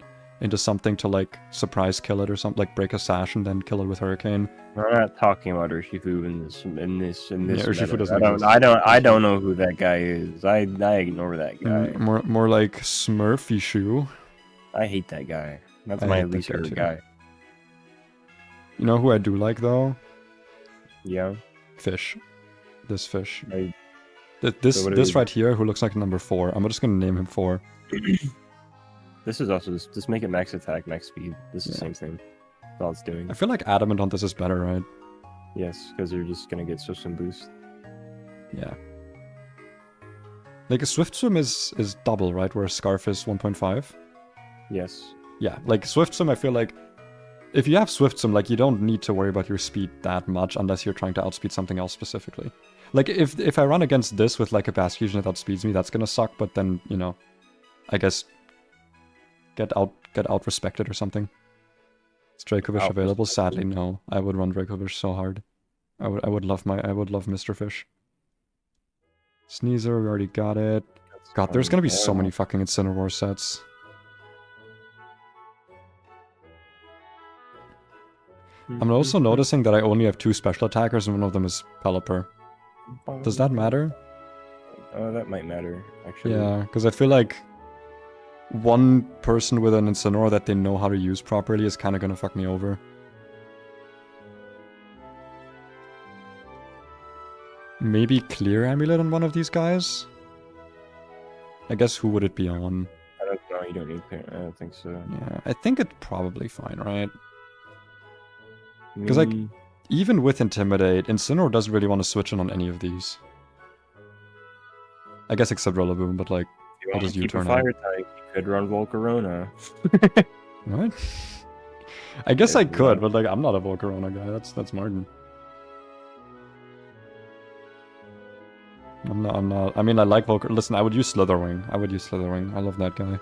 into something to like surprise kill it or something, like break a sash and then kill it with Hurricane. I'm not talking about Urshifu in this Yeah, Urshifu meta. doesn't exist. I don't know who that guy is. I ignore that guy. More like Smurfy Shoe. I hate that guy. That's I my hate that least guy favorite too. guy. You know who I do like though? Yeah. Fish. This fish. I- This So what this is- right here, who looks like number 4. I'm just gonna name him 4. This is also just make it max attack, max speed. This is the Yeah. same thing. That's all it's doing. I feel like Adamant on this is better, right? Yes, because you're just gonna get Swift Swim boost. Yeah. Like a Swift Swim is double, right? Whereas Scarf is 1.5. Yes. Yeah, like Swift Swim, I feel like if you have Swift Swim, like you don't need to worry about your speed that much unless you're trying to outspeed something else specifically. Like if I run against this with like a Bass Fusion that outspeeds me, that's gonna suck. But then I guess get out respected or something. Is Dracovish Out available? respected. Sadly, no. I would run Dracovish so hard. I would love Mr. Fish. Sneezer, we already got it. God, there's gonna be so many fucking Incinieroar sets. I'm also noticing that I only have 2 special attackers and one of them is Pelipper. Does that matter? Oh, that might matter, actually. Yeah, because I feel like one person with an Incinieroar that they know how to use properly is kind of gonna fuck me over. Maybe Clear Amulet on one of these guys? I guess who would it be on? I don't know, you don't need clear. I don't think so. Yeah, I think it's probably fine, right? 'Cause, like, Me- Even with Intimidate, Incineroar doesn't really want to switch in on any of these. I guess except Rillaboom, but like, if you how want does to keep a U-turn fire type, you could run Volcarona. what? I guess I If you could, want. but like, I'm not a Volcarona guy. That's Martin. I'm not. I mean, I like Volcar. Listen, I would use Slitherwing. I love that guy.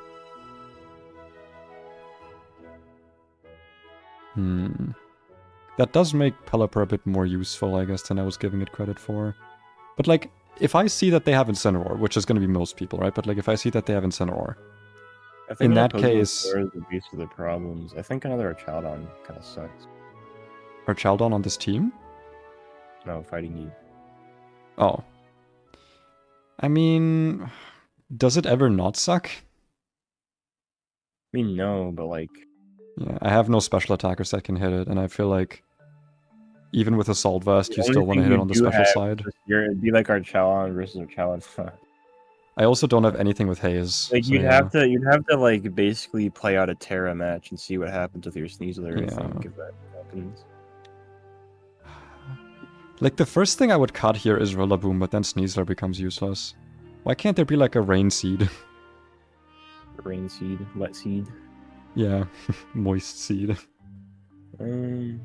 That does make Pelipper a bit more useful, I guess, than I was giving it credit for. But like, if I see that they have Incineroar, which is going to be most people, right? But like, if I see that they have Incineroar, I think in that Opposable case- Flare is the base of the problems. I think another Archaladon kind of sucks. are Chaldon on this team? No, fighting you. Oh. I mean, does it ever not suck? I mean, no, but like, Yeah, I have no special attackers that can hit it, and I feel like even with Assault Vest, the you only still want to thing hit it you on the do special have side. is it'd be like Archaladon versus Archaladon. I also don't have anything with Haze. Like so you'd yeah. have to like basically play out a Terra match and see what happens with your Sneasler. I Yeah. think if that happens. Like, the first thing I would cut here is Rillaboom, but then Sneasler becomes useless. Why can't there be like a Rain Seed? Rain Seed, Wet Seed. Yeah, Moist Seed. Um,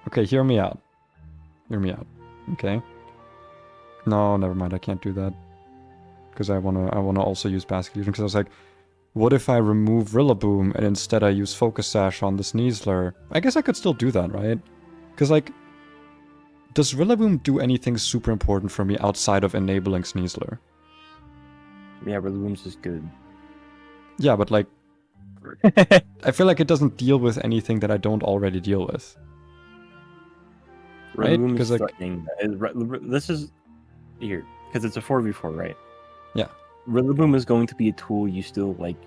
Okay, hear me out. Okay? No, never mind, I can't do that. Because I wanna also use Basket Fusion, because I was like, what if I remove Rillaboom and instead I use Focus Sash on the Sneasler? I guess I could still do that, right? Because, like, does Rillaboom do anything super important for me outside of enabling Sneasler? yeah, Rillaboom's just good. Yeah, but, like, I feel like it doesn't deal with anything that I don't already deal with. Right? Rillaboom 'Cause, is like- threatening. This is here because it's a 4v4, right? Yeah. Rillaboom is going to be a tool you still like.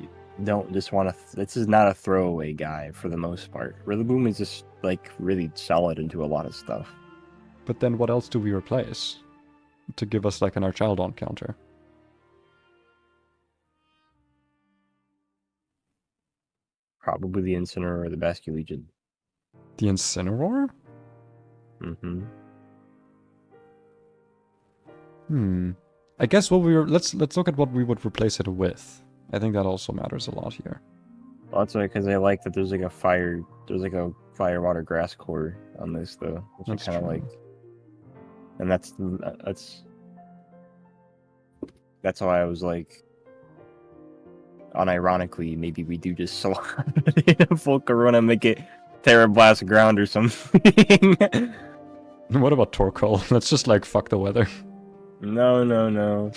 Don't just want to. This is not a throwaway guy for the most part. Rillaboom is just like really solid into a lot of stuff. But then what else do we replace? To give us, like, an Archaldon counter. Probably the Incineroar or the Basque Legion. The Incineroar? I guess what we were let's look at what we would replace it with. I think that also matters a lot here. Well, that's why, because I like that there's like a fire water grass core on this though, which That's I kind of true. like. And that's why I was like, unironically, maybe we do just slot in a full Corona, make it Terrablast ground or something. What about Torkoal? Let's just like fuck the weather. No.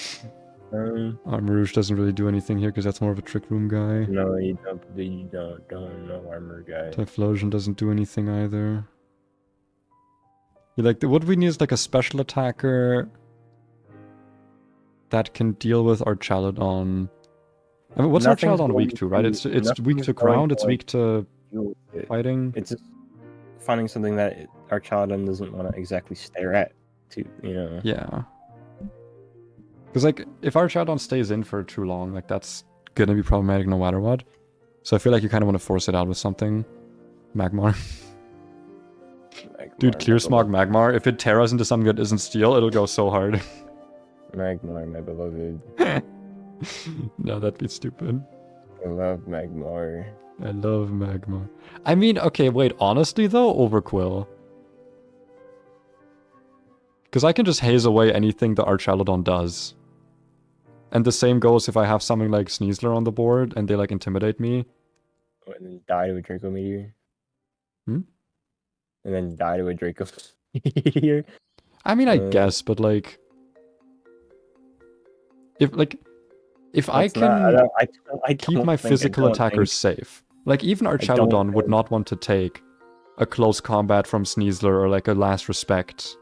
Armor Rouge doesn't really do anything here because that's more of a Trick Room guy. No, you don't know armor guy. Typhlosion doesn't do anything either. Like what we need is like a special attacker that can deal with our Chaladon. I mean, what's our Chaladon weak to, right? It's weak to ground, it's weak to fighting. It's just finding something that our Chaladon doesn't want to exactly stare at, Yeah. Because, like, if our Chaladon stays in for too long, like, that's gonna be problematic no matter what. So I feel like you kind of want to force it out with something. Magmar. Dude, Clear Smog Magmar. If it tears into something that isn't steel, it'll go so hard. Magmar, my beloved. No, that'd be stupid. I love Magmar. I love Magmar. I mean, okay, wait, honestly though, Overquill. Because I can just haze away anything that our Chaladon does. And the same goes if I have something like Sneasler on the board and they like intimidate me. And then die to a Draco Meteor. Hmm? And then die to a Draco Meteor. I mean, I guess, but like... If I can keep my physical attackers safe. Like, even our Chaladon would not want to take a close combat from Sneasler or like a last respect.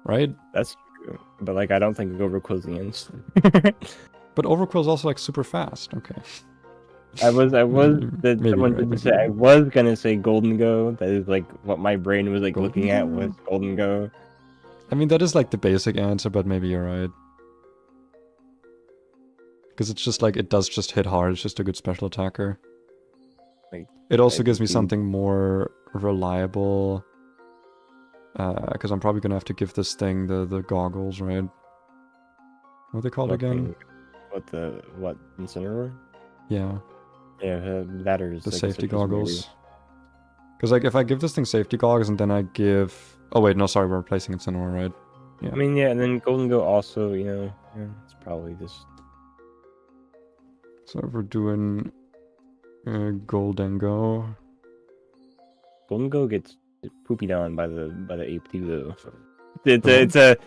Right? That's true. But like, I don't think Overquill's the answer. But Overquill's also like super fast. Okay. I was gonna say Golden Go. That is like what my brain was like looking at with Golden Go. I mean, that is like the basic answer, but maybe you're right. Because it's just like, it does just hit hard. It's just a good special attacker. Like, it also gives me something more reliable. Because I'm probably gonna have to give this thing the goggles, right? What are they called again? What Incinieroar? Yeah. Yeah, that is the safety goggles. Because like if I give this thing safety goggles and then I give... Oh wait, no, sorry, we're replacing Incinieroar, right? Yeah. I mean, yeah, and then Golden Go also, it's probably just... So if we're doing Golden Go... Golden Go gets poopied on by the ape too, though. It's a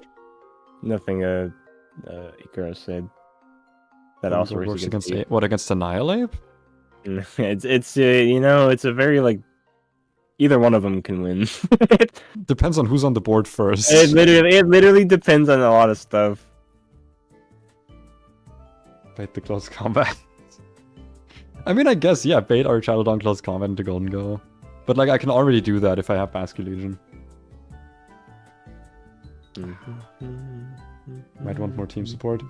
nothing Icarus said. That also works against what, against Annihilate? It's it's a very like either one of them can win. Depends on who's on the board first. It literally depends on a lot of stuff. Bait the close combat. I mean, I guess, yeah, bait our Chaladon close combat into Golden Go. But like, I can already do that if I have Basque Legion. Might want more team support.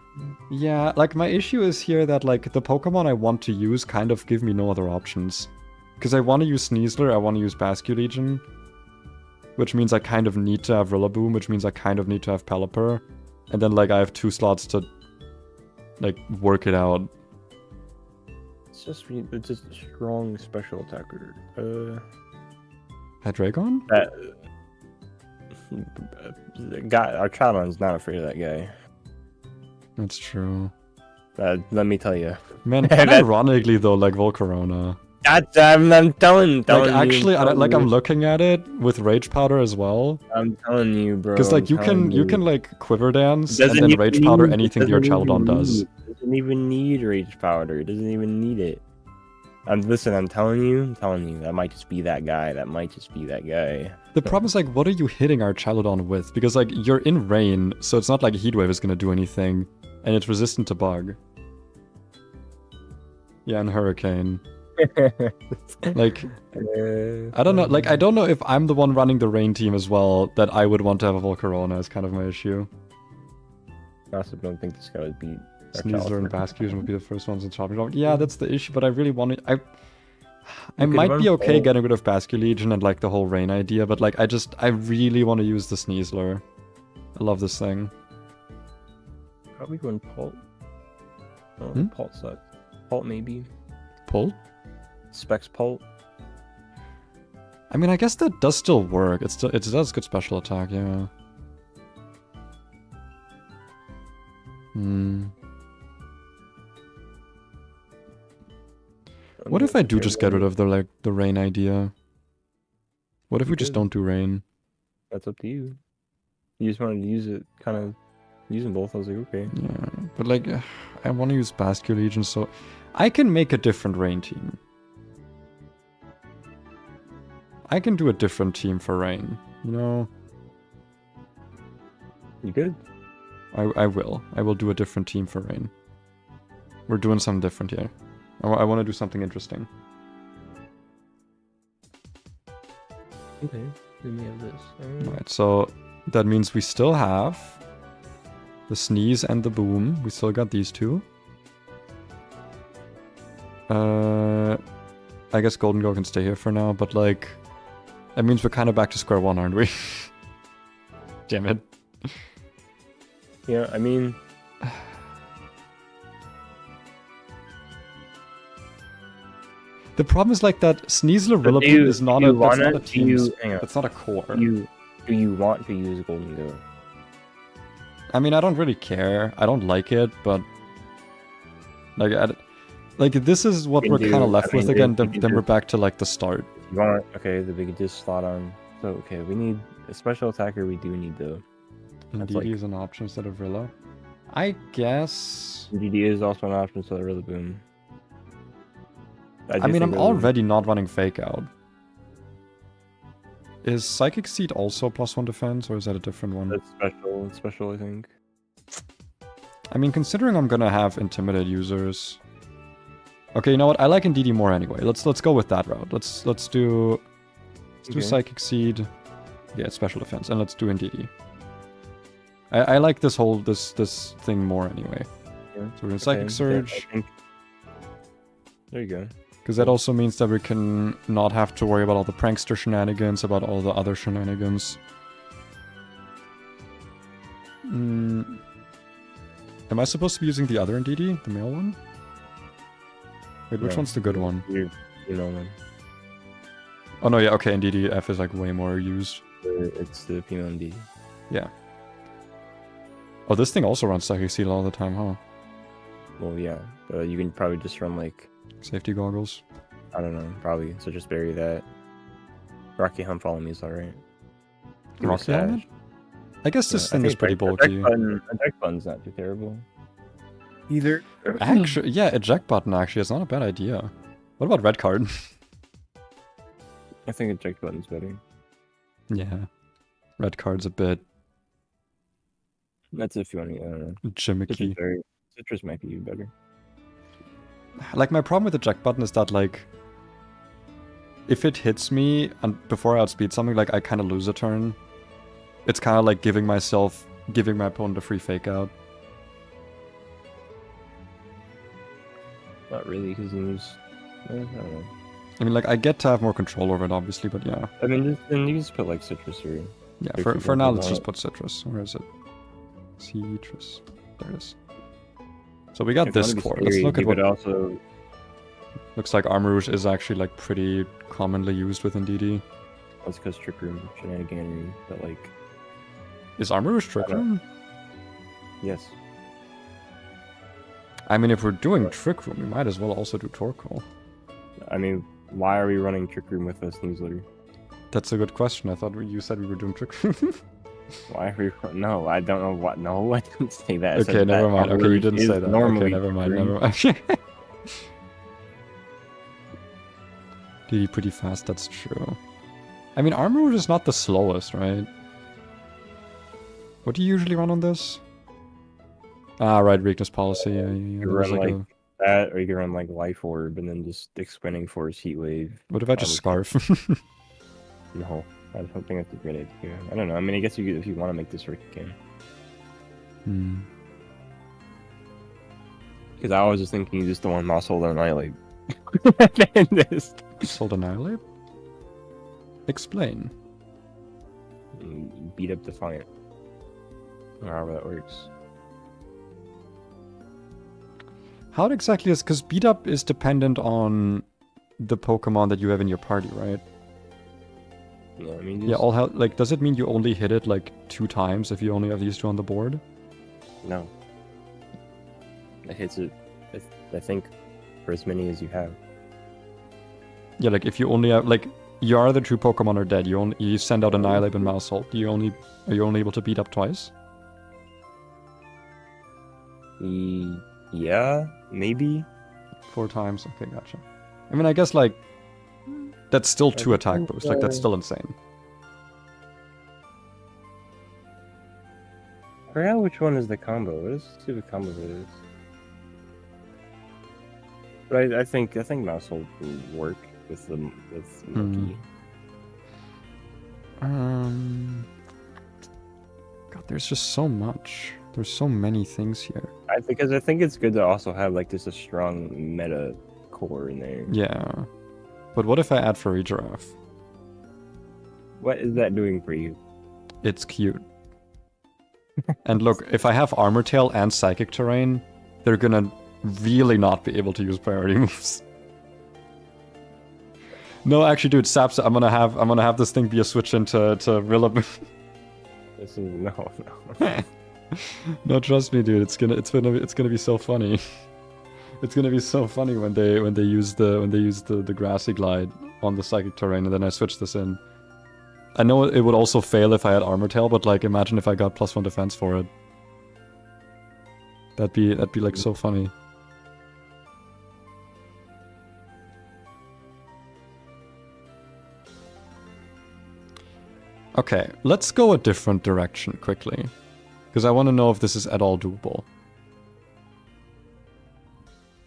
Yeah, like my issue is here that like the Pokemon I want to use kind of give me no other options. Because I want to use Sneasler, I want to use Basque Legion. Which means I kind of need to have Rillaboom, which means I kind of need to have Pelipper. And then like I have 2 slots to like work it out. It's just a strong special attacker. Hydreigon? Guy, our Chaladon's not afraid of that guy. That's true. Let me tell you. Man, ironically though, like Volcarona. I'm telling like, actually, you. I'm looking at it with Rage Powder as well. I'm telling you, bro. Because like you can like Quiver Dance and then Rage Powder anything your Chaladon does. Doesn't even need Rage Powder. It doesn't even need it. Listen, I'm telling you, that might just be that guy. The problem is, like, what are you hitting our Chaladon with? Because, like, you're in rain, so it's not like Heat Wave is gonna do anything. And it's resistant to bug. Yeah, and Hurricane. Like, I don't know, like, I don't know if I'm the one running the rain team as well, that I would want to have a Volcarona is kind of my issue. I also don't think this guy would beat Sneasler and Basque Fusion would be the first ones in chopping block. Yeah, that's the issue, but I really want it. I might be okay getting rid of Basque Legion and like the whole rain idea, but like I really want to use the Sneasler. I love this thing. Probably going Pult. Pult sucks. Pult maybe. Pult? Specs Pult. I mean, I guess that does still work. It does good special attack, yeah. What if I do just get rid of the rain idea? What if we just don't do rain? That's up to you. You just wanted to use it, kind of using both. I was like, okay. Yeah, but like, I want to use Basque Legion, so I can make a different rain team. I can do a different team for rain, you know? You good? I will. I will do a different team for rain. We're doing something different here. I want to do something interesting. Okay, let me have this. Alright, so that means we still have the sneeze and the boom. We still got these two. I guess Golden Girl can stay here for now, but like, that means we're kind of back to square one, aren't we? Damn it. Yeah, I mean... The problem is like that Sneasler Rillaboom is not a, that's not a team. That's not a core. Do you want to use Golden Girl? I mean, I don't really care. I don't like it, but like this is what we're kind of left with again. Then we're back to like the start. You want okay? The big just slot on. So okay, we need a special attacker. We do need the. Indeed, is an option instead of Rilla. I guess. DD is also an option instead of Rillaboom. I mean, I'm already not running Fake Out. Is Psychic Seed also +1 defense, or is that a different one? That's special. It's special, I think. I mean, considering I'm gonna have Intimidate users. Okay, you know what? I like Indeedee more anyway. Let's go with that route. Let's do Psychic Seed. Yeah, it's special defense, and let's do Indeedee. I like this whole this thing more anyway. Yeah. So we're gonna Psychic Surge. There you go. Because that also means that we can not have to worry about all the prankster shenanigans, about all the other shenanigans. Am I supposed to be using the other Indeedee? The male one? Wait, which one's the good one? You know one. Oh no, yeah, okay, Indeedee F is like way more used. It's the female Indeedee. Yeah. Oh, this thing also runs Psychic Seed all the time, huh? Well, yeah. You can probably just run like... Safety goggles. I don't know, probably. So just bury that. Rocky Hump follow me is alright. Rocky Hump? I guess this thing is pretty bulky. Eject button's not too terrible. Either. Actually, yeah, eject button actually is not a bad idea. What about red card? I think eject button's better. Yeah. Red card's a bit... That's if you want to, I don't know. Gimmicky. Citrus might be better. Like, my problem with the eject button is that, like, if it hits me and before I outspeed something, like, I kind of lose a turn. It's kind of like giving my opponent a free fake out. Not really, because you lose... I don't know. I mean, like, I get to have more control over it, obviously, but yeah. I mean, then you just put, like, Citrus or... Yeah, for now, let's just put Citrus. Where is it? Citrus. There it is. So we got this core. Let's look at what... also... Looks like Armor Rouge is actually, like, pretty commonly used with Indeedee. That's because Trick Room shenaniganery, but, like... Is Armor Rouge Trick Room? Yes. I mean, if we're doing Trick Room, we might as well also do Torkoal. I mean, why are we running Trick Room with a Sneasler? That's a good question. I thought you said we were doing Trick Room. Why are we... No, I don't know what... No, I didn't say that. Okay, never mind. Okay, you didn't say that. Okay, never mind. DD pretty fast, that's true. I mean, Armor Rouge is not the slowest, right? What do you usually run on this? Ah, right, weakness policy. Yeah. You run like that, or you can run like Life Orb and then just Expanding Force, Heat Wave. What if I just Scarf? No, I don't think that's a great idea. I don't know. I mean, I guess you could, if you want to make this work, you can. Because I was just thinking you just don't want Moss Hold and Annihilate. Hold Annihilate? Explain. Beat up Defiant. Or however that works. How exactly is... Because beat up is dependent on the Pokemon that you have in your party, right? Yeah, I mean... Yeah, all hell... Like, does it mean you only hit it, like, 2 times if you only have these 2 on the board? No. It hits it, I think, for as many as you have. Yeah, like if you only have like your other two Pokemon are dead, you send out Annihilate and Maushold. Are you only able to beat up twice? Yeah, maybe. 4 times. Okay, gotcha. I mean, I guess like that's still 2 attack boosts. Like that's still insane. I forgot which one is the combo. What is the stupid combo is? But I think Maushold will work with Monkey. God, there's just so much. There's so many things here. Because I think it's good to also have like just a strong meta core in there. Yeah. But what if I add Furry Giraffe? What is that doing for you? It's cute. And look, if I have Armor Tail and Psychic Terrain, they're gonna really not be able to use priority moves. No, actually, dude, Saps, I'm gonna have this thing be a switch into Rillaboom. This is no. No, trust me, dude. It's gonna be so funny. It's gonna be so funny when they use the Grassy Glide on the Psychic Terrain, and then I switch this in. I know it would also fail if I had Armor Tail, but like, imagine if I got +1 defense for it. That'd be like so funny. Okay, let's go a different direction quickly. Because I want to know if this is at all doable.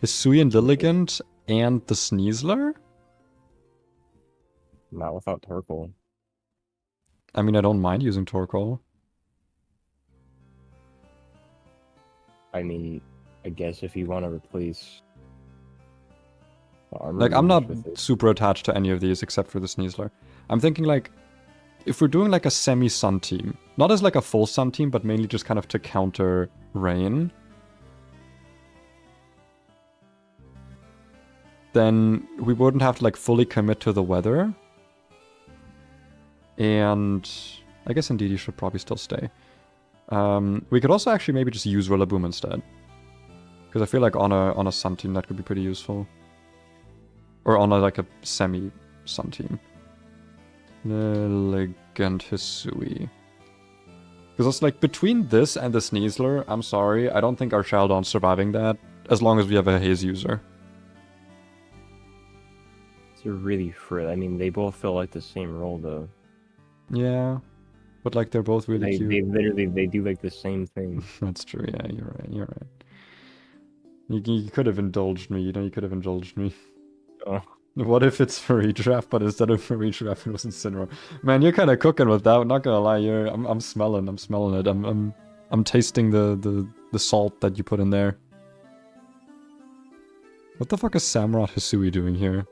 Hisuian Lilligant and the Sneasler? Not without Torkoal. I mean, I don't mind using Torkoal. I mean, I guess if you want to replace the armor. Like, I'm not super attached to any of these except for the Sneasler. I'm thinking like, if we're doing like a semi-sun team, not as like a full sun team, but mainly just kind of to counter rain, then we wouldn't have to like fully commit to the weather. And I guess indeed you should probably still stay. We could also actually maybe just use Rillaboom instead. Because I feel like on a sun team that could be pretty useful. Or on like a semi-sun team. Elegant Hisui. Because it's like between this and the Sneasler, I'm sorry, I don't think our Shaldon's surviving that as long as we have a Haze user. It's really I mean, they both feel like the same role though. Yeah, but like they're both really cute. They literally do like the same thing. That's true. Yeah, you're right. You could have indulged me. You know, you could have indulged me. Oh. What if it's Furry Giraffe, but instead of Furry Giraffe, it was Incinieroar? Man, you're kind of cooking with that. Not gonna lie, I'm smelling it. I'm tasting the salt that you put in there. What the fuck is Samurott Hisui doing here?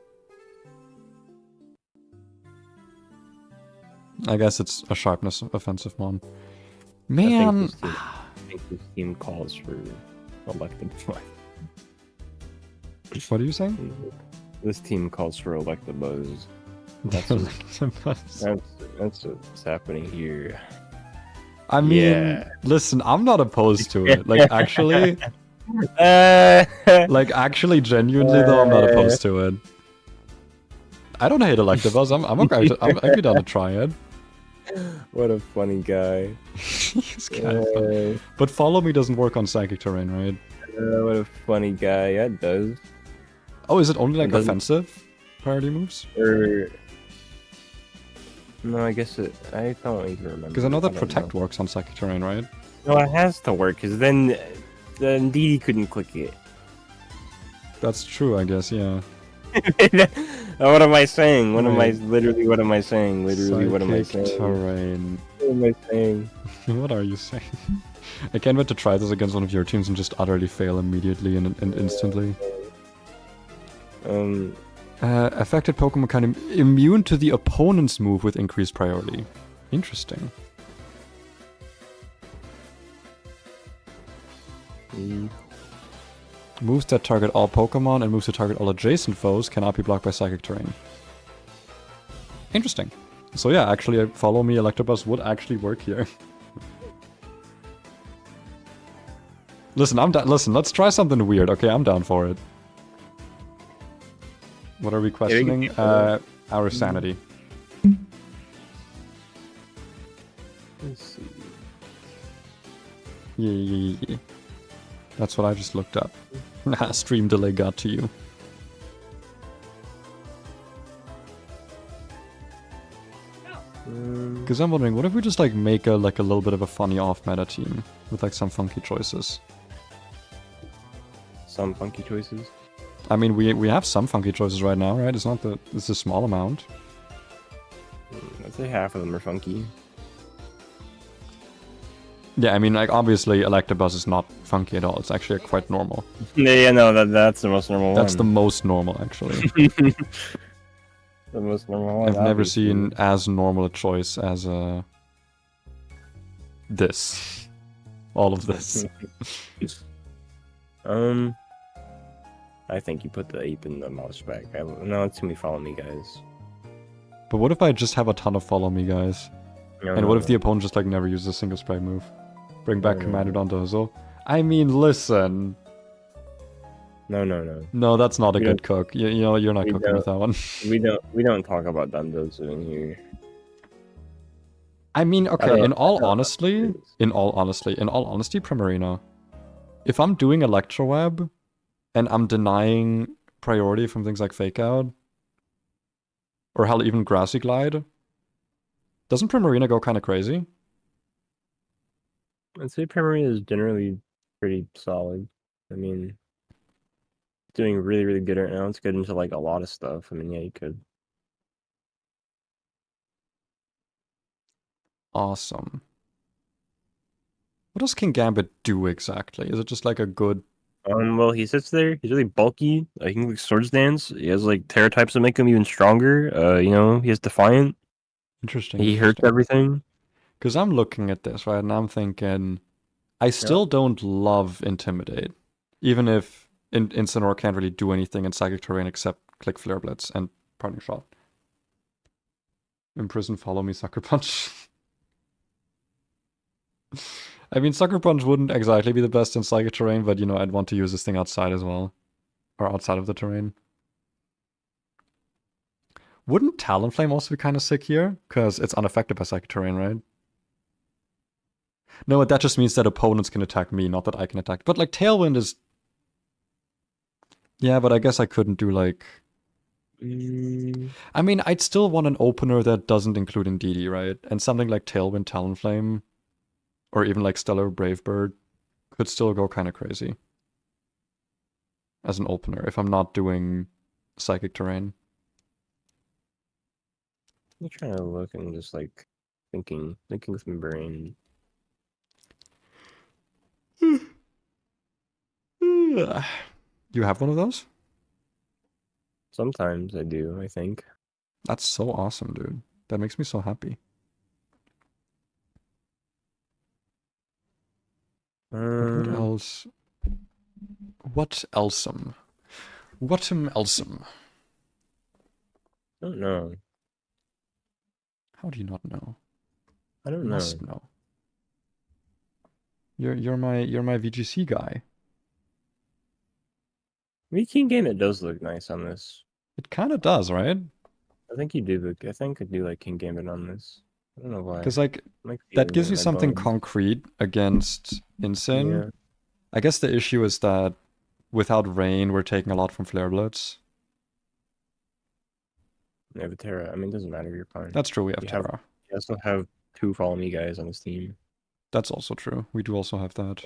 I guess it's a sharpness offensive mon. Man, I think this team calls for elected buzz. What are you saying? This team calls for elected buzz. That's what's happening here. I mean, yeah. Listen, I'm not opposed to it. Like actually, genuinely though, I'm not opposed to it. I don't hate Electabuzz. I'm okay. I'd be down to try it. What a funny guy. He's kind of funny. But Follow Me doesn't work on Psychic Terrain, right? What a funny guy. Yeah, it does. Oh, is it only like offensive priority moves? No, I guess it. I don't even remember. Because I know that Protect works on Psychic Terrain, right? No, it has to work, because then Didi couldn't click it. That's true, I guess, yeah. What am I saying? What am I Psychic saying? Terrain. What am I saying? What are you saying? I can't wait to try this against one of your teams and just utterly fail immediately and instantly. Affected Pokemon kind of immune to the opponent's move with increased priority. Interesting. Moves that target all Pokemon and moves that target all adjacent foes cannot be blocked by Psychic Terrain. Interesting. So yeah, actually, Follow Me Electabuzz would actually work here. Listen, Listen, let's try something weird. Okay, I'm down for it. What are we we can questioning? keep going. Our sanity. Let's see. Yeah. That's what I just looked up. Stream delay got to you. Because I'm wondering, what if we just like make a little bit of a funny off-meta team with like some funky choices? Some funky choices. I mean, we have some funky choices right now, right? It's not that it's a small amount. I'd say half of them are funky. Yeah, I mean, like obviously Electabuzz is not funky at all. It's actually quite normal. Yeah, no, that's the most normal That's the one. most normal, actually. The most normal one. I've never obviously. seen as normal a choice as this. All of this. I think you put the ape in the mouse back. No, it's too many follow me guys. But what if I just have a ton of follow me guys? No, And no, what if the no. opponent just like never uses a single spray move? Bring back No. Commander onto Huzzle? I mean, listen. No. No, that's not a We good cook. You know, you're not we cooking with that one. We don't talk about Dundos in here. I mean, okay, don't- in all I don't know. honesty, in all honesty, Primarina, if I'm doing Electroweb and I'm denying priority from things like Fake Out, or hell, even Grassy Glide, doesn't Primarina go kind of crazy? I'd say Primarina is generally pretty solid. I mean, doing really, really good right now. It's good into like a lot of stuff. I mean, yeah, you could. Awesome. What does King Gambit do exactly? Is it just like a good... Well, he sits there. He's really bulky. He can like Swords Dance. He has like Terra types that make him even stronger. You know, he has Defiant. Interesting. He hurts everything. Because I'm looking at this, right, and I'm thinking, I still don't love Intimidate. Even if Incinieroar can't really do anything in Psychic Terrain except click Flare Blitz and Parting Shot. Imprison, follow me, Sucker Punch. I mean, Sucker Punch wouldn't exactly be the best in Psychic Terrain, but, you know, I'd want to use this thing outside as well. Or outside of the terrain. Wouldn't Talonflame also be kind of sick here? Because it's unaffected by Psychic Terrain, right? No, that just means that opponents can attack me, not that I can attack. But, like, Tailwind is... Yeah, but I guess I couldn't do, like... I mean, I'd still want an opener that doesn't include Indeedee, right? And something like Tailwind, Talonflame, or even like Stellar Brave Bird could still go kind of crazy as an opener if I'm not doing Psychic Terrain. I'm trying to look and just like thinking with my brain. You have one of those? Sometimes I do, I think. That's so awesome, dude. That makes me so happy. What else? What elsem? Whatum elsem? I don't know. How do you not know? I don't You know. must know. You're my VGC guy. Maybe King Gambit does look nice on this. It kind of does, right? I think you do look. I think I do like King Gambit on this. I don't know why. Because like My that gives you feeling in my something bones. concrete against Incin. Yeah. I guess the issue is that without Rain, we're taking a lot from Flare Blitz. Yeah, but Terra. I mean, it doesn't matter. You're fine. That's true. We have You have- Terra. You also have 2 follow me guys on this team. That's also true. We do also have that.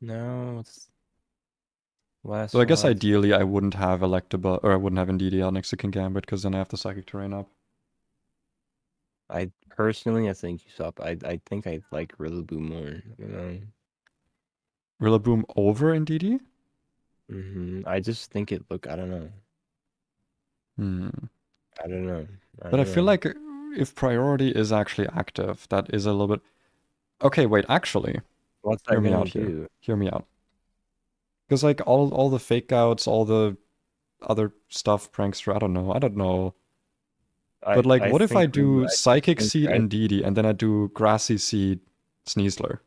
No. It's last. So I guess slot. ideally I wouldn't have Electabuzz, or I wouldn't have Indeedee out next to King Gambit, because then I have the Psychic Terrain up. I personally, I think you stop. I think I like Rillaboom more. You know. Rillaboom over Indeedee? I just think it look. I don't know. I don't know. But I feel like if priority is actually active, that is a little bit... Okay, wait, actually, What's that hear me gonna out here. do? Hear me out. Because like all the fake outs, all the other stuff, Prankster, I don't know. But like, what if I do Psychic Seed Indeedee and then I do Grassy Seed Sneasler?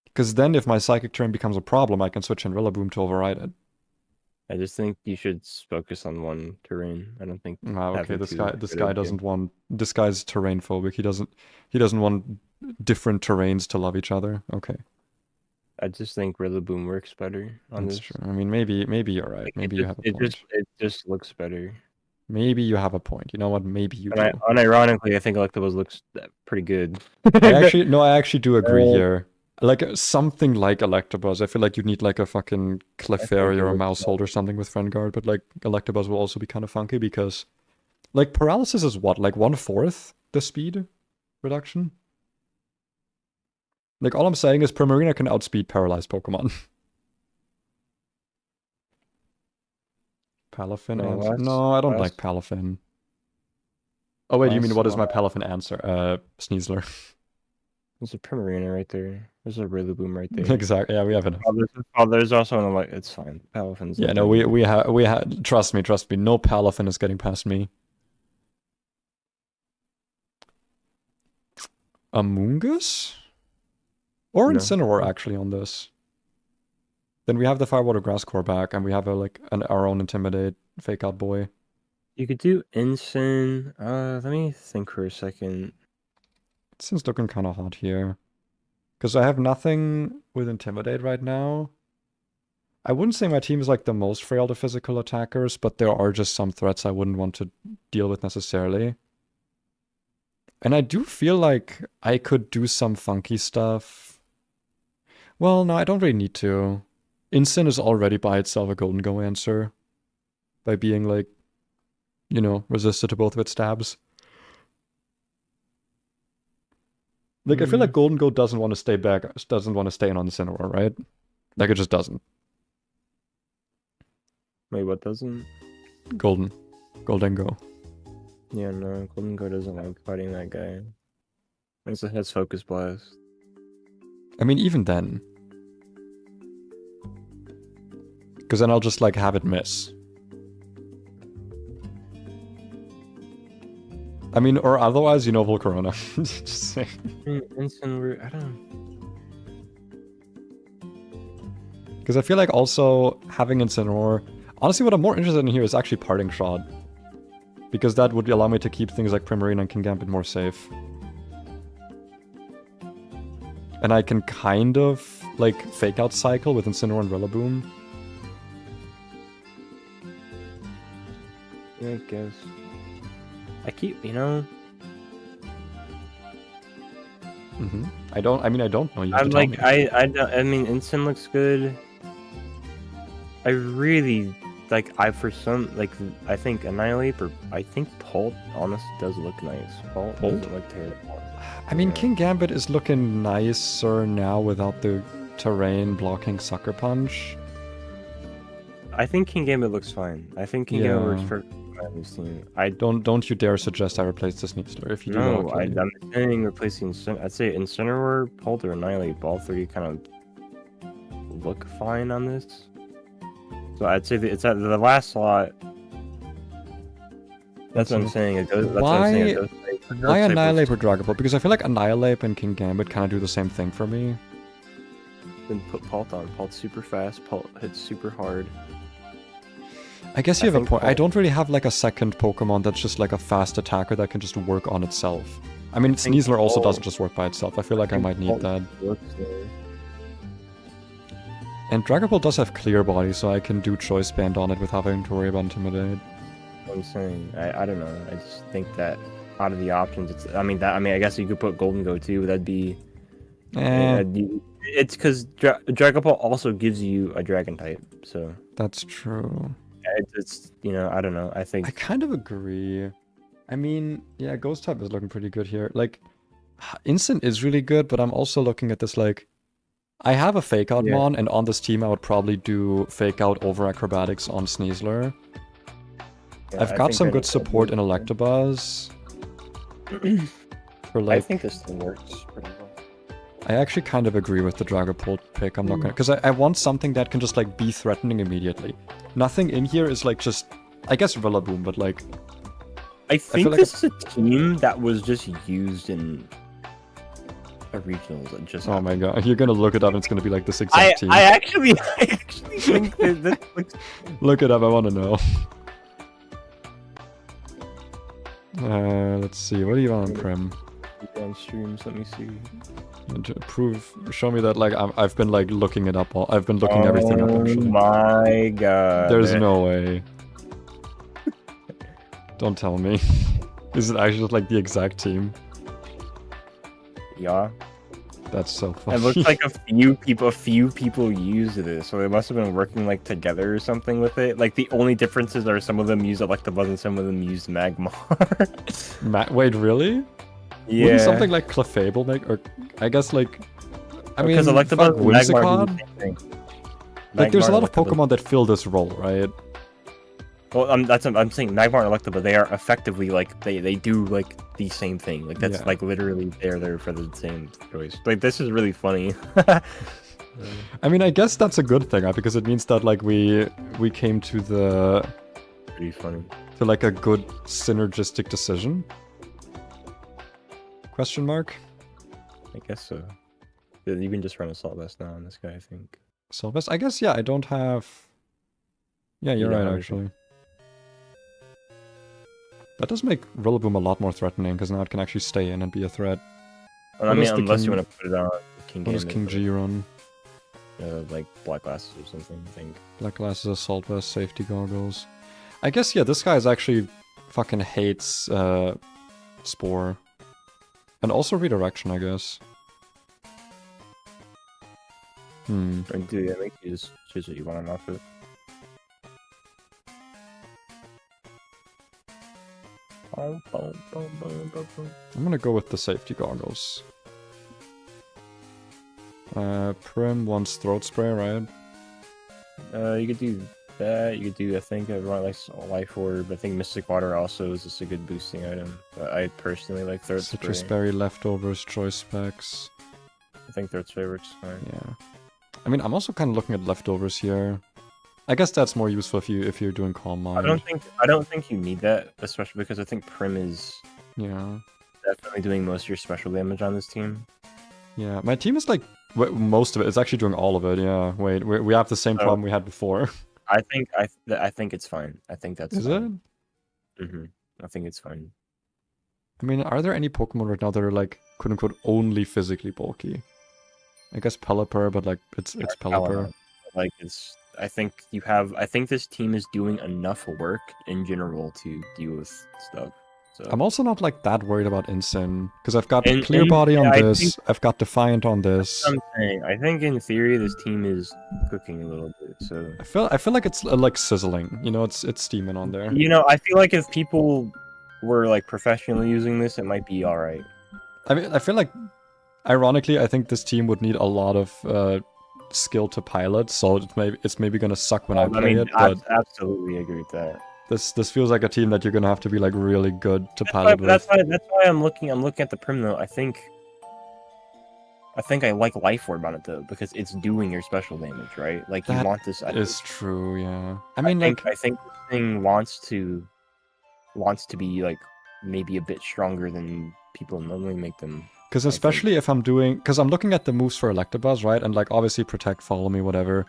Because then if my Psychic turn becomes a problem, I can switch in Rillaboom to override it. I just think you should focus on one terrain. I don't think. Okay, having this two guy is a this good guy idea. doesn't want this guy's terrain phobic. He doesn't want different terrains to love each other. Okay. I just think Rillaboom works better on That's this. true. I mean, maybe you're right. Like, Maybe you have a point. it just looks better. Maybe you have a point. You know what? Maybe you do. Unironically, I think Electabuzz looks pretty good. I actually do agree here. Like something like Electabuzz. I feel like you need like a fucking Clefairy or a Mousehold or something with Friend Guard, but like Electabuzz will also be kind of funky because like paralysis is what? Like 1/4 the speed reduction? Like all I'm saying is Primarina can outspeed paralyzed Pokemon. Palafin answer? No, I don't like Palafin. Oh wait, you mean what is my Palafin answer? Sneasler. There's a Primarina right there. There's a Rillaboom right there. Exactly. Yeah, we have enough. There's also like it's fine. Palafin's. Yeah, no, we have. Trust me. No Palafin is getting past me. Amoonguss? Or Incineroar actually on this. Then we have the Firewater Grass Core back, and we have our own Intimidate Fake Out Boy. You could do Incin. Let me think for a second. Incin's looking kind of hot here. Because I have nothing with Intimidate right now. I wouldn't say my team is like the most frail to physical attackers, but there are just some threats I wouldn't want to deal with necessarily. And I do feel like I could do some funky stuff. Well, no, I don't really need to. Incin is already by itself a Golden Go answer. By being like, you know, resistant to both of its stabs. Like, I feel like Golden Go doesn't want to stay back, doesn't want to stay in on Incineroar, right? Like, it just doesn't. Wait, what doesn't? Golden Go. Yeah, no, Golden Go doesn't like fighting that guy. It has Focus Blast. I mean, even then. Because then I'll just, like, have it miss. I mean, or otherwise, you know, Volcarona. Just saying. Instant, I don't know. Because I feel like also having Incineroar... Honestly, what I'm more interested in here is actually Parting Shot. Because that would allow me to keep things like Primarina and Kingambit more safe. And I can kind of, like, Fake Out Cycle with Incineroar and Rillaboom. Yeah, I guess. I keep, you know... I don't know. You I'm like, I mean, Incin looks good. I really, like, I think Annihilate, or I think Pult, honestly, does look nice. Pult doesn't look terrible. I mean, Kingambit is looking nicer now without the terrain blocking Sucker Punch. I think Kingambit looks fine. I think Kingambit works perfectly on this team. Don't you dare suggest I replace the Sneasler. If you do, no, I'm saying replacing. I'd say Incineroar, Pult, or Annihilate. All three kind of look fine on this. So I'd say that it's at the last slot. That's what I'm saying. Why Annihilate or Dragapult? Because I feel like Annihilate and Kingambit kind of do the same thing for me. Then put Pult on. Pult's super fast. Pult hits super hard. I guess you have a point. I don't really have like a second Pokemon that's just like a fast attacker that can just work on itself. I mean, Sneasler also doesn't just work by itself. I feel like I might need that. And Dragapult does have Clear Body, so I can do Choice Band on it without having to worry about Intimidate. I'm saying, I don't know. I just think that out of the options, I guess you could put Golden Go too, but that'd be... it's because Dragapult also gives you a Dragon type, so... That's true. It's you know, I don't know. I think... I kind of agree. I mean, yeah, Ghost type is looking pretty good here. Like, Instant is really good, but I'm also looking at this, like... I have a Fake Out Mon, and on this team I would probably do Fake Out over Acrobatics on Sneasler. Yeah, I've got some good support in Electabuzz. I think this thing works pretty well. I actually kind of agree with the Dragapult pick. I'm not gonna... Because I want something that can just, like, be threatening immediately. Nothing in here is, like, just... I guess Rillaboom, but, like... I think this is a team that was just used in... The regionals that just Oh my happened. god, you're gonna look it up and it's gonna be like this exact team. I actually think that this looks... Look it up, I wanna know. Let's see, what do you want on Prim? on streams, let me see. Show me that, like, I've been, like, looking it up I've been looking everything up, actually. Oh my god. There's no way. Don't tell me. Is it actually, like, the exact team? Yeah. That's so funny. It looks like a few people used this, so they must have been working like together or something with it. Like the only differences are some of them used Electabuzz and some of them used Magmar. Wait, really? Yeah. Wouldn't something like Clefable make, or I guess like, I mean, because Electabuzz and Magmar do Whimsicott? the same thing. Like, there's a lot of Electabuzz. Pokemon that fill this role, right? Well, I'm saying Magmar and Electabuzz, they are effectively like they do like the same thing. Like that's Yeah. like literally they're there for the same choice. Like this is really funny. I mean, I guess that's a good thing, right? Because it means that like we came to the Pretty funny. to like a good synergistic decision. Question mark? I guess so. You can just run Assault Vest now on this guy, I think. Sylvest? I guess, yeah, I don't have... Yeah, you're You don't right, have actually. That does make Rillaboom a lot more threatening, because now it can actually stay in and be a threat. I What mean, is the unless King- you want to put it on King What does Gambit, King but, G run? like Black Glasses or something, I think. Black Glasses, Assault Vest, Safety Goggles. I guess, yeah, this guy is actually fucking hates Spore. And also Redirection, I guess. Or do yeah, make you just choose what you want on outfit. I'm gonna go with the Safety Goggles. Prim wants Throat Spray, right? You could do that. You could do, I think, everyone likes Life Orb. I think Mystic Water also is just a good boosting item. But I personally like Throat Citrus Spray. Berry, Leftovers, Choice Specs. I think Throat Spray works fine. Yeah. I mean, I'm also kind of looking at Leftovers here. I guess that's more useful if you're doing Calm Mind. I don't think you need that, especially because I think Prim is Yeah. definitely doing most of your special damage on this team. Yeah. My team is like most of it. It's actually doing all of it. Yeah. Wait, we have the same problem we had before. I think it's fine. I think that's Is fine. it? I think it's fine. I mean, are there any Pokemon right now that are like quote unquote only physically bulky? I guess Pelipper, but like it's Pelipper. Like it's. I think this team is doing enough work in general to deal with stuff. So I'm also not like that worried about Incin because I've got And- Clear and, Body on yeah, I this. think- I've got Defiant on this. I'm saying. I think in theory this team is cooking a little bit. So I feel like it's like sizzling. You know, it's steaming on there. you know, I feel like if people were like professionally using this, it might be all right. I mean, I feel like, ironically, I think this team would need a lot of skill to pilot, so it's maybe gonna suck when I play it. But absolutely agree with that. this feels like a team that you're gonna have to be like really good to pilot with. That's why I'm looking at the Prim though. I think I like Life Orb on it though because it's doing your special damage, right? Like That you want this. Is true, yeah. I mean, I think this thing wants to be like maybe a bit stronger than people normally make them. because especially if I'm doing, because I'm looking at the moves for Electabuzz, right? And like obviously Protect, Follow Me, whatever.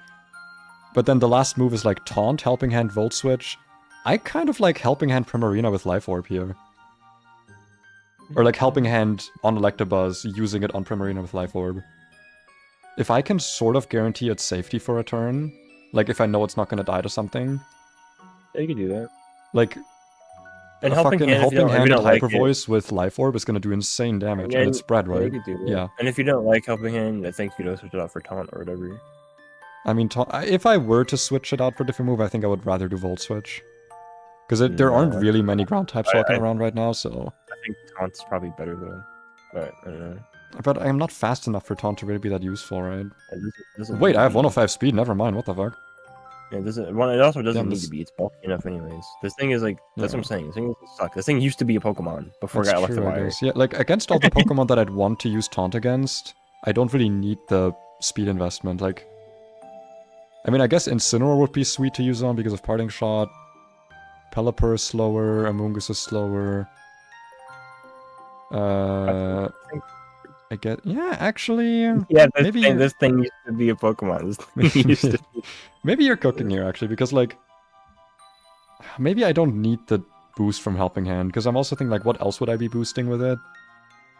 But then the last move is like Taunt, Helping Hand, Volt Switch. I kind of like Helping Hand Primarina with Life Orb here. Or like Helping Hand on Electabuzz, using it on Primarina with Life Orb. If I can sort of guarantee its safety for a turn, like if I know it's not gonna die to something, Yeah, you could do that. like And a Helping fucking Hand, if you Helping don't- if Hand you and don't like Hyper it- Voice with Life Orb is gonna do insane damage, Yeah, and it's spread, Yeah, right? you could do that. Yeah. And if you don't like Helping Hand, I think you know switch it out for Taunt or whatever. I mean, if I were to switch it out for a different move, I think I would rather do Volt Switch. Because there aren't No, really many ground types I- walking around right now, so... I think Taunt's probably better though. But I don't know. But I'm not fast enough for Taunt to really be that useful, right? Doesn't Wait, need I have to be. 105 speed, never mind, what the fuck? Yeah, it also doesn't Damn, need this- to be. It's bulky enough anyways. This thing is like that's Yeah. what I'm saying. This thing doesn't suck. This thing used to be a Pokemon before it That's got left true, I wire. guess. Yeah, like, against all the Pokemon that I'd want to use Taunt against, I don't really need the speed investment, like... I mean, I guess Incineroar would be sweet to use on because of Parting Shot. Pelipper is slower, Amoonguss is slower. I think I get. Yeah, actually. Yeah, maybe this thing used to be a Pokemon. This thing used to be... Maybe you're cooking here, actually, because, like... Maybe I don't need the boost from Helping Hand, because I'm also thinking, like, what else would I be boosting with it?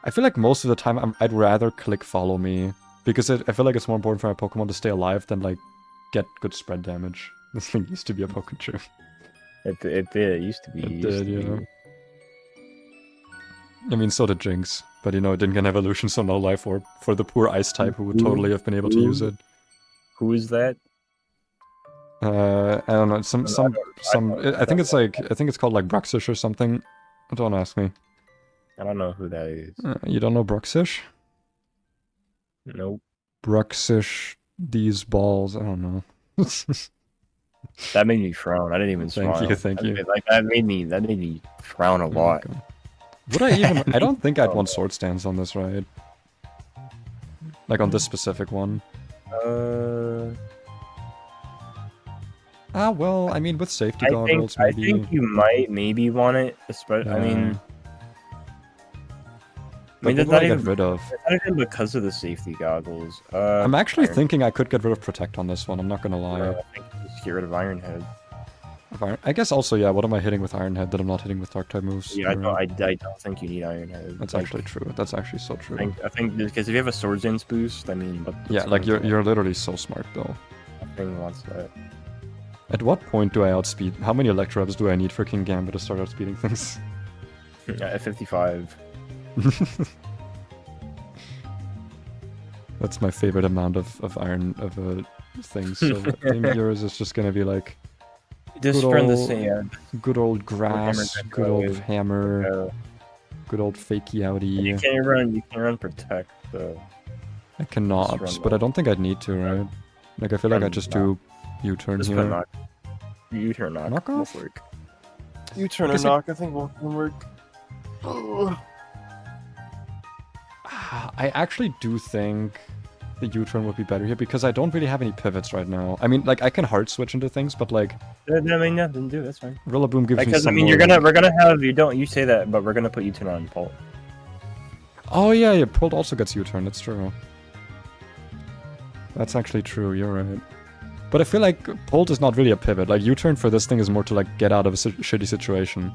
I feel like most of the time I'd rather click Follow Me, because I feel like it's more important for my Pokemon to stay alive than, like, get good spread damage. This thing used to be a Pokemon. It did. It used to be. It did, yeah. I mean, so did Jinx, but you know, it didn't get an evolution, so no Life Orb for the poor Ice type who would totally have been able to use it. Who is that? I don't know. I think it's like, I think it's called like Bruxish or something. Don't ask me. I don't know who that is. You don't know Bruxish? Nope. Bruxish, these balls. I don't know. That made me frown. I didn't even smile. Thank you. Like that made me frown a lot. Okay. Would I even? I don't think I'd want Sword Stance on this ride. Like on this specific one. Well, I mean, with safety goggles, maybe. I think you might maybe want it, especially. I mean, that's not even rid of. It's not even because of the safety goggles. I'm actually thinking I could get rid of Protect on this one. I'm not gonna lie. I think just get rid of Iron Head. I guess also, yeah. What am I hitting with Iron Head that I'm not hitting with Dark type moves? Yeah, I don't think you need Iron Head. That's actually true. That's actually so true. I think because if you have a Swords Dance boost, I mean, yeah, like you're literally so smart though. Nothing wants that. At what point do I outspeed? How many Electrobes do I need for King Gambit to start outspeeding things? At 55. That's my favorite amount of things. So I think yours is just gonna be like just run the same. Good old grass, good old hammer, good old fakey outie. You can't run Protect though. I cannot, but I don't think I'd need to, right? Like I feel like I just do U-turn here. U-turn knock. Knock off? Work. U-turn or knock, I think will work. I actually do think the U-turn would be better here because I don't really have any pivots right now. I mean, like I can hard switch into things, but like I mean, nothing to do. That's fine. Rillaboom gives me because some I mean, more... we're gonna have you say that, but we're gonna put U-turn on Pult. Oh yeah, Pult also gets U-turn. That's true. That's actually true. You're right. But I feel like Pult is not really a pivot. Like U-turn for this thing is more to like get out of a shitty situation.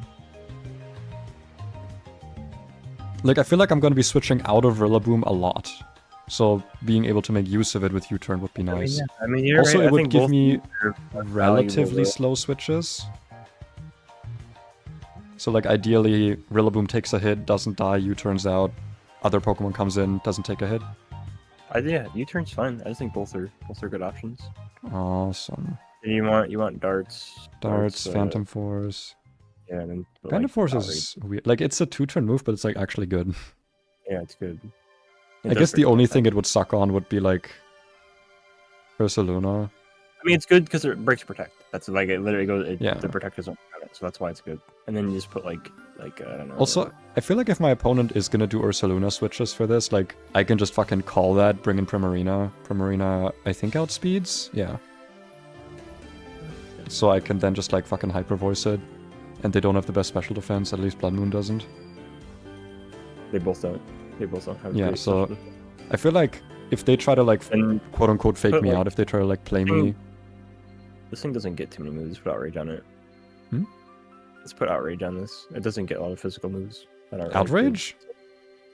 Like I feel like I'm gonna be switching out of Rillaboom a lot. So being able to make use of it with U-turn would be nice. I mean, you're also, right. it would give me relatively slow switches. So like ideally, Rillaboom takes a hit, doesn't die, U-turns out. Other Pokemon comes in, doesn't take a hit. Yeah, U-turn's fine. I just think both are good options. Awesome. And you want darts. Darts, Phantom Force. Yeah, and then Phantom Force is weird. Like it's a 2-turn move, but it's like actually good. Yeah, it's good. I guess the only thing it would suck on would be like Ursaluna. I mean, it's good because it breaks Protect. That's like it literally goes. Yeah. The Protect is on it, so that's why it's good. And then you just put like I don't know. Also, I feel like if my opponent is gonna do Ursaluna switches for this, like I can just fucking call that, bring in Primarina. Primarina, I think outspeeds. Yeah. So I can then just like fucking Hyper Voice it, and they don't have the best special defense. At least Blood Moon doesn't. They both don't. They both don't have. Yeah. So I feel like if they try to like quote unquote fake me out, if they try to like play me. This thing doesn't get too many moves. Put Outrage on it. Hmm? Let's put Outrage on this. It doesn't get a lot of physical moves. Outrage?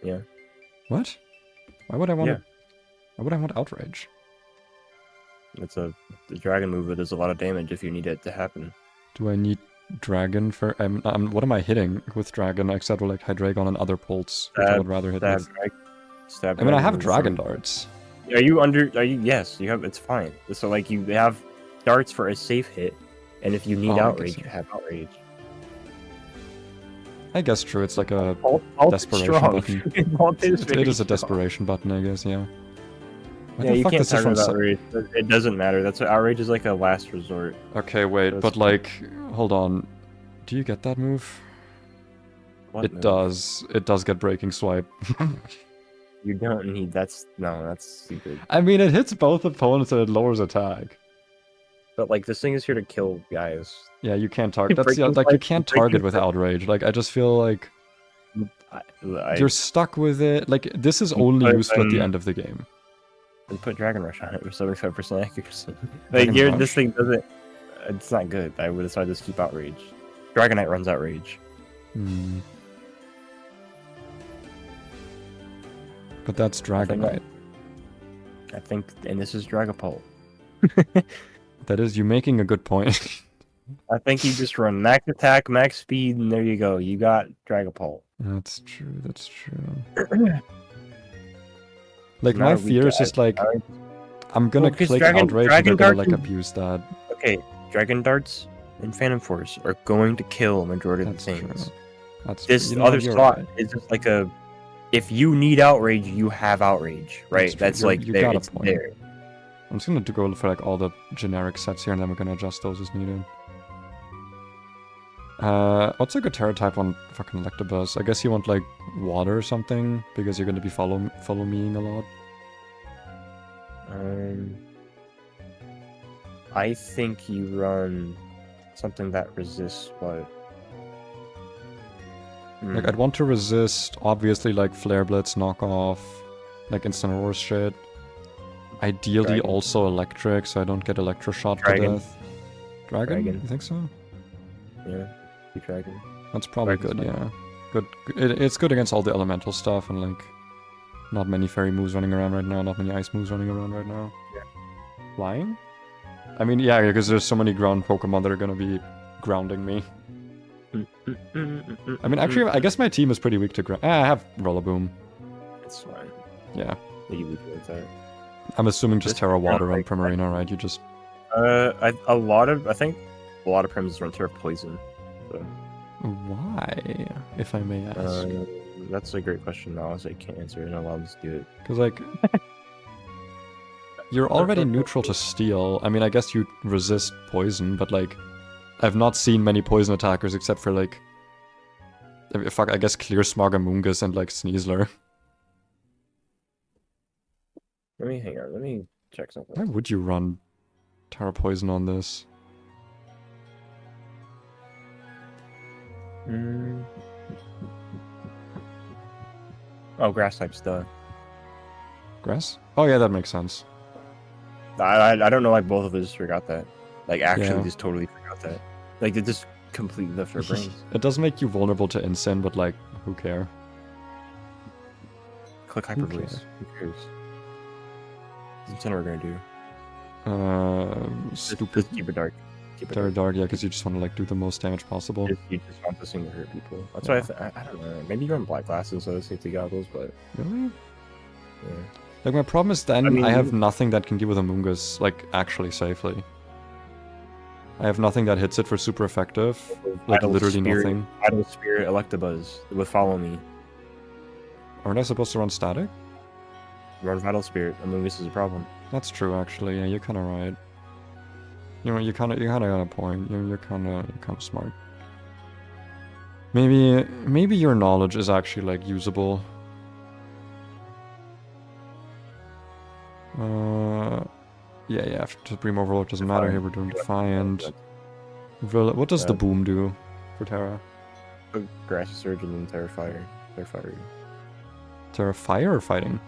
Yeah. What? Why would I want? Why would I want Outrage? It's the dragon move that does a lot of damage if you need it to happen. Do I need Dragon for? What am I hitting with Dragon except for like Hydreigon and other Pults, which I would rather hit with? I mean, I have Dragon Darts. Are you? Yes, you have. It's fine. So like you have darts for a safe hit, and if you need outrage, you have outrage. I guess true. It's like a desperation button. It is a desperation button, I guess. Yeah. Yeah, you can't target with outrage. It doesn't matter. That's what outrage is like a last resort. Okay, wait, but like, hold on. Do you get that move? It does. It does get Breaking Swipe. You don't need. That's stupid. I mean, it hits both opponents and it lowers attack. But like, this thing is here to kill guys. Yeah, you can't target. That's like you can't target with outrage. Like, I just feel like You're stuck with it. Like, this is only useful at the end of the game. And put Dragon Rush on it with 75% accuracy. Dragon This Rush? thing doesn't. It's not good. I would decide to just keep Outrage. Dragonite runs Outrage. Hmm. But that's Dragonite. I think, and this is Dragapult. That is, you making a good point. I think you just run max attack, max speed, and there you go. You got Dragapult. That's true, that's true. Like, my fear is just like, I'm gonna click Outrage and they're gonna like abuse that. Okay, Dragon Darts and Phantom Force are going to kill a majority of the things. This other slot is just like a, if you need Outrage, you have Outrage, right? That's like there, it's there. I'm just gonna go for like all the generic sets here, and then we're gonna adjust those as needed. What's a good Terra type on fucking Electabuzz? I guess you want like water or something, because you're gonna be follow-meing a lot. I think you run something that resists what? Like, I'd want to resist, obviously, like Flare Blitz, knockoff, like Incinieroar shit. Ideally also electric, so I don't get electroshock to death. Dragon? You think so? Yeah, keep Dragon. That's probably good, yeah. Good. It's good against all the elemental stuff, and like, not many fairy moves running around right now, not many ice moves running around right now. Yeah. Flying? I mean, yeah, because there's so many ground Pokemon that are gonna be grounding me. I mean, actually, I guess my team is pretty weak to ground. I have Rollaboom. It's fine. Yeah. You would do that. I'm assuming just Terra Water on Primarina, right? You just... I think a lot of Prims run Terra Poison. So. Why, if I may ask? That's a great question now, as I can't answer it, and allow me to do it. Because, like... you're already neutral to Steel. I mean, I guess you resist Poison, but, like... I've not seen many Poison attackers except for, like... Fuck, I guess Clear Smog, Amoonguss, and, like, Sneasler. Let me check something. Why would you run Terra Poison on this? Oh, Grass type's done. Grass? Oh yeah, that makes sense. I don't know why both of us just forgot that. Like, actually just totally forgot that. Like, it just completely left our brains. It does make you vulnerable to Incin, but like, who cares? Click Hyper Voice. Who cares? What's we're gonna do? Stupid. Just keep it dark. Terra Dark, yeah, because you just want to like do the most damage possible. You just want this thing to hurt people. That's why I don't know. Maybe you run black glasses so safety goggles, but really, yeah. Like, my problem is then I have nothing that can deal with Amoonguss like actually safely. I have nothing that hits it for super effective. Like, literally nothing. Idle Spirit Electabuzz with Follow Me. Aren't I supposed to run Static? Run Vital Spirit. Amoonguss is a problem. That's true, actually. Yeah, you're kind of right. You know, you kind of got a point. You're kind of smart. Maybe your knowledge is actually like usable. Yeah. Supreme Overlord doesn't matter here. We're doing Defiant. What does the Boom do for Terra? Grassy Surge and then Terra Fire. Terra Fire or Fighting?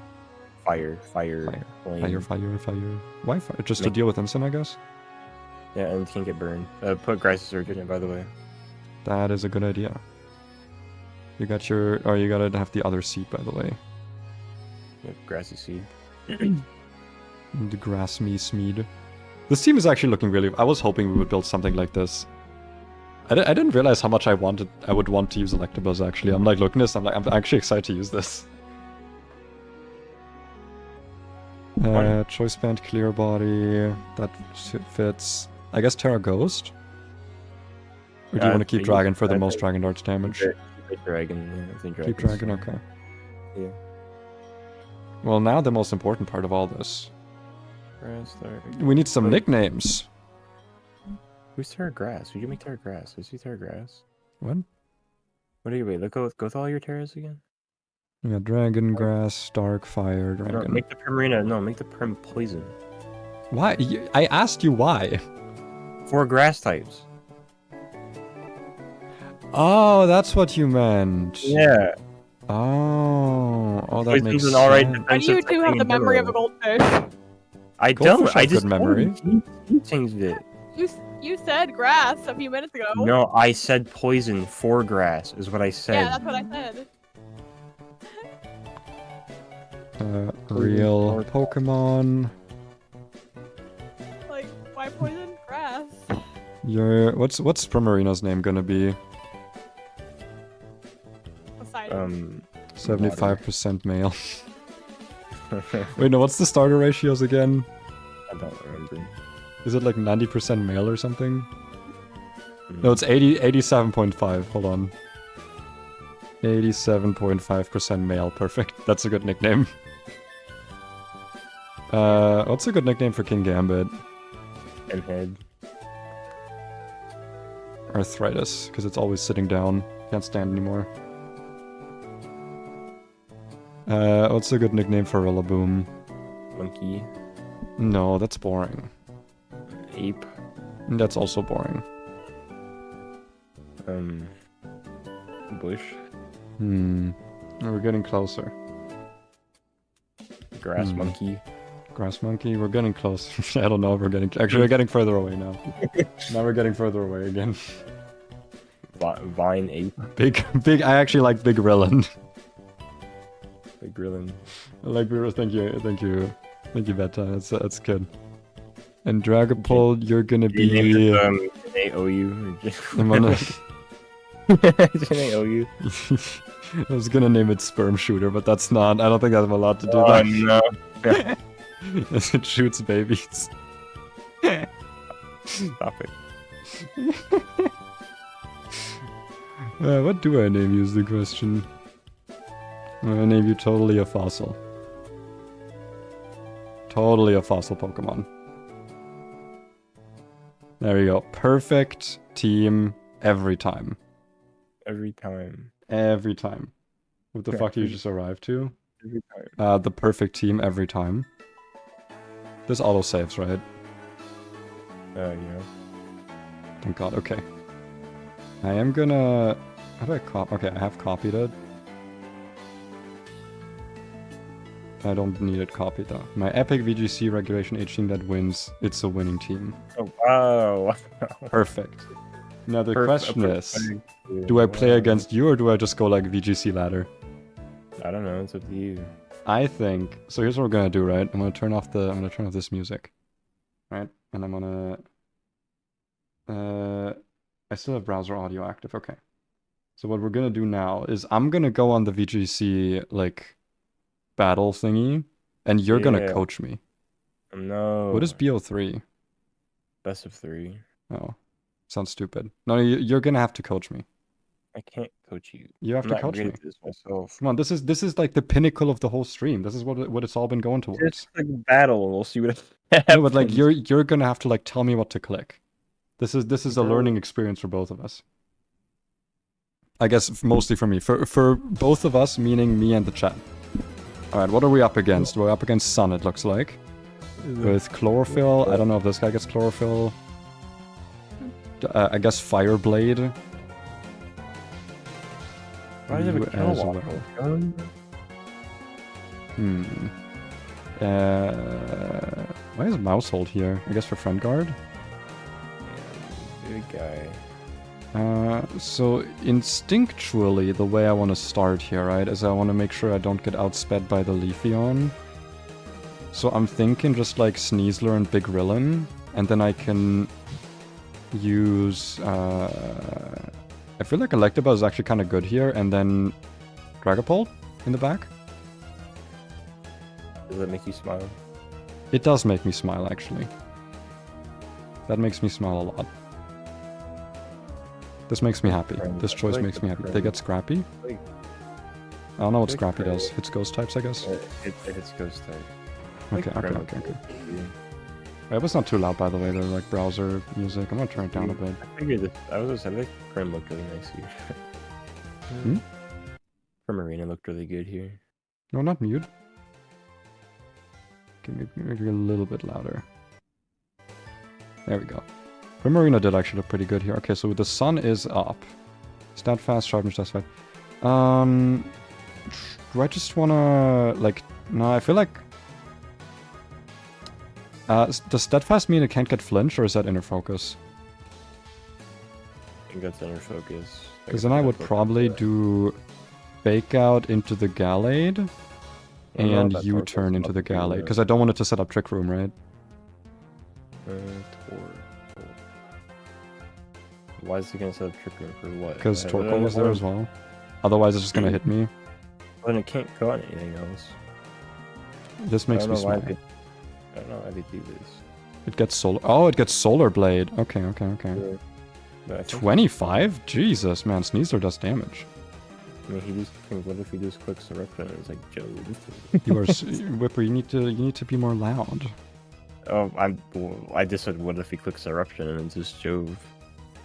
Fire. Fire. Why fire? Just to deal with Incin, I guess? Yeah, and can't get burned. Put Grassy Surge in it, by the way. That is a good idea. You got your... Oh, you gotta have the other seed, by the way. Yep, Grassy Seed. The Grass Me Smeed. This team is actually looking really... I was hoping we would build something like this. I didn't realize how much I would want to use Electabuzz, actually. I'm like, looking at this, I'm actually excited to use this. Choice Band, Clear Body, that fits. I guess Terra Ghost? Or do you want to keep Dragon for the most Dragon Darts damage? Keep Dragon, yeah, I think Keep Dragon, okay. Yeah. Well, now the most important part of all this. Grass, we need some nicknames. Who's Terra Grass? Who'd you make Terra Grass? Is he Terra Grass? What? What are you, wait, go with all your Terras again? Yeah, Dragon, Grass, Dark, Fire, Dragon. No, make the Primarina, no, make the Prim Poison. Why? I asked you why. For Grass types. Oh, that's what you meant. Yeah. Oh, that makes Poison's an sense. alright Why do defensive you two thing have the in memory of a general. goldfish? I Goldfish don't. I have just good memory. You changed it. You said grass a few minutes ago. No, I said poison for grass is what I said. Yeah, that's what I said. Real Pokemon. Like, why poison grass? What's Primarina's name gonna be? Poseidon. 75% male. Wait, no, what's the starter ratios again? I don't remember. Is it like 90% male or something? No, it's 87.5. Hold on. 87.5% male. Perfect. That's a good nickname. What's a good nickname for King Gambit? Head. Arthritis, because it's always sitting down. Can't stand anymore. What's a good nickname for Rillaboom? Monkey. No, that's boring. Ape. That's also boring. Bush. We're getting closer. Grass monkey. Grass monkey, we're getting close. I don't know if we're getting... Actually, we're getting further away now. Now we're getting further away again. Vine ape. Big, I actually like Big Rillan. Big Grillin. I like Big thank you, Beta, that's good. And Dragapult, you're gonna be... N-A-O-U. I'm gonna... N-A-O-U. I was gonna name it Sperm Shooter, but that's not... I don't think I'm allowed to do Oh that. no. It shoots babies. Stop it. What do I name you is the question. I'm gonna name you Totally a Fossil. Totally a fossil Pokemon. There we go. Perfect team every time. Every time. Every time. What the fuck you just arrived to? Every time. The perfect team every time. This auto saves, right? Yeah. Thank god, okay. I am gonna... How do I copy? Okay, I have copied it. I don't need it copied though. My epic VGC regulation H team that wins, it's a winning team. Oh, wow. Perfect. Now the question is, do I play against you or do I just go like VGC ladder? I don't know, it's up to you. I think, so here's what we're gonna do, right? I'm gonna turn off this music. Right? And I'm gonna... I still have browser audio active, okay. So what we're gonna do now is I'm gonna go on the VGC, like, battle thingy, and you're gonna coach me. No. What is BO3? Best of 3. Oh, sounds stupid. No, you're gonna have to coach me. I can't coach you. You have to coach me. This myself. Come on, this is like the pinnacle of the whole stream. This is what it's all been going towards. It's like a battle, and we'll see what happens. No, but like you're gonna have to like tell me what to click. This is a learning experience for both of us. I guess mostly for me. For both of us, meaning me and the chat. Alright, what are we up against? We're up against Sun, it looks like. With Chlorophyll. I don't know if this guy gets Chlorophyll. I guess Fireblade. Why does it have a as kilowatt well. gun? Why is Mousehold here? I guess for Friend Guard? Big guy. So instinctually, the way I want to start here, right, is I want to make sure I don't get outsped by the Leafeon. So I'm thinking just like Sneasler and Big Rillan, and then I can use... I feel like Electabuzz is actually kind of good here, and then Dragapult in the back. Does that make you smile? It does make me smile, actually. That makes me smile a lot. This makes me happy. This choice makes me happy. They get Scrappy? I don't know what Scrappy does. Hits ghost types, I guess? It hits ghost type. Okay. It was not too loud, by the way. They're like browser music. I'm gonna turn it down a bit. I figured this. I was gonna say, I think Prim looked really nice here. Primarina looked really good here. No, not mute. Maybe a little bit louder. There we go. Primarina did actually look pretty good here. Okay, so the sun is up. Stat fast, sharpness, stat fast. Do I just wanna, like... No, I feel like... does Steadfast mean it can't get flinch, or is that inner focus? I think that's inner focus. Because then I would probably do Fake Out into the Gallade, and U-turn into the Gallade. Because I don't want it to set up Trick Room, right? Why is it gonna set up Trick Room for what? Because Torkoal was there as well. Otherwise it's just gonna hit me. Then it can't go on anything else. This makes me smart. I don't know why they do this. It gets solar. Oh, it gets Solar Blade. Okay. Yeah. 25? Jesus, man. Sneasler does damage. I mean, what if he just clicks eruption and it's like, Joe? You are Whipper. You need to be more loud. Oh, I just said, what if he clicks eruption and it's just Jove?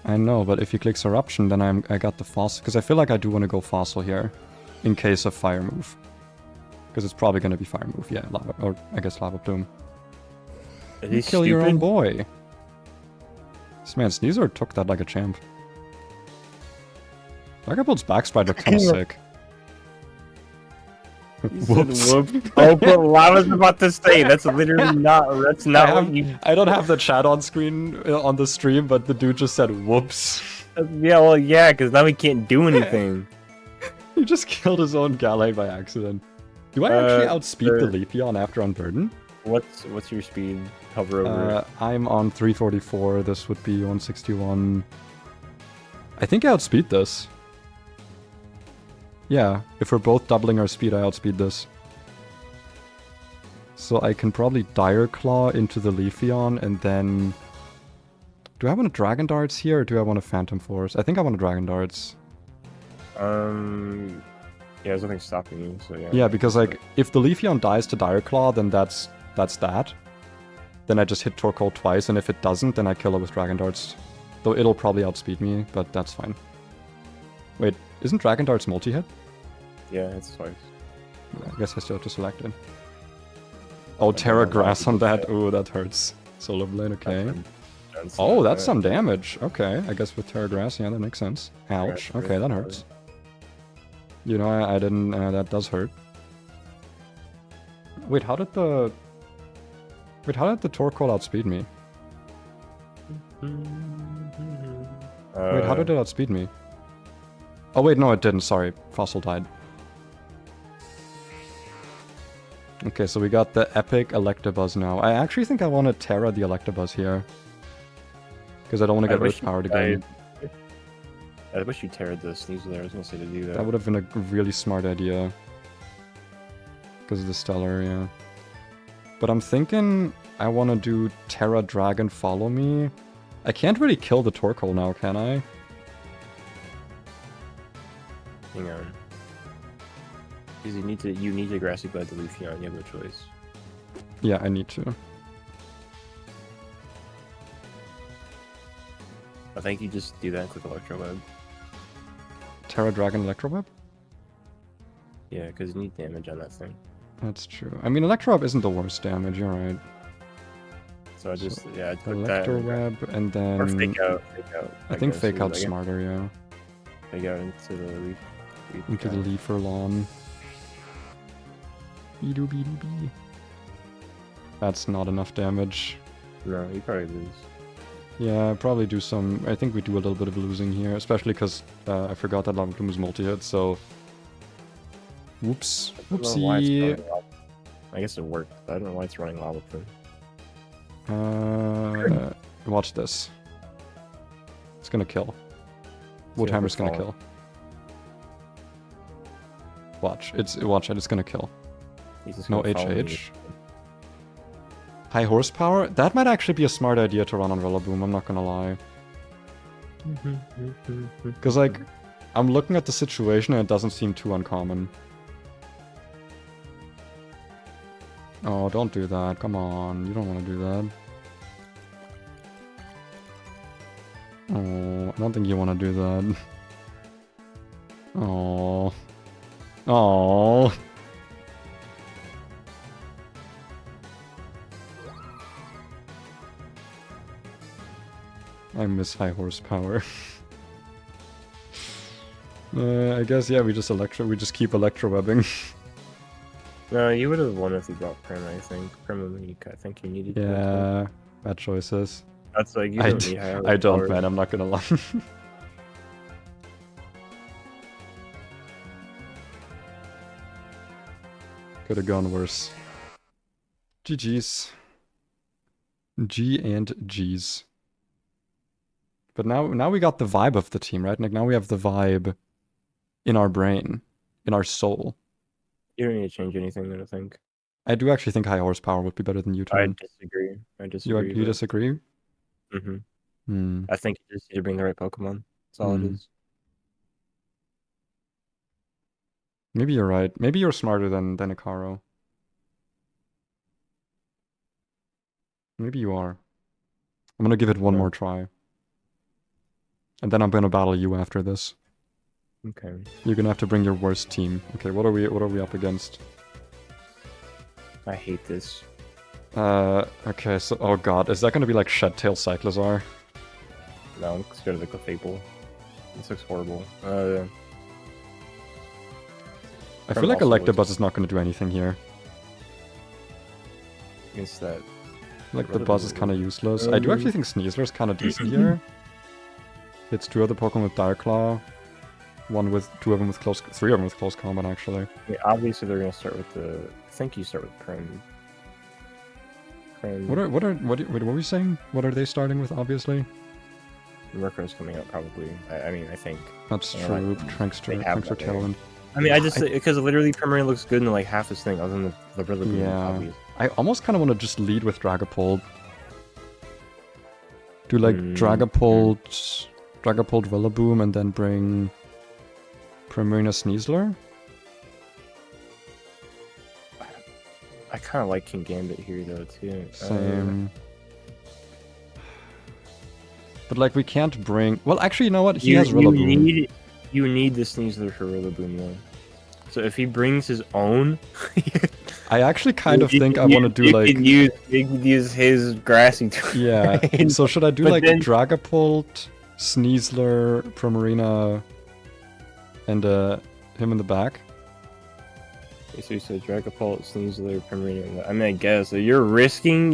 I know, but if he clicks eruption, then I got the fossil, because I feel like I do want to go fossil here, in case of fire move. Because it's probably gonna be fire move, yeah, lava, or I guess lava bloom. You kill your own boy. This man Sneasler took that like a champ. Vagabond's backstride looked kind of sick. Whoops. Oh, but I was about to say, that's literally not, what you... I don't have the chat on screen on the stream, but the dude just said whoops. Yeah, well, yeah, because now he can't do anything. He just killed his own Gallade by accident. Do I actually outspeed the Leafeon after Unburden? What's your speed? Hover over. I'm on 344, this would be 161. I think I outspeed this. Yeah, if we're both doubling our speed, I outspeed this. So I can probably Dire Claw into the Leafeon, and then... Do I want a Dragon Darts here, or do I want a Phantom Force? I think I want a Dragon Darts. Yeah, there's nothing stopping you, so yeah. Yeah, because, like, if the Leafeon dies to Dire Claw, then that's that. Then I just hit Torkoal twice, and if it doesn't, then I kill it with Dragon Darts. Though it'll probably outspeed me, but that's fine. Wait, isn't Dragon Darts multi-hit? Yeah, it's twice. I guess I still have to select it. Oh, Terra Grass on that. Ooh, that hurts. Solar Blade, okay. Oh, that's some damage. Okay, I guess with Terra Grass, yeah, that makes sense. Ouch. Okay, that hurts. You know, I didn't... that does hurt. Wait, how did the... Wait, how did the Torkoal outspeed me? Wait, how did it outspeed me? Oh wait, no it didn't, sorry. Fossil died. Okay, so we got the epic Electabuzz now. I actually think I want to Terra the Electabuzz here. Because I don't want to get Earth Powered again. I wish you Terra'd the Sneasler, I was gonna say to do that. That would have been a really smart idea. Because of the Stellar, yeah. But I'm thinking I want to do Terra Dragon Follow Me. I can't really kill the Torkoal now, can I? Hang on. Because you need to Grassy Glide the Leafeon, you have no choice. Yeah, I need to. I think you just do that and click Electro Web. Terra Dragon Electro Web? Yeah, because you need damage on that thing. That's true. I mean, Electro Web isn't the worst damage, you're right. So I just, yeah, I took Electro that. Web, and then... Or Fake Out. I think Fake Out's smarter, yeah. Fake Out into the leaf. Into the Leafer Lawn. Beedoo. That's not enough damage. No, you probably lose. Yeah, I probably do some... I think we do a little bit of losing here, especially because I forgot that Lava Plume was multi-hit, so... Whoops. Whoopsie. I guess it worked, but I don't know why it's running Lava Plume. Watch this. It's gonna kill. Woodhammer's gonna kill. Watch. It's gonna kill. No HH. High horsepower? That might actually be a smart idea to run on Rillaboom, I'm not gonna lie. Because, like, I'm looking at the situation and it doesn't seem too uncommon. Oh, don't do that. Come on. You don't want to do that. Oh, I don't think you want to do that. Oh. Oh. I miss high horsepower. I guess, yeah, we just keep electro webbing. No, you would have won if you brought Prim, I think. Prim and Weak, I think you needed that. Yeah, bad choices. That's like, you don't need high I don't, power. man, I'm not gonna lie. Could have gone worse. GG's. G and G's. But now we got the vibe of the team, right? Like now we have the vibe in our brain, in our soul. You don't need to change anything, I don't think. I do actually think high horsepower would be better than U-turn. I disagree. You disagree? Mm-hmm. I think you just need to bring the right Pokemon. That's all it is. Maybe you're right. Maybe you're smarter than Ikaro. Maybe you are. I'm gonna give it one more try. And then I'm gonna battle you after this. Okay. You're gonna have to bring your worst team. Okay, what are we up against? I hate this. Okay, so oh god, is that gonna be like Shedtail Cyclizar? No, let's go to the Clefable. This looks horrible. I feel like Electabuzz is not gonna do anything here. Against that. Like the buzz is kind of useless. I do actually think Sneasler is kind of decent here. Hits 2 other Pokemon with Dire Claw. 3 of them with close combat actually. Yeah, obviously they're gonna start with the. I think you start with Prim. What were we saying? What are they starting with? Obviously. Murkrow's coming out probably. I mean, I think. That's true. Prankster Tailwind. I mean, because literally Primarina looks good in like half this thing, other than the Rillaboom. Yeah. I almost kind of want to just lead with Dragapult. Do like Dragapult Rillaboom, and then bring Primarina Sneasler. I kind of like King Gambit here though too. Same. But like we can't bring. Well, actually, you know what? He has Rillaboom. You need the Sneasler for Rillaboom though. So if he brings his own, I actually kind of think I want to do like. You could use his grassy. Yeah. So should I do like Dragapult, Sneasler, Primarina, and him in the back? So you said Dragapult, Sneasler, Primarina. I mean, I guess so you're risking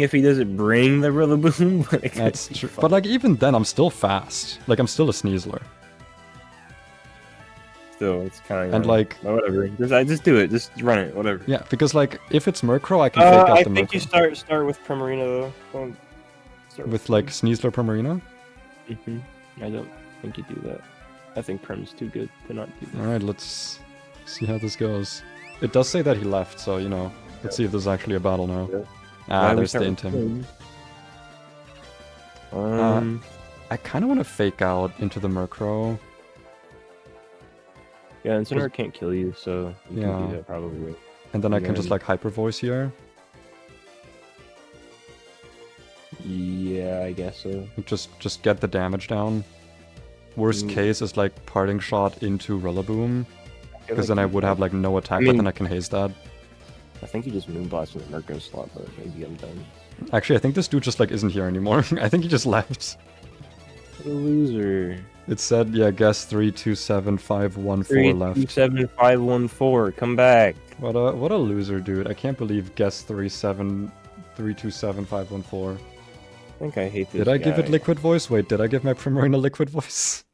if he doesn't bring the Rillaboom. That's true. But like even then, I'm still fast. Like I'm still a Sneasler. Still, it's kind of and like whatever. Just do it. Just run it. Whatever. Yeah, because like if it's Murkrow, I can fake out the Murkrow. I think you start with Primarina though. With like Sneasler Primarina. I don't think you do that. I think Prim's too good to not do that. All right, let's see how this goes. It does say that he left, so you know. Let's see if there's actually a battle now. Ah, there's the Intim. I kind of want to fake out into the Murkrow. Yeah, Incinieroar can't kill you, so you can do that probably. And then I can just like Hyper Voice here. Yeah, I guess so. Just get the damage down. Worst case is like Parting Shot into Rillaboom. Because then I would have like no attack, but then I can haze that. I think you just Moonblast in the Murkrow slot, but maybe I'm done. Actually, I think this dude just like isn't here anymore. I think he just left. What a loser. It said, yeah, guess 327514 left. 327514, come back. What a loser, dude. I can't believe guess 327514. I think I hate this Did I give it Liquid Voice? Wait, did I give my Primarina Liquid Voice?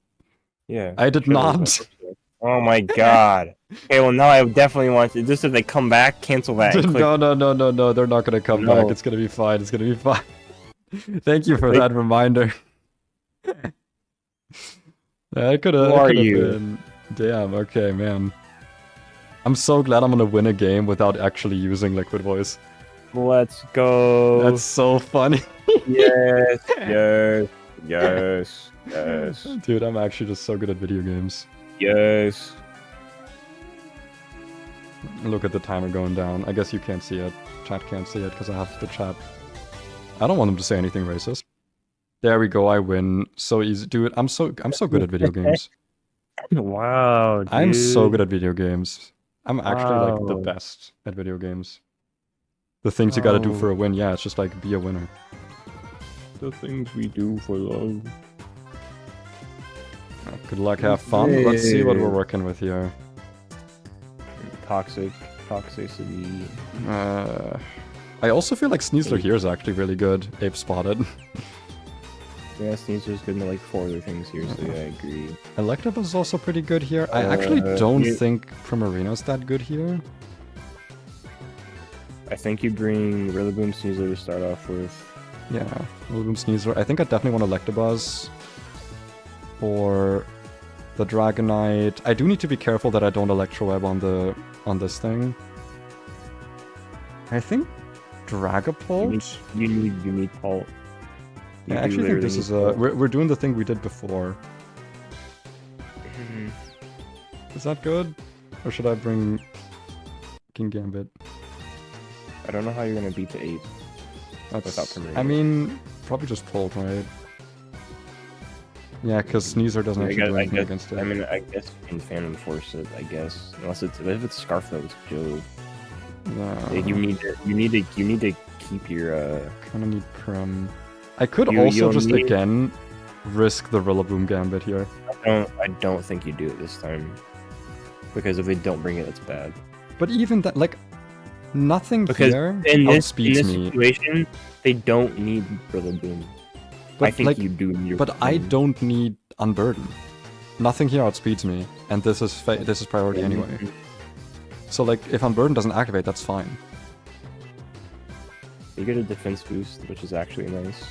Yeah. I did not. Oh my god. Okay, well now I definitely want to. Just if they come back, cancel that. No, they're not gonna come back. It's gonna be fine. It's gonna be fine. Thank you for that reminder. I could have been. Damn, okay, man. I'm so glad I'm gonna win a game without actually using Liquid Voice. Let's go. That's so funny. Yes. Dude, I'm actually just so good at video games. Yes. Look at the timer going down. I guess you can't see it. Chat can't see it because I have the chat. I don't want them to say anything racist. There we go, I win. So easy. Dude, I'm so good at video games. Wow, dude. I'm so good at video games. I'm actually like the best at video games. The things you gotta do for a win, yeah, it's just like be a winner. The things we do for love. Good luck, have fun. Let's see what we're working with here. Toxicity. I also feel like Sneasler here is actually really good. Ape spotted. Yeah, Sneasler's good in like 4 other things here, so yeah, I agree. Electabuzz is also pretty good here. I actually don't think Primarina's that good here. I think you bring Rillaboom, Sneasler to start off with. Yeah, Rillaboom, Sneasler. I think I definitely want Electabuzz for the Dragonite. I do need to be careful that I don't Electro Web on this thing. I think Dragapult? You need Pult. I actually think this is we're doing the thing we did before. Is that good? Or should I bring King Gambit? I don't know how you're gonna beat the ape. That's, I mean, probably just Pult, right? Yeah, because Sneasler doesn't actually do anything against it. I mean, I guess you can Phantom Force it, I guess. Unless it's, if it's Scarflow, it's Jove. No. You need to keep your Kinda need Prim. I could also just again risk the Rillaboom Gambit here. I don't think you do it this time. Because if they don't bring it, it's bad. But even that, like, nothing because here in this outspeeds me. Situation, they don't need Rillaboom. But I think like, you do need But I don't need Unburden. Nothing here outspeeds me, and this is priority anyway. So like, if Unburden doesn't activate, that's fine. You get a defense boost, which is actually nice.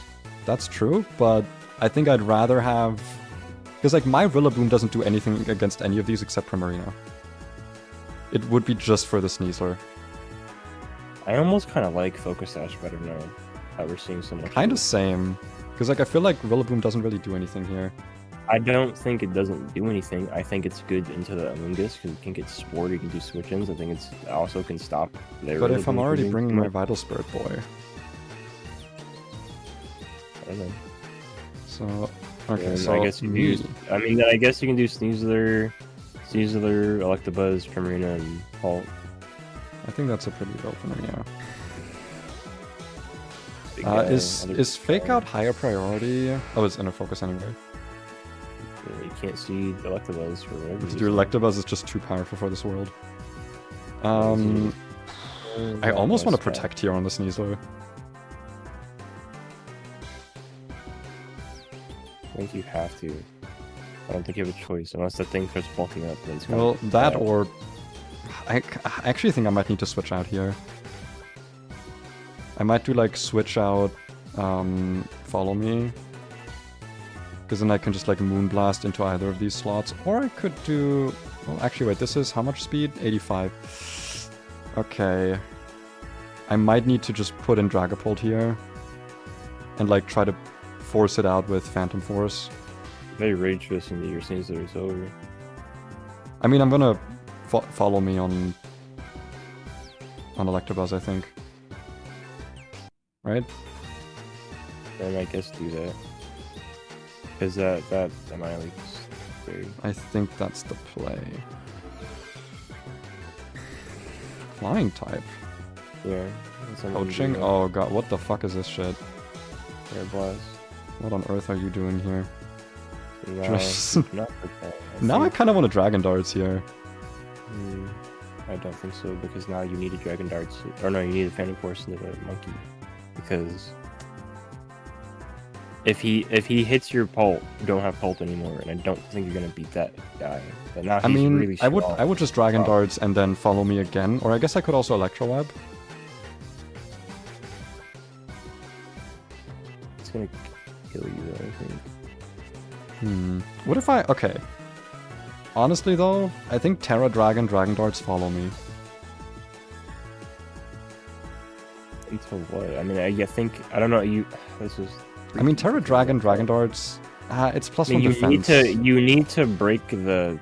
That's true, but I think I'd rather have... Because like, my Rillaboom doesn't do anything against any of these except Primarina. It would be just for the Sneasler. I almost kind of like Focus Sash better now that we're seeing so much. Kind of same. Because like, I feel like Rillaboom doesn't really do anything here. I don't think it doesn't do anything. I think it's good into the Amoonguss because it can get Sport, you can do switch-ins. I think it's also can stop their... But if I'm already bringing my Vital Spirit Boy... I don't know. So... Okay, so I guess you can use... I mean, I guess you can do Sneasler, Electabuzz, Primarina, and Pult. I think that's a pretty good opener, yeah. Is Fake Out higher priority? Oh, it's Inner Focus anyway. You can't see the Electabuzz for whatever reason. Your Electabuzz is just too powerful for this world. I almost want to protect here on the Sneasler. I think you have to. I don't think you have a choice unless the thing starts bulking up. Then it's well, that or... I actually think I might need to switch out here. I might do like switch out Follow Me. Because then I can just like Moonblast into either of these slots. Or I could do... Well, actually, wait, this is how much speed? 85. Okay. I might need to just put in Dragapult here. And like try to force it out with Phantom Force. Very Rage Fist into your Sneasler is over. I mean, I'm gonna Follow Me on Electabuzz, I think. Right? Then I guess do that. Because that annihilates very... I think that's the play. Flying type. Yeah. Coaching? Oh god, what the fuck is this shit? Air Blast. What on earth are you doing here? Now, now I kind of want to Dragon Darts here. I don't think so, because now you need a Dragon Darts, or no, you need a Phantom Force into the Monkey, because if he hits your Pult, you don't have Pult anymore, and I don't think you're gonna beat that guy. But now he's really strong. I would just Dragon Darts and then Follow Me again, or I guess I could also Electro Web. It's gonna kill you though, I think. What if I... Okay. Honestly though, I think Terra Dragon, Dragon Darts Follow Me. Until what? I mean, I think... I don't know, you... This is... I mean, Terra Dragon, Dragon Darts... it's plus one defense. You need to break the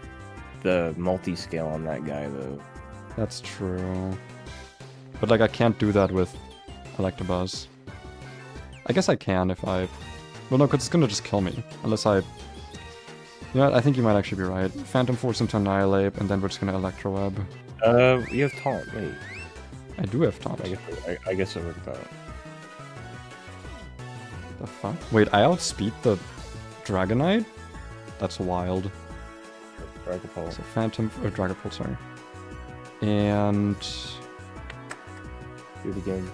multi-scale on that guy though. That's true. But like, I can't do that with Electabuzz. I guess I can if I... Well, no, because it's gonna just kill me. Unless I... You know what, I think you might actually be right. Phantom Force into Annihilate, and then we're just gonna Electro Web. You have Taunt, wait. I do have Taunt. I guess it worked out. The fuck? Wait, I outspeed the Dragonite? That's wild. Dragapult. So Phantom or Dragapult, sorry. And Do it again.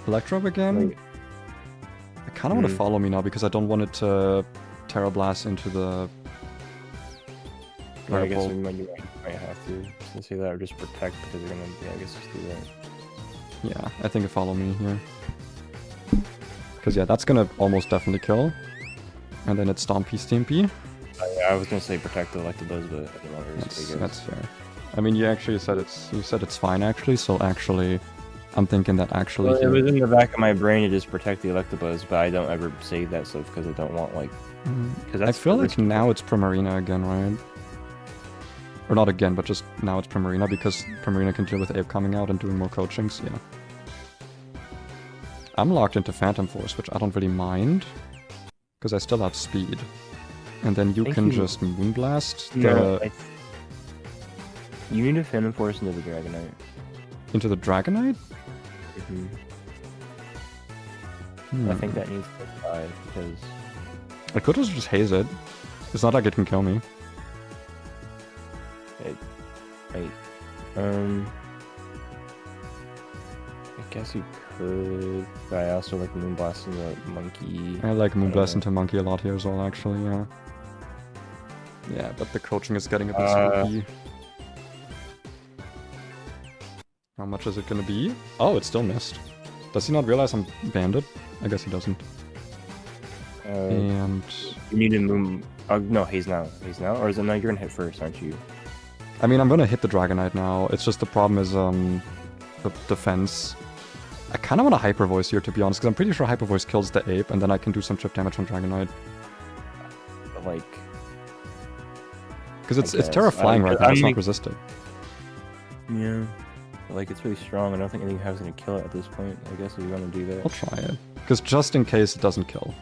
Electro again. Wait. I kind of want to follow me now because I don't want it to Terra Blast into the. Yeah, I guess Dragapult. you might have to. Since say that or just protect because they're gonna. Yeah, I guess just do that. Yeah, I think it follow me here. Because yeah, that's gonna almost definitely kill. And then it's Stompy Stimpy. Yeah, I was gonna say protect the Electabuzz, but I don't know. That's fair. I mean, you actually said it's fine actually. So actually, I'm thinking that actually. Well, it was in the back of my brain to just protect the Electabuzz, but I don't ever save that stuff because I don't want like. Because I feel like now it's Primarina again, right? Or not again, but just now it's Primarina because Primarina can deal with Ape coming out and doing more coachings. Yeah. I'm locked into Phantom Force, which I don't really mind because I still have speed. And then you can just Moonblast the... You need to Phantom Force into the Dragonite. Into the Dragonite? I think that needs to die because... I could just haze it. It's not like it can kill me. I guess you could, but I also like Moonblast into the Monkey. I like Moonblast into Monkey a lot here as well, actually, yeah. Yeah, but the coaching is getting a bit spooky. How much is it gonna be? Oh, it still missed. Does he not realize I'm banded? I guess he doesn't. And... You need to Moon... no, Haze now. Haze now? Or is it now you're gonna hit first, aren't you? I mean, I'm gonna hit the Dragonite now. It's just the problem is, the defense. I kind of want a Hyper Voice here, to be honest, because I'm pretty sure Hyper Voice kills the Ape, and then I can do some chip damage on Dragonite. But like... Because it's Terra Flying right now, it's not resisted. Yeah. But like, it's really strong. I don't think anything has to kill it at this point. I guess if you want to do that. I'll try it. Because just in case it doesn't kill.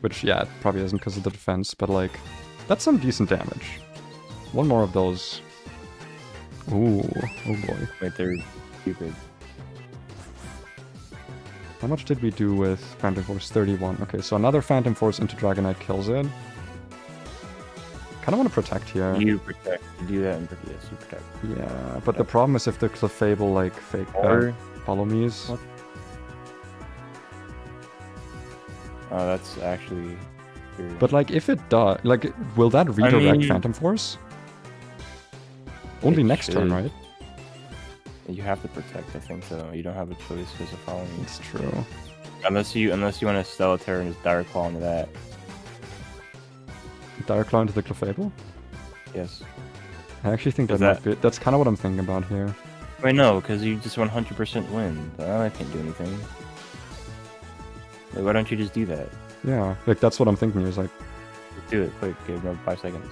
Which, yeah, it probably isn't because of the defense, but like, that's some decent damage. One more of those. Ooh, oh boy. Wait, they're stupid. How much did we do with Phantom Force? 31. Okay, so another Phantom Force into Dragonite kills it. Kind of want to protect here. You protect. You do that and yes, you protect. Yeah, but the problem is if the Clefable, like, fake follow me's. What? Oh, that's actually... Weird. But like, if it does, like, will that redirect Phantom Force? Only next turn, right? You have to protect, I think so. You don't have a choice because of following. It's true. Unless you want to Stellaterra and just Dire Claw into that. Dire Claw into the Clefable? Yes. I actually think that might be... That's kind of what I'm thinking about here. Wait, no, because you just 100% win. I can't do anything. Like, why don't you just do that? Yeah, like, that's what I'm thinking is like... Just do it, quick. Give them 5 seconds.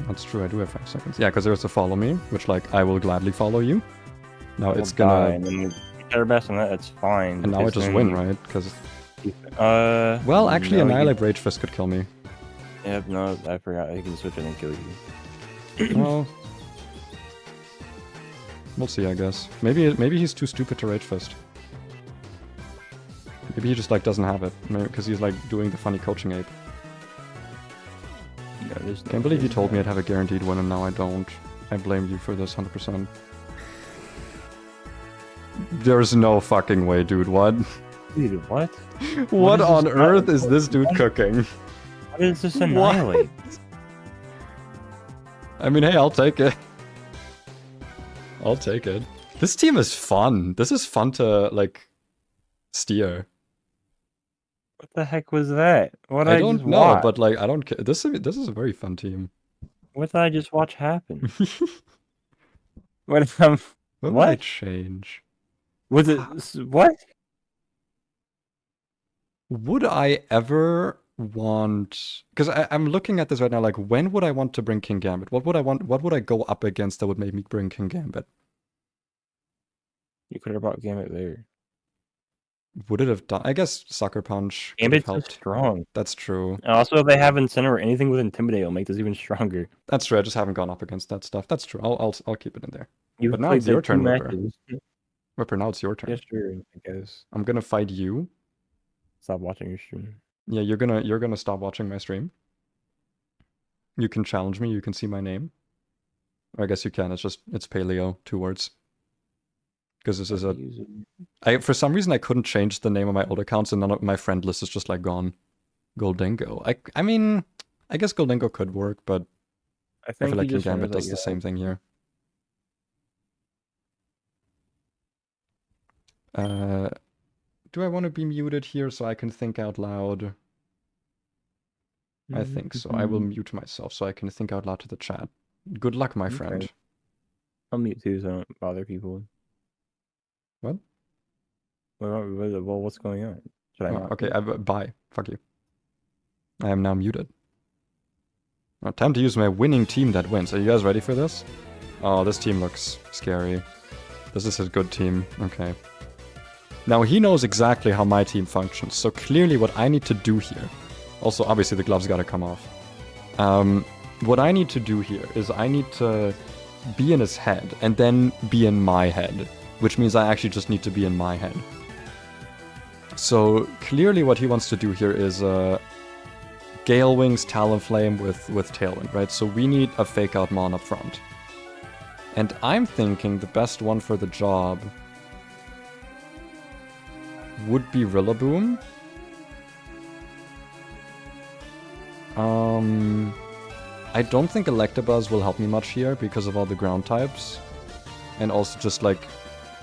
That's true, I do have 5 seconds. Yeah, because there's a follow me, which, like, I will gladly follow you. Now it's gonna... And then you get best on that, that's fine. And now I just win, right? Because... Well, actually, Annihilate Rage Fist could kill me. Yep, no, I forgot. I can switch it and kill you. Well... We'll see, I guess. Maybe he's too stupid to Rage Fist. Maybe he just, like, doesn't have it. Because he's, like, doing the funny coaching ape. Yeah, Can't believe you told me I'd have a guaranteed win and now I don't. I blame you for this 100%. There's no fucking way, dude. What? Dude, what? What on earth is this dude cooking? What is this Annihilate? I mean, hey, I'll take it. I'll take it. This team is fun. This is fun to, like, steer. What the heck was that? What I don't know, but like I don't care. This is a very fun team. What did I just watch happen? What might change? Was it what? Would I ever want? Because I'm looking at this right now. Like, when would I want to bring King Gambit? What would I want? What would I go up against that would make me bring King Gambit? You could have brought Gambit there. Would it have done? I guess Sucker Punch. Gambit's so strong. That's true. And also, if they have Incineroar or anything with Intimidate, it'll make this even stronger. That's true. I just haven't gone up against that stuff. That's true. I'll keep it in there. But now it's your turn, Whipper. Whipper, now it's your turn. Yeah, sure. I guess. I'm gonna fight you. Stop watching your stream. Yeah, you're gonna stop watching my stream. You can challenge me, you can see my name. Or I guess you can, it's Paleo, 2 words. Because this is for some reason I couldn't change the name of my old accounts and none of my friend list is just like gone. Goldingo. I mean, I guess Goldingo could work, but I feel like King Gambit does the same thing here. Do I want to be muted here so I can think out loud? I think so. I will mute myself so I can think out loud to the chat. Good luck, my friend. I'll mute too so I don't bother people. What? Well, what's going on? Should I not? Okay, bye. Fuck you. I am now muted. Now, time to use my winning team that wins. Are you guys ready for this? Oh, this team looks scary. This is a good team. Okay. Now, he knows exactly how my team functions, so clearly what I need to do here... Also, obviously, the gloves gotta come off. What I need to do here is I need to be in his head, and then be in my head. Which means I actually just need to be in my head. So, clearly what he wants to do here is... Gale Wings, Talonflame with Tailwind, right? So we need a fake out Mon up front. And I'm thinking the best one for the job would be Rillaboom. I don't think Electabuzz will help me much here because of all the ground types. And also just like,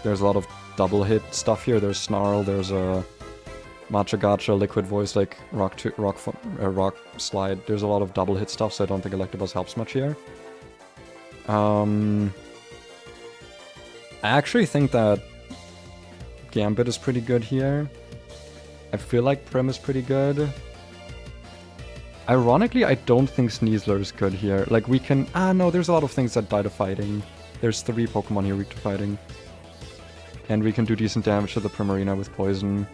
there's a lot of double hit stuff here. There's Snarl, there's a Matcha Gacha, Liquid Voice, like Rock Slide. There's a lot of double hit stuff, so I don't think Electabuzz helps much here. I actually think that Gambit is pretty good here. I feel like Prim is pretty good. Ironically, I don't think Sneasler is good here. Like, we can... no, there's a lot of things that die to fighting. There's 3 Pokemon here weak to fighting. And we can do decent damage to the Primarina with Poison.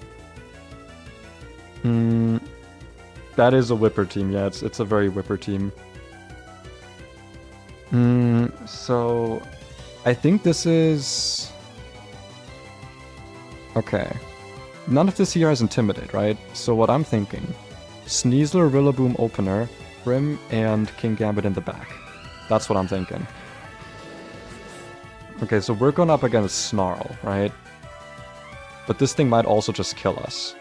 That is a Whipper team, yeah, it's a very Whipper team. So... I think this is... Okay. None of this here has Intimidate, right? So what I'm thinking... Sneasler, Rillaboom opener, Prim, and King Gambit in the back. That's what I'm thinking. Okay, so we're going up against Snarl, right? But this thing might also just kill us.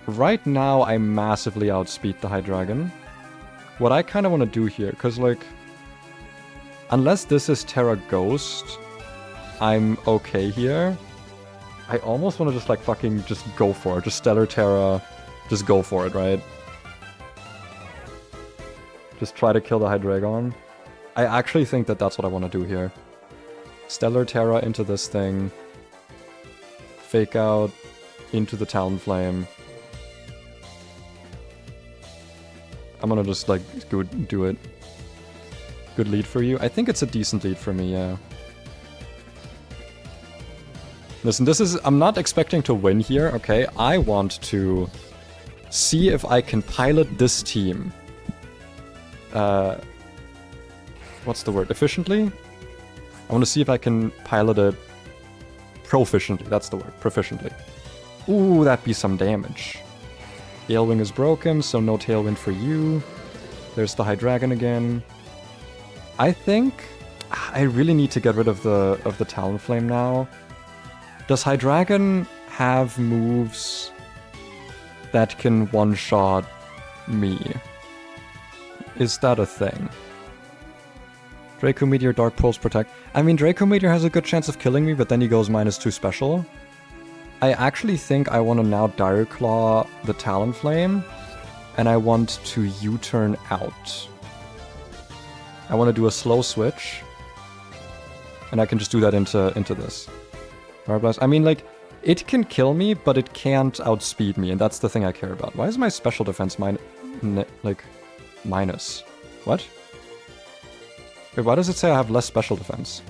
Right now, I massively outspeed the Hydreigon. What I kind of want to do here, because, like... Unless this is Terra Ghost, I'm okay here. I almost want to just, like, fucking just go for it. Just Stellar Terra, just go for it, right? Just try to kill the Hydreigon. I actually think that that's what I want to do here. Stellar Terra into this thing. Fake out into the Talonflame. I'm gonna just, like, go do it. Good lead for you? I think it's a decent lead for me, yeah. Listen, this is... I'm not expecting to win here, okay? I want to see if I can pilot this team. What's the word? Efficiently? I want to see if I can pilot it proficiently. That's the word. Proficiently. Ooh, that'd be some damage. Gale Wing is broken, so no Tailwind for you. There's the Hydreigon again. I think I really need to get rid of the Talonflame now. Does Hydreigon have moves that can one-shot me? Is that a thing? Draco Meteor, Dark Pulse, Protect. I mean, Draco Meteor has a good chance of killing me, but then he goes -2 special. I actually think I want to now Dire Claw the Talonflame, and I want to U-turn out. I want to do a slow switch, and I can just do that into this. Fire Blast. I mean, like, it can kill me, but it can't outspeed me, and that's the thing I care about. Why is my special defense minus? What? Wait, why does it say I have less special defense?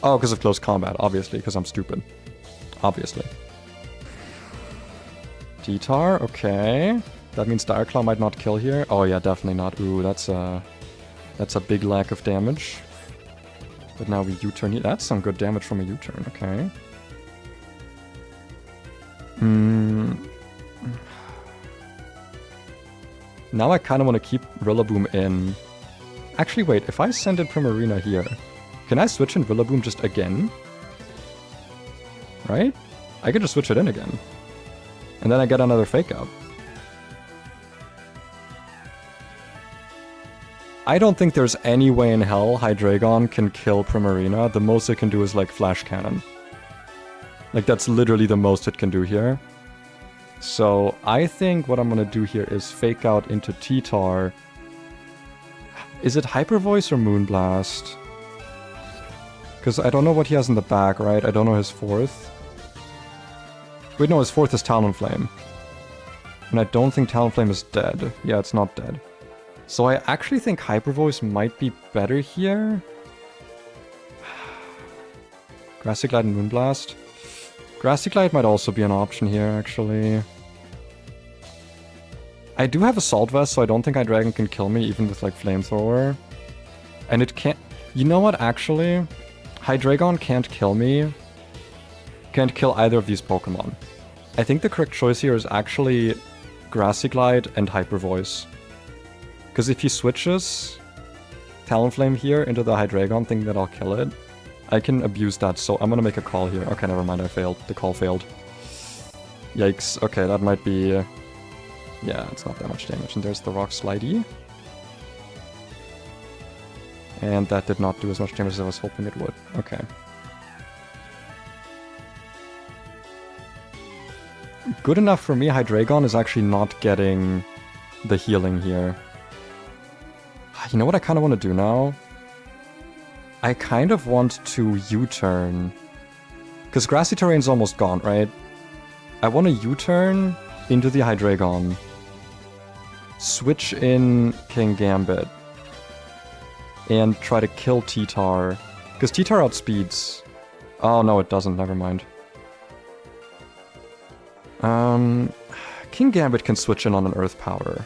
Oh, because of close combat, obviously, because I'm stupid. Obviously. T-Tar, okay. That means Dire Claw might not kill here. Oh yeah, definitely not. Ooh, that's a big lack of damage. But now we U-turn here. That's some good damage from a U-turn, okay. Now I kind of want to keep Rillaboom in. Actually, wait, if I send in Primarina here, can I switch in Rillaboom just again? Right? I could just switch it in again. And then I get another Fake Out. I don't think there's any way in hell Hydreigon can kill Primarina. The most it can do is like Flash Cannon. Like that's literally the most it can do here. So I think what I'm gonna do here is Fake Out into T-Tar. Is it Hyper Voice or Moonblast? Because I don't know what he has in the back, right? I don't know his fourth. Wait, no, his fourth is Talonflame. And I don't think Talonflame is dead. Yeah, it's not dead. So I actually think Hyper Voice might be better here. Grassy Glide and Moonblast. Grassy Glide might also be an option here, actually. I do have Assault Vest, so I don't think Hydreigon can kill me, even with, like, Flamethrower. And it can't... You know what, actually? Hydreigon can't kill me. Can't kill either of these Pokemon. I think the correct choice here is actually Grassy Glide and Hyper Voice. Because if he switches Talonflame here into the Hydreigon, thinking that I'll kill it, I can abuse that, so I'm gonna make a call here. Okay, never mind, I failed. The call failed. Yikes. Okay, that might be... yeah, it's not that much damage. And there's the Rock Slidey. And that did not do as much damage as I was hoping it would. Okay. Good enough for me, Hydreigon is actually not getting the healing here. You know what I kind of want to do now? I kind of want to U-turn. Because Grassy Terrain's almost gone, right? I want to U-turn into the Hydreigon. Switch in King Gambit. And try to kill T-Tar. Because T-Tar outspeeds. Oh, no, it doesn't. Never mind. King Gambit can switch in on an Earth Power.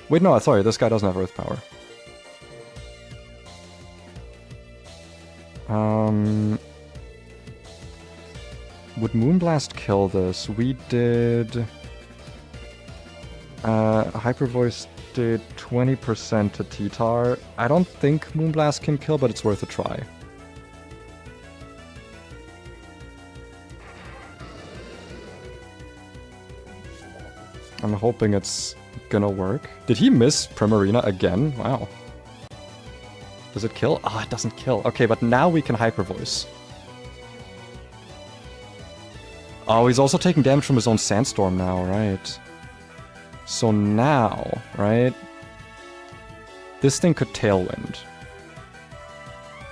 Wait, no, sorry. This guy doesn't have Earth Power. Would Moonblast kill this? We did... Hyper Voice did 20% to T-Tar. I don't think Moonblast can kill, but it's worth a try. I'm hoping it's gonna work. Did he miss Primarina again? Wow. Does it kill? Ah, it doesn't kill. Okay, but now we can Hyper Voice. Oh, he's also taking damage from his own Sandstorm now, right? So now, right? This thing could Tailwind.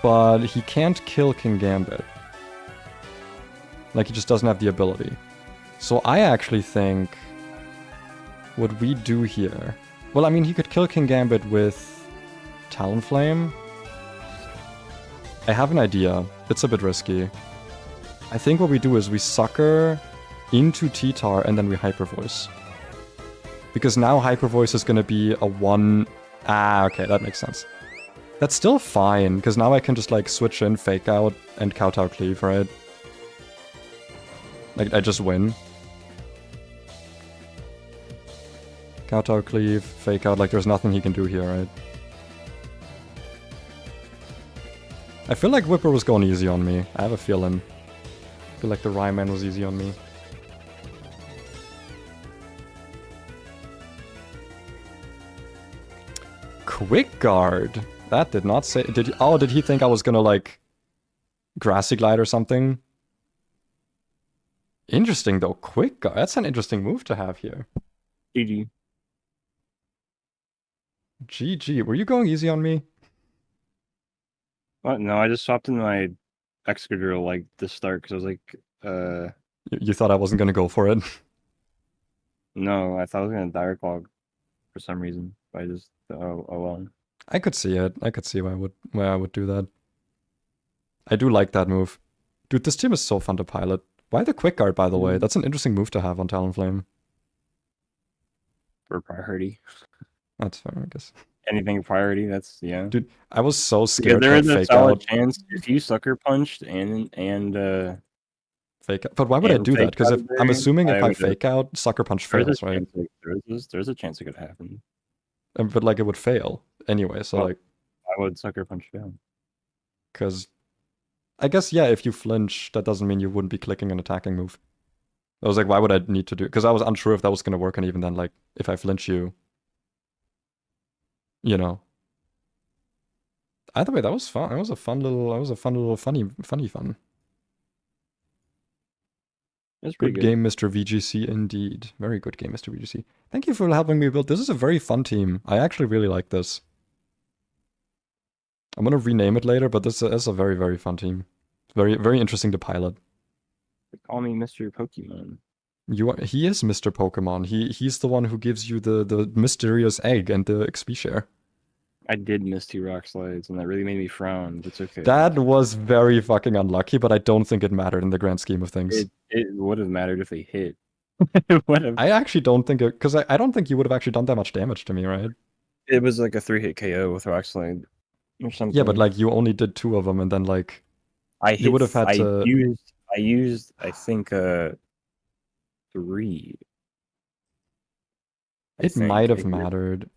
But he can't kill King Gambit. Like, he just doesn't have the ability. So I actually think... what we do here... Well, I mean, he could kill King Gambit with... Talonflame? I have an idea. It's a bit risky. I think what we do is we Sucker into T-Tar and then we Hyper Voice. Because now Hyper Voice is gonna be a 1... Ah, okay, that makes sense. That's still fine, because now I can just, like, switch in Fake Out and Kowtow Cleave, right? Like, I just win. Kowtow Cleave, Fake Out, like, there's nothing he can do here, right? I feel like Whipper was going easy on me. I have a feeling. I feel like the Rayman was easy on me. Quick Guard! That did not say... Did he, oh, did he think I was gonna, like... Grassy Glide or something? Interesting, though. Quick Guard. That's an interesting move to have here. GG. GG. Were you going easy on me? What? No, I just swapped in my Excadrill, like, to start, because I was like, You thought I wasn't gonna go for it? No, I thought I was gonna Direct Log for some reason. But I just... oh well. I could see it. I could see why I would do that. I do like that move. Dude, this team is so fun to pilot. Why the Quick Guard, by the way? That's an interesting move to have on Talonflame. For priority. That's fair, I guess. Anything priority, that's, yeah. Dude, I was so scared there is to a Fake solid Out. chance if you Sucker Punched and Fake Out. But why would I do that? Because if I'm assuming if I Fake Out, Sucker Punch fails, right? There's a chance it could happen. But like it would fail anyway. So Well, like, I would sucker punch down. because I guess yeah, if you flinch, that doesn't mean you wouldn't be clicking an attacking move. I was like, why would I need to do? Because I was unsure if that was gonna work, and even then, like, if I flinch you, you know. Either way, that was fun. That was a fun little funny fun. That's pretty Good good. game, Mr. VGC, indeed. Very good game, Mr. VGC. Thank you for helping me build. This is a very fun team. I actually really like this. I'm gonna rename it later, but this is a very, very fun team. Very, very interesting to pilot. They call me Mr. Pokemon. He is Mr. Pokemon. He's the one who gives you the mysterious egg and the XP share. I did miss 2 rock slides, and that really made me frown. It's okay. That was very fucking unlucky, but I don't think it mattered in the grand scheme of things. It would have mattered if they hit. Would have. I actually don't think it, because I don't think you would have actually done that much damage to me, right? It was like a 3-hit KO with rock slide or something. Yeah, but like you only did 2 of them, and then like you would have had to. I used I think 3. It might have mattered.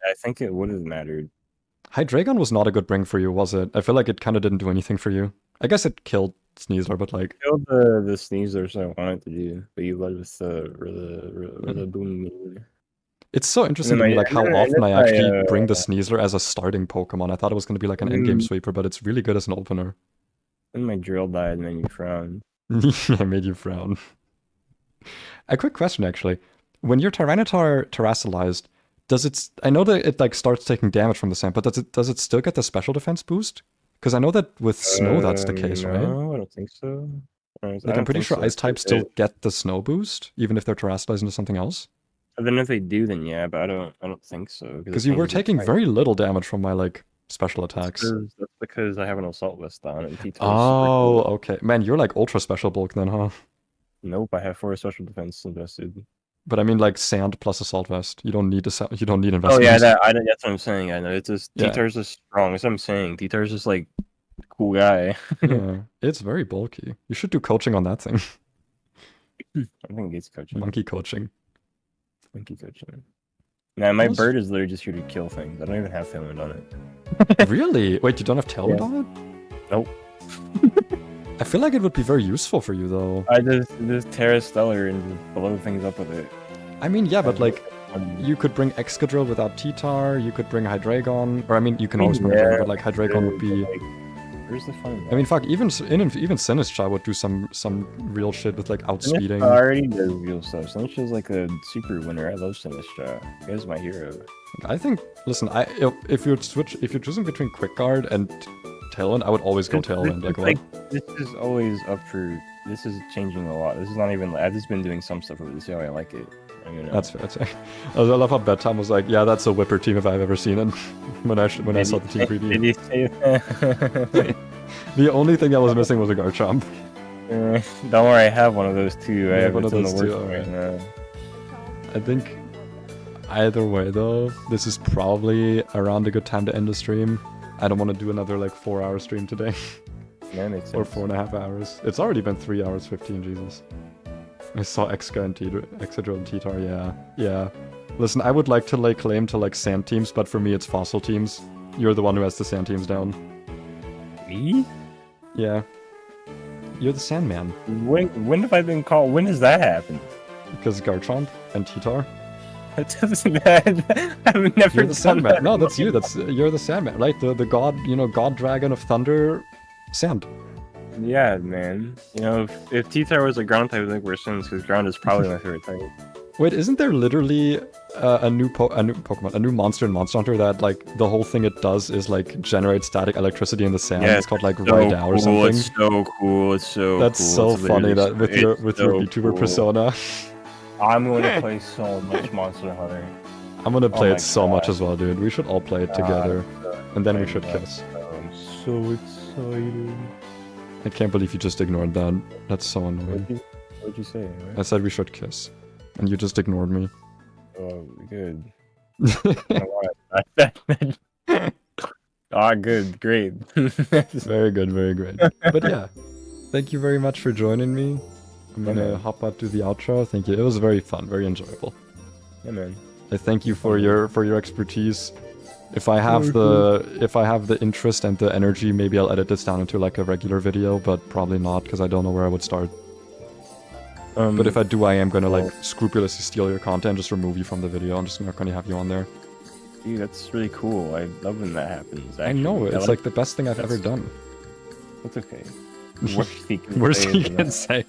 I think it would have mattered. Hydreigon was not a good bring for you, was it? I feel like it kind of didn't do anything for you. I guess it killed Sneasler, but like... Killed the Sneasler, so I wanted to do, but you led with the boom. It's so interesting to me, like, how often I actually bring the Sneasler as a starting Pokemon. I thought it was going to be like an endgame sweeper, but it's really good as an opener. And my drill died and then you frowned. I made you frown. A quick question, actually. When your Tyranitar terrestrialized, does it... I know that it like starts taking damage from the sand, but does it still get the special defense boost? Because I know that with snow that's the case, right? No, I don't think so. Like, I'm pretty sure ice types still get the snow boost, even if they're terrestrialized into something else. Then if they do, then yeah, but I don't think so. Because you were taking very little damage from my like special attacks. That's because I have an assault vest on and oh, okay. Man, you're like ultra special bulk then, huh? Nope, I have 4 special defense invested. But I mean, like sand plus assault vest. You don't need investment. Oh yeah, that's what I'm saying. I know it's just T-Tar's just strong. That's what I'm saying. T-Tar's just like cool guy. Yeah, it's very bulky. You should do coaching on that thing. I think it's coaching. Monkey coaching. Monkey coaching. Nah, my bird is literally just here to kill things. I don't even have Tailwind on it. Really? Wait, you don't have Tailwind on it? Nope. I feel like it would be very useful for you, though. I just Terra Stellar and just blow things up with it. I mean, yeah, but like, you could bring Excadrill without T-Tar, you could bring Hydreigon, or I mean, you can always bring Hydreigon, but like, Hydreigon would be... Where's the fun? I mean, fuck, even Sinistcha would do some real shit with like outspeeding. I already does real stuff. Sinistcha's like a super winner. I love Sinistcha. He's my hero. I think, listen, if you're choosing between Quick Guard and Tailwind, I would always go Tailwind. This is always up for. This is changing a lot. This is not even. I've just been doing some stuff with it to see how I like it. That's fair. That's fair. I love how Bedtime was like, yeah, that's a Whipper team if I've ever seen it. when I saw the team preview. Did you say that? The only thing that was missing was a Garchomp. Don't worry, I have one of those too. I have one of those too. Right now. I think either way though, this is probably around a good time to end the stream. I don't want to do another like 4-hour stream today. Yeah, makes sense. Or 4.5 hours. It's already been 3 hours 15. Jesus. I saw Excadrill and T-Tar, yeah. Listen, I would like to lay claim to like sand teams, but for me it's fossil teams. You're the one who has the sand teams down. Me? Yeah. You're the Sandman. When have I been called? When does that happen? Because Garchomp and T-Tar. That doesn't. I've never. You're the Sandman. No, that's you. You're the Sandman, right? The god, god dragon of thunder, sand. Yeah, man. If T-Tar was a ground type, I think we're Sims, because ground is probably my favorite type. Wait, isn't there literally a new Pokemon, a new monster in Monster Hunter that like the whole thing it does is like generate static electricity in the sand? Yeah, it's called like Rydell or something. It's so cool. It's so. That's cool. so funny that with your VTuber persona. I'm going to play so much Monster Hunter. I'm gonna play it so much as well, dude. We should all play it together, and then we should kiss. I'm so excited. I can't believe you just ignored that. That's so annoying. What'd you say? Right? I said we should kiss, and you just ignored me. Oh, good. Good, great. Very good, very great. But yeah, thank you very much for joining me. I'm gonna hop up to the outro. Thank you. It was very fun, very enjoyable. Yeah, man. I thank you for your expertise. If I have the interest and the energy, maybe I'll edit this down into like a regular video, but probably not because I don't know where I would start. But if I do, I am gonna like scrupulously steal your content, just remove you from the video. I'm just not gonna have you on there. Dude, that's really cool. I love when that happens. Actually. I know, it's like the best thing I've ever done. It's okay. Worst he can say.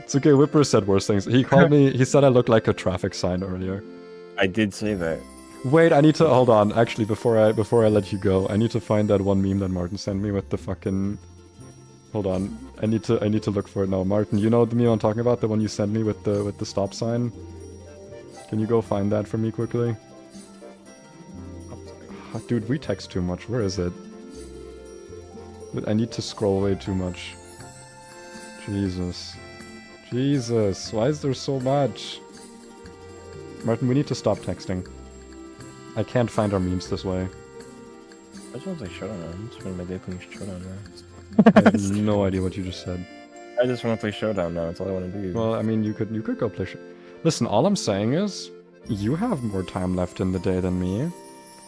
It's okay, Whipper said worse things. He called me, he said I looked like a traffic sign earlier. I did say that. Wait, I need to, hold on, actually, before I let you go, I need to find that one meme that Martin sent me with the fucking... Hold on, I need to look for it now. Martin, you know the meme I'm talking about? The one you sent me with the stop sign? Can you go find that for me quickly? Oh, dude, we text too much, where is it? I need to scroll way too much. Jesus. Jesus, why is there so much? Martin, we need to stop texting. I can't find our memes this way. I just want to play Showdown. I'm just going to play Showdown now. I have no idea what you just said. I just want to play Showdown now, that's all I want to do. Well, I mean, you could go play Listen, all I'm saying is, you have more time left in the day than me.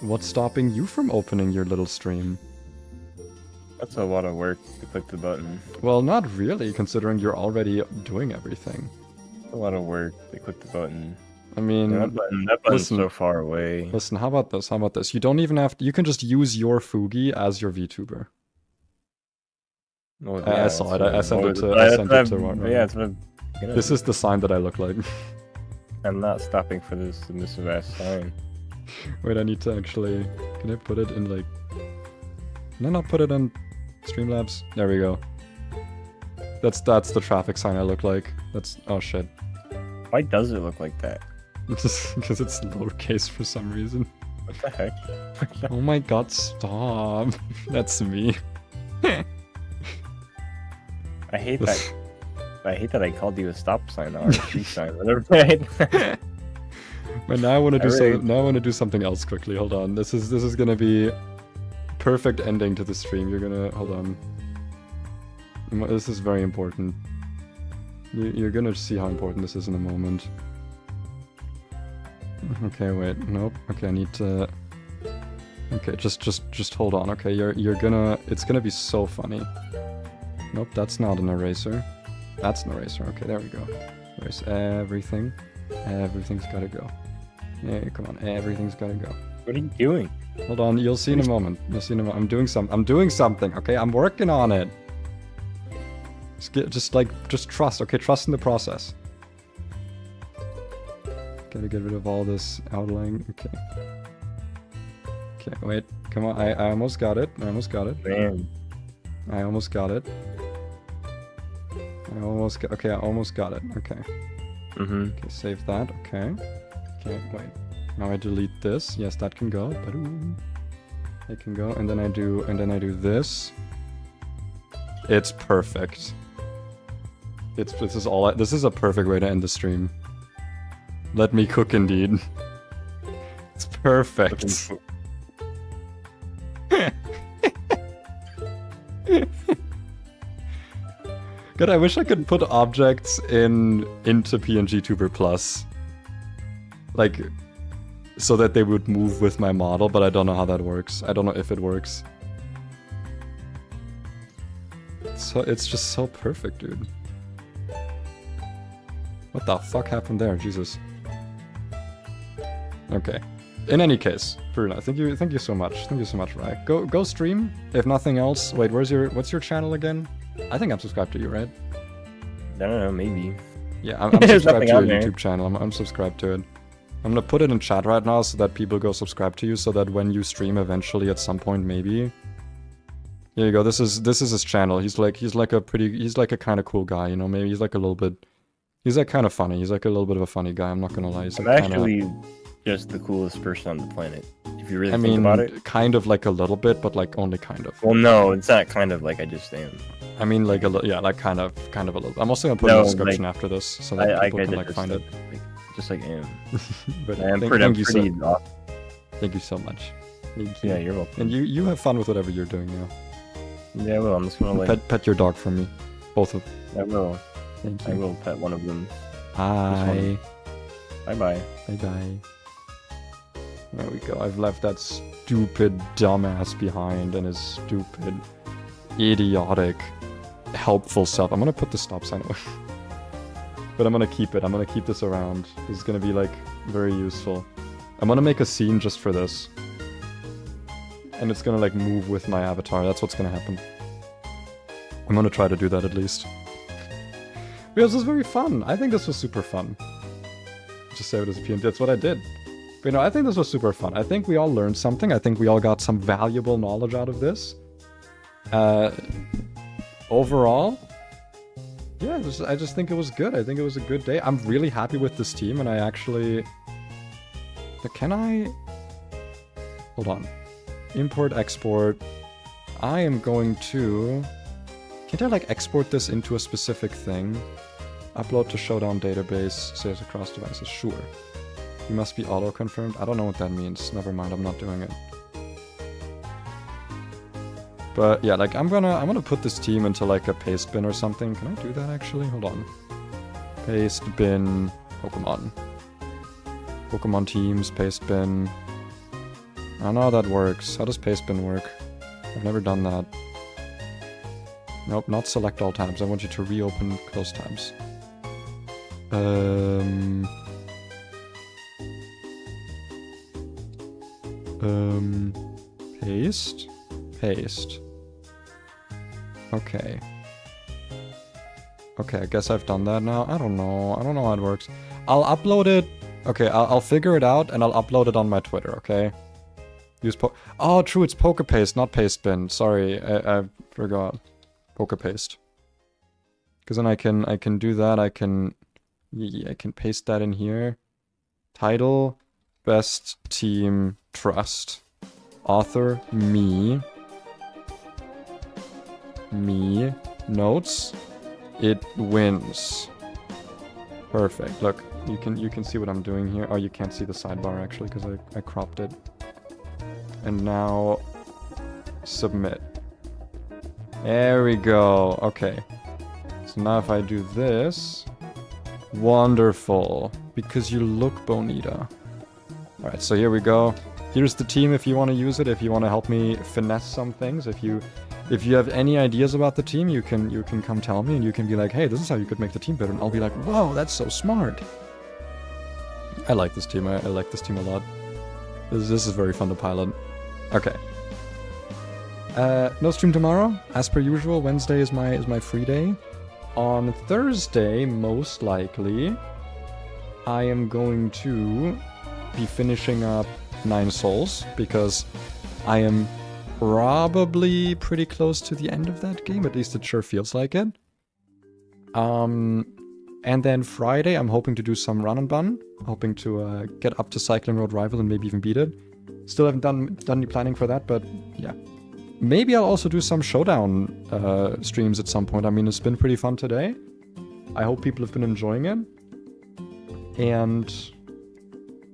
What's stopping you from opening your little stream? That's a lot of work to click the button. Well, not really, considering you're already doing everything. It's a lot of work to click the button. I mean, yeah, that button's so far away. Listen, how about this? How about this? You don't even have to, you can just use your Fugi as your VTuber. Well, yeah, I saw it. I sent it to. Yeah, it's what this is the sign that I look like. I'm not stopping for this submissive ass sign. Wait, I need to actually. Can I put it in like? Can I not put it in Streamlabs? There we go. That's the traffic sign I look like. That's oh shit. Why does it look like that? Just because it's lowercase for some reason. What the heck? Oh my god! Stop. That's me. I hate that. I hate that I called you a stop sign or a street sign. Right? But now I want to do something. Now I want to do something else quickly. Hold on. This is gonna be perfect ending to the stream. You're gonna hold on. This is very important. You're gonna see how important this is in a moment. Okay, wait. Nope. Okay, I need to. Okay, just hold on. Okay, you're gonna. It's gonna be so funny. Nope, that's not an eraser. That's an eraser. Okay, there we go. Erase everything. Everything's gotta go. Yeah, come on. Everything's gotta go. What are you doing? Hold on. You'll see in a moment. You'll see in a moment. I'm doing something. Okay, I'm working on it. Just trust. Okay, trust in the process. Gotta get rid of all this outline. Okay. Okay, wait. Come on. I almost got it. I almost got it. Damn. I almost got it. I almost got it. Okay. Okay, save that. Okay. Okay, wait. Now I delete this. Yes, that can go. It can go, and then I do this. It's perfect. This is a perfect way to end the stream. Let me cook indeed. It's perfect. God, I wish I could put objects into PNGTuber Plus. Like, so that they would move with my model, but I don't know how that works. I don't know if it works. So it's just so perfect, dude. What the fuck happened there? Jesus. Okay. In any case, Bruna, thank you so much. Thank you so much, Rye. Go stream. If nothing else, wait, what's your channel again? I think I'm subscribed to you, right? I don't know, maybe. Yeah, I'm subscribed to your YouTube channel. I'm subscribed to it. I'm gonna put it in chat right now so that people go subscribe to you, so that when you stream eventually at some point, maybe. Here you go. This is his channel. He's like a kind of cool guy, you know. Maybe he's like a little bit. He's like kind of funny. He's like a little bit of a funny guy. I'm not gonna lie. He's like actually just the coolest person on the planet. If you really think about it. Kind of like a little bit, but like only kind of. Well, no, it's not kind of like I just am. I mean, like a little, yeah, like kind of a little. I'm also gonna put it in the description after this, so that people can like find it. Just like I am. But I'm thank pretty you Thank you so much. Thank you. Yeah, you're welcome. And you have fun with whatever you're doing now. Yeah, well, I'm just gonna like pet your dog for me, both of them. I will. Thank you. I will pet one of them. Hi. Bye-bye. Bye-bye. There we go. I've left that stupid dumbass behind and his stupid, idiotic, helpful self. I'm gonna put the stop sign away. But I'm gonna keep it. I'm gonna keep this around. This is gonna be, like, very useful. I'm gonna make a scene just for this. And it's gonna, like, move with my avatar. That's what's gonna happen. I'm gonna try to do that at least. Because this was very fun. I think this was super fun. Just save it as a PNG. That's what I did. But, you know, I think this was super fun. I think we all learned something. I think we all got some valuable knowledge out of this. Overall, yeah, I just think it was good. I think it was a good day. I'm really happy with this team, and I actually... Can I... Hold on. Import, export. I am going to... Can't I, like, export this into a specific thing? Upload to Showdown database, saves across devices. Sure. You must be auto-confirmed. I don't know what that means. Never mind, I'm not doing it. But yeah, like I'm gonna put this team into like a paste bin or something. Can I do that actually? Hold on. Paste bin Pokemon. Pokemon teams, paste bin. I don't know how that works. How does paste bin work? I've never done that. Nope, not select all tabs. I want you to reopen close tabs. Paste. Paste. Okay. Okay, I guess I've done that now. I don't know. I don't know how it works. I'll upload it. Okay, I'll figure it out and I'll upload it on my Twitter, okay? Use Oh, true, it's PokePaste, not Pastebin. Sorry, I forgot. PokePaste. Because then I can do that. I can paste that in here. Title, Best Team Trust. Author, me. Me. Notes. It wins. Perfect. Look, you can see what I'm doing here. Oh, you can't see the sidebar actually because I cropped it. And now submit. There we go. Okay. So now if I do this, wonderful. Because you look bonita. All right, so here we go. Here's the team if you want to use it. If you want to help me finesse some things, if you have any ideas about the team, you can come tell me and you can be like, hey, this is how you could make the team better. And I'll be like, whoa, that's so smart. I like this team. I like this team a lot. This is very fun to pilot. Okay. No stream tomorrow, as per usual. Wednesday is my free day. On Thursday, most likely, I am going to be finishing up 9 Souls because I am probably pretty close to the end of that game. At least it sure feels like it. And then Friday, I'm hoping to do some run and bun. Hoping to get up to Cycling Road Rival and maybe even beat it. Still haven't done any planning for that, but yeah. Maybe I'll also do some Showdown streams at some point. I mean, it's been pretty fun today. I hope people have been enjoying it. And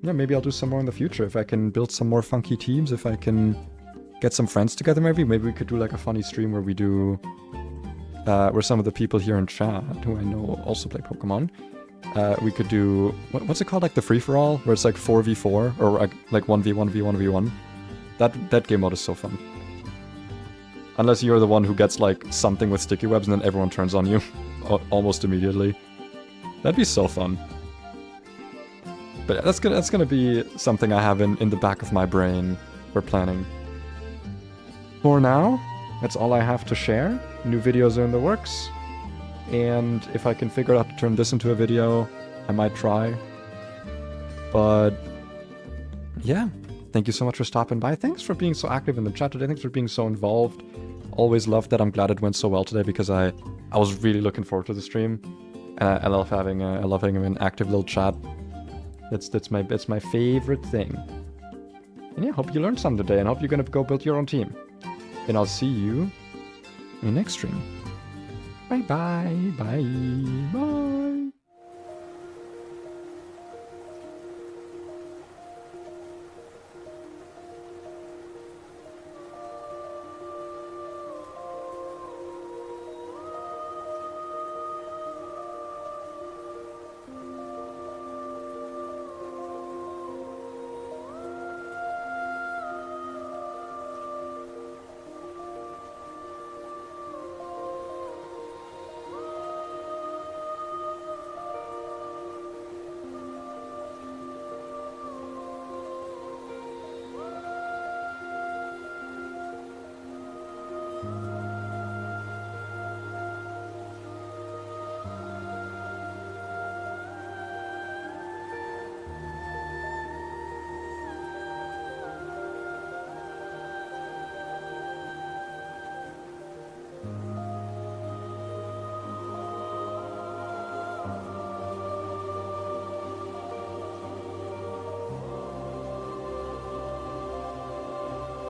yeah, maybe I'll do some more in the future. If I can build some more funky teams, if I can get some friends together maybe. Maybe we could do like a funny stream where we do... where some of the people here in chat, who I know also play Pokemon, we could do... What's it called? Like the free-for-all? Where it's like 4v4? Or like 1v1, v1, v1? That game mode is so fun. Unless you're the one who gets like something with sticky webs and then everyone turns on you almost immediately. That'd be so fun. But yeah, that's gonna be something I have in the back of my brain for planning. For now, that's all I have to share. New videos are in the works. And if I can figure out how to turn this into a video, I might try. But yeah, thank you so much for stopping by. Thanks for being so active in the chat today. Thanks for being so involved. Always loved that. I'm glad it went so well today because I was really looking forward to the stream. And I love having an active little chat. It's my favorite thing. And yeah, hope you learned something today and hope you're gonna go build your own team. And I'll see you in the next stream. Bye bye. Bye. Bye.